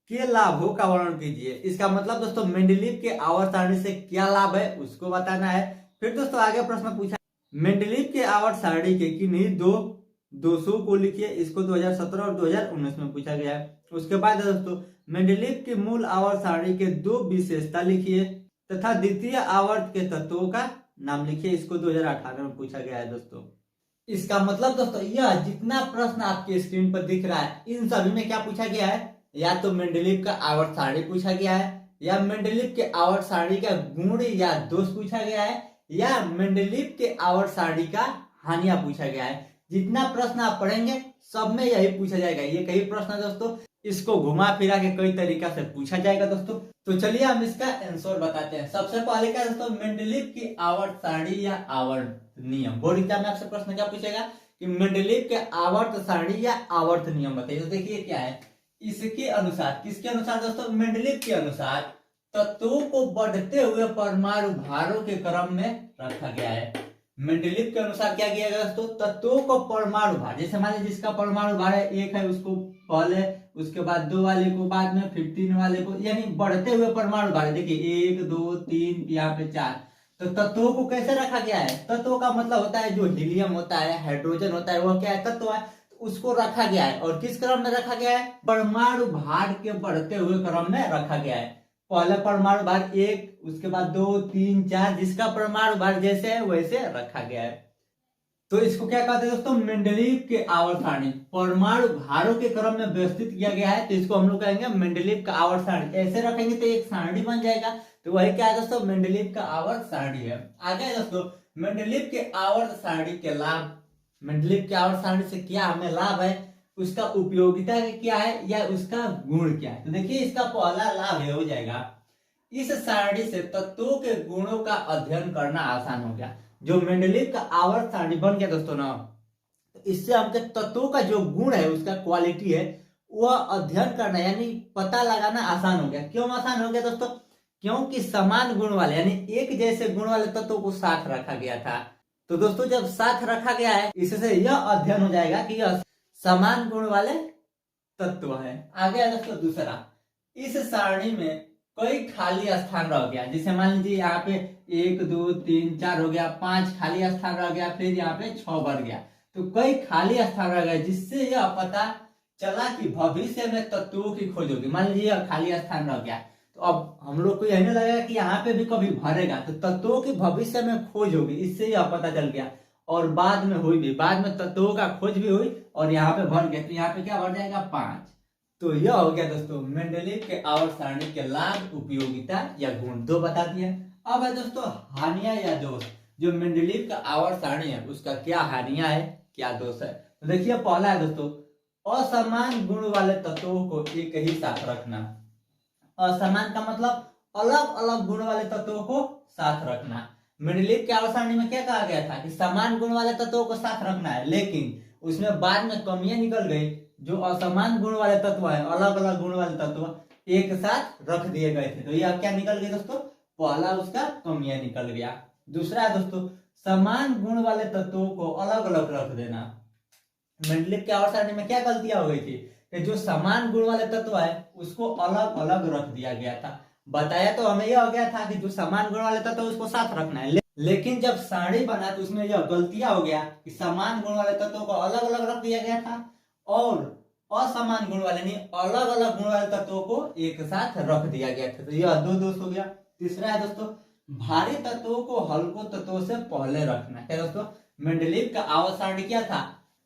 के लाभों का वर्णन कीजिए। इसका मतलब दोस्तों मेंडलीव के आवर्त सारणी से क्या लाभ है उसको बताना है। फिर दोस्तों आगे प्रश्न पूछा, मेंडलीव के आवर्त सारणी के किन्हीं 2 दोषों को लिखिए। इसको 2017 और 2019 में पूछा गया है। उसके बाद दोस्तों मेंडलीव की मूल आवर्त सारणी के 2 विशेषता लिखिए तथा द्वितीय आवर्त के तत्वों का नाम लिखिए। इसको 2018 में पूछा गया है दोस्तों। इसका मतलब दोस्तों यह जितना प्रश्न आपके स्क्रीन पर दिख रहा है इन सभी में क्या पूछा गया है, या तो मेंडलीव का आवर्त सारणी पूछा गया है, या मेंडलीव के आवर्त सारणी का गुण या दोष पूछा गया है, या मेंडलीव के आवर्त सारणी का हानियां पूछा गया है। जितना प्रश्न आप पढ़ेंगे सब में यही पूछा जाएगा। ये कई प्रश्न है दोस्तों, इसको घुमा फिरा के कई तरीका से पूछा जाएगा दोस्तों। तो चलिए हम इसका आंसर बताते हैं। सबसे पहले क्या दोस्तों, मेंडलीव की आवर्त सारणी या आवर्त नियम। बोर्ड एग्जाम में आपसे प्रश्न क्या पूछेगा कि मेंडलीव के आवर्त सारणी या आवर्त नियम बताइए। तो देखिए क्या है, इसके अनुसार, किसके अनुसार दोस्तों, मेंडलीव के अनुसार तत्वों को बढ़ते हुए परमाणु भारों के क्रम में रखा गया है। मेंडलीव के अनुसार क्या किया गया दोस्तों, तत्वों को परमाणु भार, जैसे मान लीजिए जिसका परमाणु भार है 1 है उसको पहले, उसके बाद 2 वाले को बाद में, फिर 3 वाले को, यानी बढ़ते हुए परमाणु भार। देखिए 1 2 3 यहाँ पे 4। तो तत्वों को कैसे रखा गया है, तत्वों का मतलब होता है जो हीलियम होता है, हाइड्रोजन होता है, वह क्या है, तत्व है। उसको रखा गया है। और किस क्रम में रखा गया है, परमाणु भार के बढ़ते हुए क्रम में रखा गया है। पहले परमाणु भार 1, उसके बाद 2 3 4, जिसका परमाणु भार जैसे है वैसे रखा गया है। तो इसको क्या कहते हैं दोस्तों, मेंडलीव के आवर्त सारणी, परमाणु भारों के क्रम में व्यवस्थित किया गया है। तो इसको हम लोग कहेंगे मेंडलीव का आवर्त सारणी। ऐसे रखेंगे तो एक सारणी बन जाएगा। तो वही क्या है दोस्तों, मेंडलीव का आवर्त सारणी है। आगे दोस्तों मेंडलीव के आवर्त सारणी के लाभ, मेंडलीव के आवर्त सारणी से क्या हमें लाभ है, उसका उपयोगिता क्या है या उसका गुण क्या है। तो देखिए इसका पहला लाभ हो जाएगा, इस सारणी से तत्वों के गुणों का अध्ययन करना आसान हो गया। जो मेंडलीव का आवर्त सारणी बन गया दोस्तों ना, तो इससे हमके तत्वों का जो गुण है, उसका क्वालिटी है, वह अध्ययन करना यानी पता लगाना आसान हो गया। क्यों आसान हो गया दोस्तों, क्योंकि समान गुण वाले यानी एक जैसे गुण वाले तत्वों को साथ रखा गया था। तो दोस्तों जब साथ रखा गया है, इससे यह अध्ययन हो जाएगा कि यह समान गुण वाले तत्व है। आगे है दोस्तों दूसरा, इस सारणी में कई खाली स्थान रह गया। जैसे मान लीजिए यहाँ पे 1 2 3 4 हो गया, 5 खाली स्थान रह गया, फिर यहाँ पे 6 बढ़ गया। तो कई खाली स्थान रह गए, जिससे यह पता चला कि भविष्य में तत्वों की खोज होगी। मान लीजिए यह खाली स्थान रह गया, तो अब हम लोग को यही नहीं लगेगा कि यहाँ पे भी कभी भरेगा, तो तत्वों की भविष्य में खोज होगी। इससे यह पता चल गया। और बाद में हुई भी, बाद में तत्वों का खोज भी हुई और यहाँ पे भर गया। तो यहाँ पे क्या भर जाएगा 5। तो यह हो गया दोस्तों मेंडलीव के आवर्त सारणी के लाभ, उपयोगिता या गुण, दो बता दिया। अब है दोस्तों हानियां या दोष। जो मेंडलीव का आवर्त सारणी है उसका क्या हानियां है, क्या दोष है। तो देखिए पहला है दोस्तों असमान गुण वाले तत्वों को एक ही साथ रखना। असमान का मतलब अलग अलग गुण वाले तत्वों को साथ रखना। मेंडलीव के आवर्त सारणी में क्या कहा गया था कि समान गुण वाले तत्वों को साथ रखना है, लेकिन उसमें बाद में कमियां निकल गई। जो असमान गुण वाले तत्व है, अलग अलग गुण वाले तत्व एक साथ रख दिए गए थे। तो यह क्या निकल गया दोस्तों, पहला उसका कमियां निकल गया। दूसरा है दोस्तों समान गुण वाले तत्वों को अलग अलग रख देना। मेंडलीव के आवर्त सारणी में क्या गलतियां हो गई थी कि जो समान गुण वाले तत्व है उसको अलग अलग रख दिया गया था। बताया तो हमें यह हो गया था कि जो समान गुण वाले तत्व उसको साथ रखना है, लेकिन जब सारणी बना तो उसमें यह गलतियां हो गया कि समान गुण वाले तत्वों को अलग अलग रख दिया गया था और असमान गुण वाले नहीं अलग अलग गुण वाले तत्वों को एक साथ रख दिया गया था। तो यह दो दोष हो गया। तीसरा है दोस्तों भारी तत्वों को हल्कों तत्वों से पहले रखना। क्या दोस्तों मेंडलीव का आवर्त सारणी क्या था,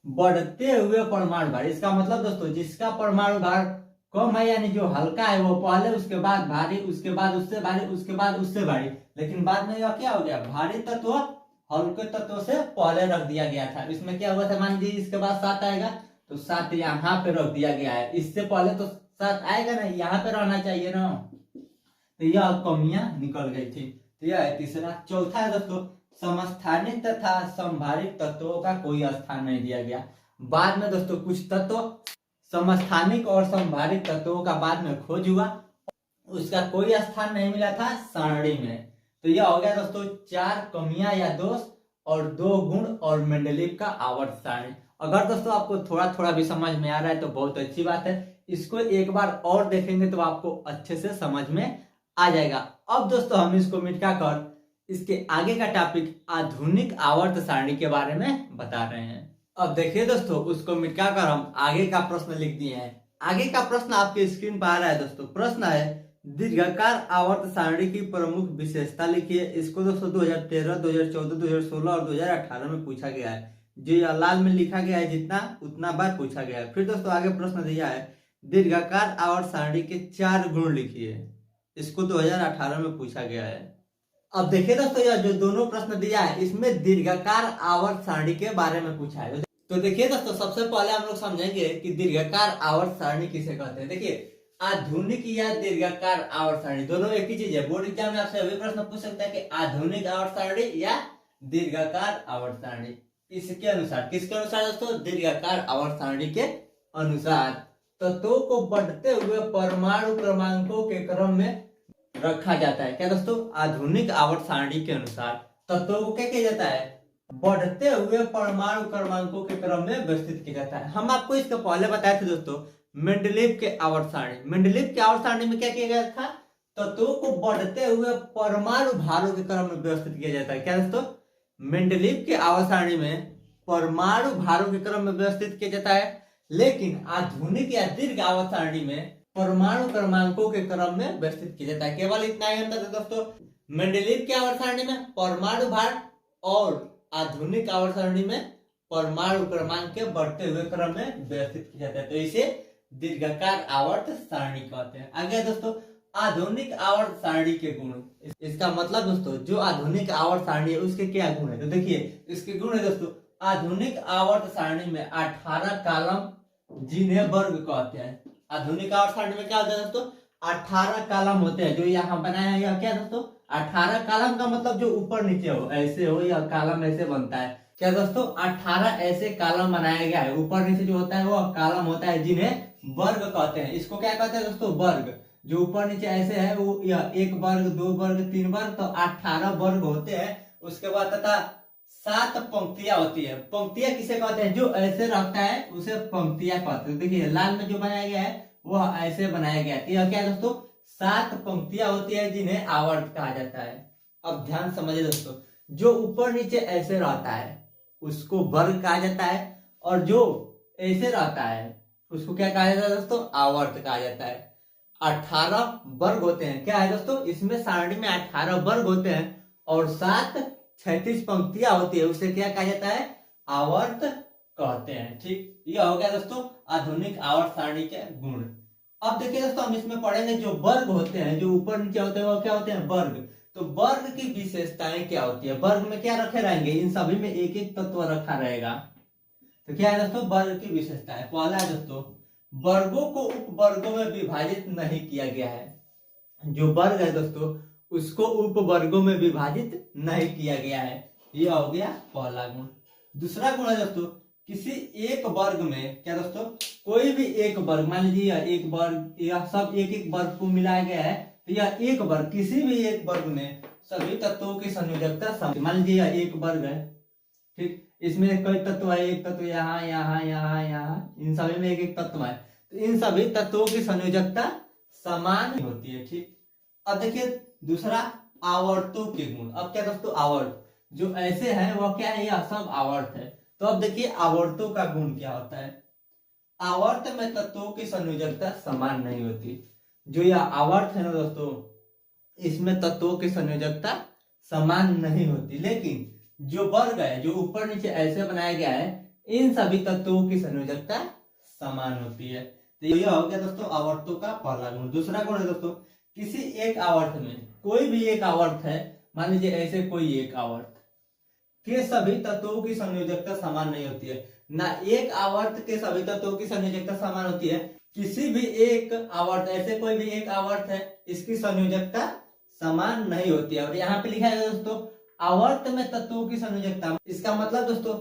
बढ़ते हुए परमाणु भार। इसका मतलब दोस्तों जिसका परमाणु भार कम है यानी जो हल्का है वो पहले, उसके बाद भारी, उसके बाद उससे भारी, उसके बाद उससे भारी। लेकिन बाद में यह क्या हो गया, भारी तत्व हल्के तत्व से पहले रख दिया गया था। इसमें क्या हुआ था, मान लीजिए इसके बाद 7 आएगा तो 7 यहाँ पे रख दिया गया है। इससे पहले तो 7 आएगा ना, यहाँ पे रहना चाहिए ना। तो यह कमियां निकल गई थी। तो यह है तीसरा। चौथा है दोस्तों समस्थानिक तथा संभारित तत्वों का कोई स्थान नहीं दिया गया। बाद में दोस्तों कुछ तत्व समस्थानिक और संभारित तत्वों का बाद में खोज हुआ, उसका कोई स्थान नहीं मिला था सारणी में। तो यह हो गया दोस्तों 4 कमियां या दोष और 2 गुण और मेंडलीव का आवर्त सारणी। अगर दोस्तों आपको थोड़ा थोड़ा भी समझ में आ रहा है तो बहुत अच्छी बात है। इसको एक बार और देखेंगे तो आपको अच्छे से समझ में आ जाएगा। अब दोस्तों हम इसको मिटा कर इसके आगे का टॉपिक आधुनिक आवर्त सारणी के बारे में बता रहे हैं। अब देखिए दोस्तों उसको मिटा कर हम आगे का प्रश्न लिख दिए हैं। आगे का प्रश्न आपके स्क्रीन पर आ रहा है दोस्तों। प्रश्न है दीर्घाकार आवर्त सारणी की प्रमुख विशेषता लिखिए। इसको दोस्तों 2013, 2014, 2016 और 2018 में पूछा गया है। जो यह लाल में लिखा गया है जितना उतना बार पूछा गया है। फिर दोस्तों आगे प्रश्न दिया है दीर्घाकार आवर्त सारणी के 4 गुण लिखिए। इसको 2018 में पूछा गया है। अब देखिए दोस्तों यह जो दोनों प्रश्न दिया है इसमें दीर्घाकार आवर्त सारणी के बारे में पूछा है। तो देखिए दोस्तों सबसे पहले हम लोग समझेंगे कि दीर्घाकार आवर्त सारणी किसे कहते हैं। देखिए आधुनिक या दीर्घाकार आवर्त सारणी दोनों एक ही चीज है। बोर्ड एग्जाम में आपसे अभी प्रश्न पूछ सकता है कि आधुनिक आवर्त सारणी या दीर्घाकार आवर्त सारणी। इसके अनुसार, किसके अनुसार दोस्तों, दीर्घाकार आवर्त सारणी के अनुसार तत्वों को बढ़ते हुए परमाणु क्रमांकों के क्रम में रखा जाता है। क्या दोस्तों, आधुनिक आवर्त सारणी के अनुसार तत्वों को क्या किया जाता है, बढ़ते हुए परमाणु क्रमांकों के क्रम में व्यवस्थित किया जाता है। हम आपको इसके पहले बताए थे दोस्तों मेंडलीव के आवर्त सारणी। मेंडलीव के आवर्त सारणी में क्या किया गया था, तत्वों को बढ़ते हुए परमाणु भारों के क्रम में व्यवस्थित किया जाता है। क्या दोस्तों, मेंडलीव के आवर्त सारणी में परमाणु भारों के क्रम में व्यवस्थित किया जाता है, लेकिन आधुनिक या दीर्घ आवर्त सारणी में परमाणु क्रमांकों के क्रम में व्यवस्थित किया जाता है। केवल इतना ही अंतर है दोस्तों, मेंडलीव के आवर्त सारणी में परमाणु भार और आधुनिक आवर्त सारणी में परमाणु क्रमांक के बढ़ते हुए क्रम में व्यवस्थित किया जाता है। तो इसे दीर्घाकार आवर्त सारणी कहते हैं। आगे दोस्तों आधुनिक आवर्त सारणी के गुण। इसका मतलब दोस्तों जो आधुनिक आवर्त सारणी है उसके क्या गुण है, तो देखिए इसके गुण है दोस्तों, आधुनिक आवर्त सारणी में 18 कॉलम जिन्हें वर्ग कहते हैं। आधुनिक आवर्त सारणी में क्या होता है दोस्तों, 18 कॉलम होते हैं। जो यहाँ बनाया है यह क्या दोस्तों, 18 कॉलम का मतलब जो ऊपर नीचे हो, ऐसे हो या कॉलम ऐसे बनता है। क्या दोस्तों, 18 ऐसे कॉलम बनाया गया है। ऊपर नीचे जो होता है वो कॉलम होता है जिन्हें वर्ग कहते हैं। इसको क्या कहते हैं दोस्तों, वर्ग। जो ऊपर नीचे ऐसे है वो यह 1 वर्ग, 2 वर्ग, 3 वर्ग, तो 18 वर्ग होते हैं। उसके बाद तथा 7 पंक्तियां होती है। पंक्तियां किसे कहते हैं, जो ऐसे रखता है उसे पंक्तियां कहते हैं। देखिए लाल में जो बनाया गया है वो ऐसे बनाया गया है। यह क्या है दोस्तों, 7 पंक्तियां होती है जिन्हें आवर्त कहा जाता है। अब ध्यान समझिए दोस्तों, जो ऊपर नीचे ऐसे रहता है उसको वर्ग कहा जाता है, और जो ऐसे रहता है उसको क्या कहा जाता है दोस्तों, आवर्त कहा जाता है। 18 वर्ग होते हैं। क्या है दोस्तों, इसमें सारणी में 18 वर्ग होते हैं और 7 36 पंक्तियां होती है, उसे क्या कहा जाता है, आवर्त कहते हैं। ठीक, यह हो गया दोस्तों आधुनिक आवर्त सारणी के गुण। अब देखिए दोस्तों, हम इसमें पढ़ेंगे जो वर्ग होते हैं, जो ऊपर नीचे होते हैं, वो क्या होते हैं? वर्ग। तो वर्ग की विशेषताएं क्या होती है? वर्ग में क्या रखे रहेंगे? इन सभी में एक एक तत्व रखा रहेगा। तो क्या है दोस्तों? वर्ग की विशेषताएं। पहला है दोस्तों, वर्गों को उपवर्गों में विभाजित नहीं किया गया है। जो वर्ग है दोस्तों, उसको उपवर्गों में विभाजित नहीं किया गया है। यह हो गया पहला गुण। दूसरा गुण है दोस्तों, किसी एक वर्ग में, क्या दोस्तों, कोई भी एक वर्ग, मान लीजिए एक वर्ग, यह सब एक एक वर्ग को मिलाया गया है, तो यह एक वर्ग, किसी भी एक वर्ग में सभी तत्वों की संयोजकता, मान लीजिए यह एक वर्ग है, ठीक, इसमें कई तत्व है, एक तत्व यहाँ यहाँ यहाँ यहाँ, इन सभी में एक एक तत्व है, तो इन सभी तत्वों की संयोजकता समान होती है, ठीक। अब देखिए दूसरा, आवर्तों के गुण। अब क्या दोस्तों? आवर्त जो ऐसे हैं वो क्या है? यह सब आवर्त है। तो अब देखिए आवर्तों का गुण क्या होता है? आवर्त में तत्वों की संयोजकता समान नहीं होती। जो यह आवर्त है ना दोस्तों, इसमें तत्वों की संयोजकता समान नहीं होती। लेकिन जो वर्ग है, जो ऊपर नीचे ऐसे बनाया गया है, इन सभी तत्वों की संयोजकता समान होती है। तो यह हो गया दोस्तों आवर्तों का पहला गुण। दूसरा गुण है दोस्तों, किसी एक आवर्त में, कोई भी एक आवर्त है, मान लीजिए ऐसे कोई एक आवर्त के सभी तत्वों की संयोजकता समान नहीं होती है। ना एक आवर्त के सभी तत्वों की संयोजकता समान होती है, किसी भी एक आवर्त, ऐसे कोई भी एक आवर्त है, इसकी संयोजकता समान नहीं होती है। और यहाँ पे लिखा है दोस्तों, आवर्त में तत्वों की संयोजकता। इसका मतलब दोस्तों,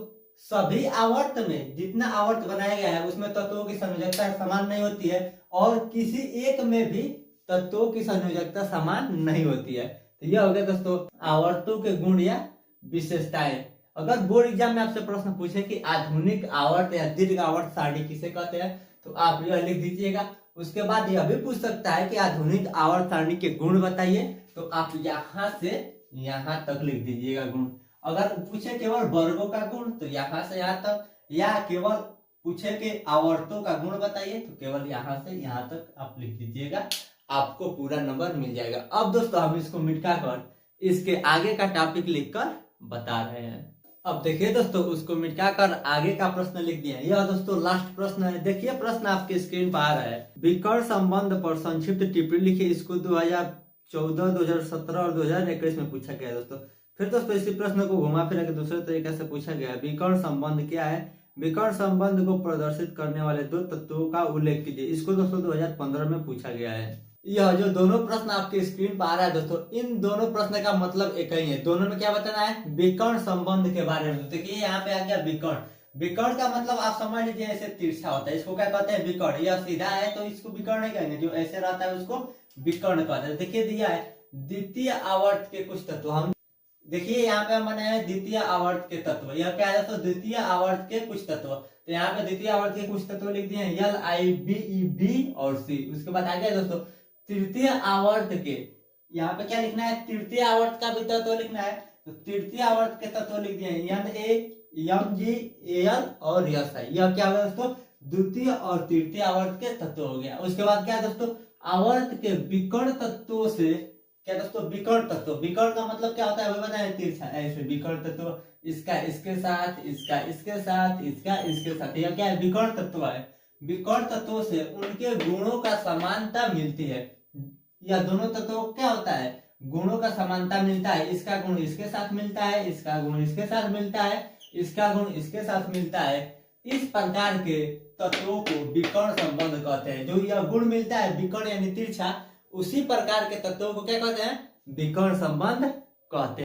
सभी आवर्त में जितना आवर्त बनाया गया है उसमें तत्वों की संयोजकता समान नहीं होती है, और किसी एक में भी तत्वों की संयोजकता समान नहीं होती है। तो यह हो गया दोस्तों आवर्तों के गुण या विशेषताएं। अगर बोर्ड एग्जाम में आपसे प्रश्न पूछे कि आधुनिक आवर्त या दीर्घ आवर्त सारणी किसे कहते हैं, तो आप यह लिख दीजिएगा। उसके बाद यह भी पूछ सकता है कि आधुनिक आवर्त सारणी के गुण बताइए, तो आप यहाँ से यहाँ तक लिख दीजिएगा गुण। अगर पूछे केवल वर्गों का गुण, तो यहाँ से यहाँ तक, या केवल पूछे कि आवर्तों का गुण बताइए, तो केवल यहाँ से यहाँ तक आप लिख दीजिएगा, आपको पूरा नंबर मिल जाएगा। अब दोस्तों हम इसको मिटा कर इसके आगे का टॉपिक लिखकर बता रहे हैं। अब देखिए दोस्तों, उसको मिटा कर आगे का प्रश्न लिख दिया। यह दोस्तों लास्ट प्रश्न है। देखिए प्रश्न आपके स्क्रीन पर आ रहा है, विकर्ण संबंध पर संक्षिप्त टिप्पणी लिखिए। इसको 2014, 2017 और 2021 में पूछा गया दोस्तों। फिर दोस्तों इसी प्रश्न को घुमा फिरा के दूसरे तरीके से पूछा गया, विकर्ण संबंध क्या है? विकर्ण संबंध को प्रदर्शित करने वाले दो तत्वों का उल्लेख कीजिए। इसको दोस्तों 2015 में पूछा गया है। यह जो दोनों प्रश्न आपके स्क्रीन पर आ रहा है दोस्तों, इन दोनों प्रश्न का मतलब एक ही है। दोनों में क्या बताना है? विकर्ण संबंध के बारे में। देखिए यहाँ पे आ गया विकर्ण। विकर्ण का मतलब आप समझ लीजिए ऐसे तिरछा होता है, इसको क्या कहते हैं? विकर्ण। यह सीधा है तो इसको विकर्ण नहीं कहेंगे, जो ऐसे रहता है उसको विकर्ण कहते हैं। देखिए दिया है द्वितीय आवर्त के कुछ तत्व। हम देखिए यहाँ पे मैंने है द्वितीय आवर्त के तत्व। यह क्या है दोस्तों? द्वितीय आवर्त के कुछ तत्व। तो यहाँ पे द्वितीय आवर्त के कुछ तत्व लिख दिए हैं, LIBE और C। उसके बाद आ गया दोस्तों तृतीय आवर्त के, यहाँ पे क्या लिखना है? तृतीय आवर्त का भी तत्व लिखना है, तो तृतीय आवर्त के तत्व लिख दिए NA, MG, AL और SI। यह क्या होगा दोस्तों? द्वितीय और तृतीय आवर्त के तत्व हो गया। उसके बाद क्या दोस्तों? आवर्त के विकर्ण तत्वों से, क्या दोस्तों? विकर्ण तत्व। विकर्ण का मतलब क्या होता है? वो बताए तिरछा, ऐसे विकर्ण तत्व, इसका इसके साथ, इसका इसके साथ, इसका इसके साथ, यह क्या है? विकर्ण तत्व है। विकर्ण तत्वों से उनके गुणों का समानता मिलती है। यह दोनों तत्वों क्या होता है? गुणों का समानता मिलता है। इसका गुण इसके साथ मिलता है, इसका गुण इसके साथ मिलता है, इसका गुण इसके साथ मिलता है। इस प्रकार के तत्वों को विकर्ण संबंध कहते हैं। जो यह गुण मिलता है विकर्ण यानी तिरछा, उसी प्रकार के तत्वों को क्या कहते हैं? विकर्ण संबंध कहते हैं।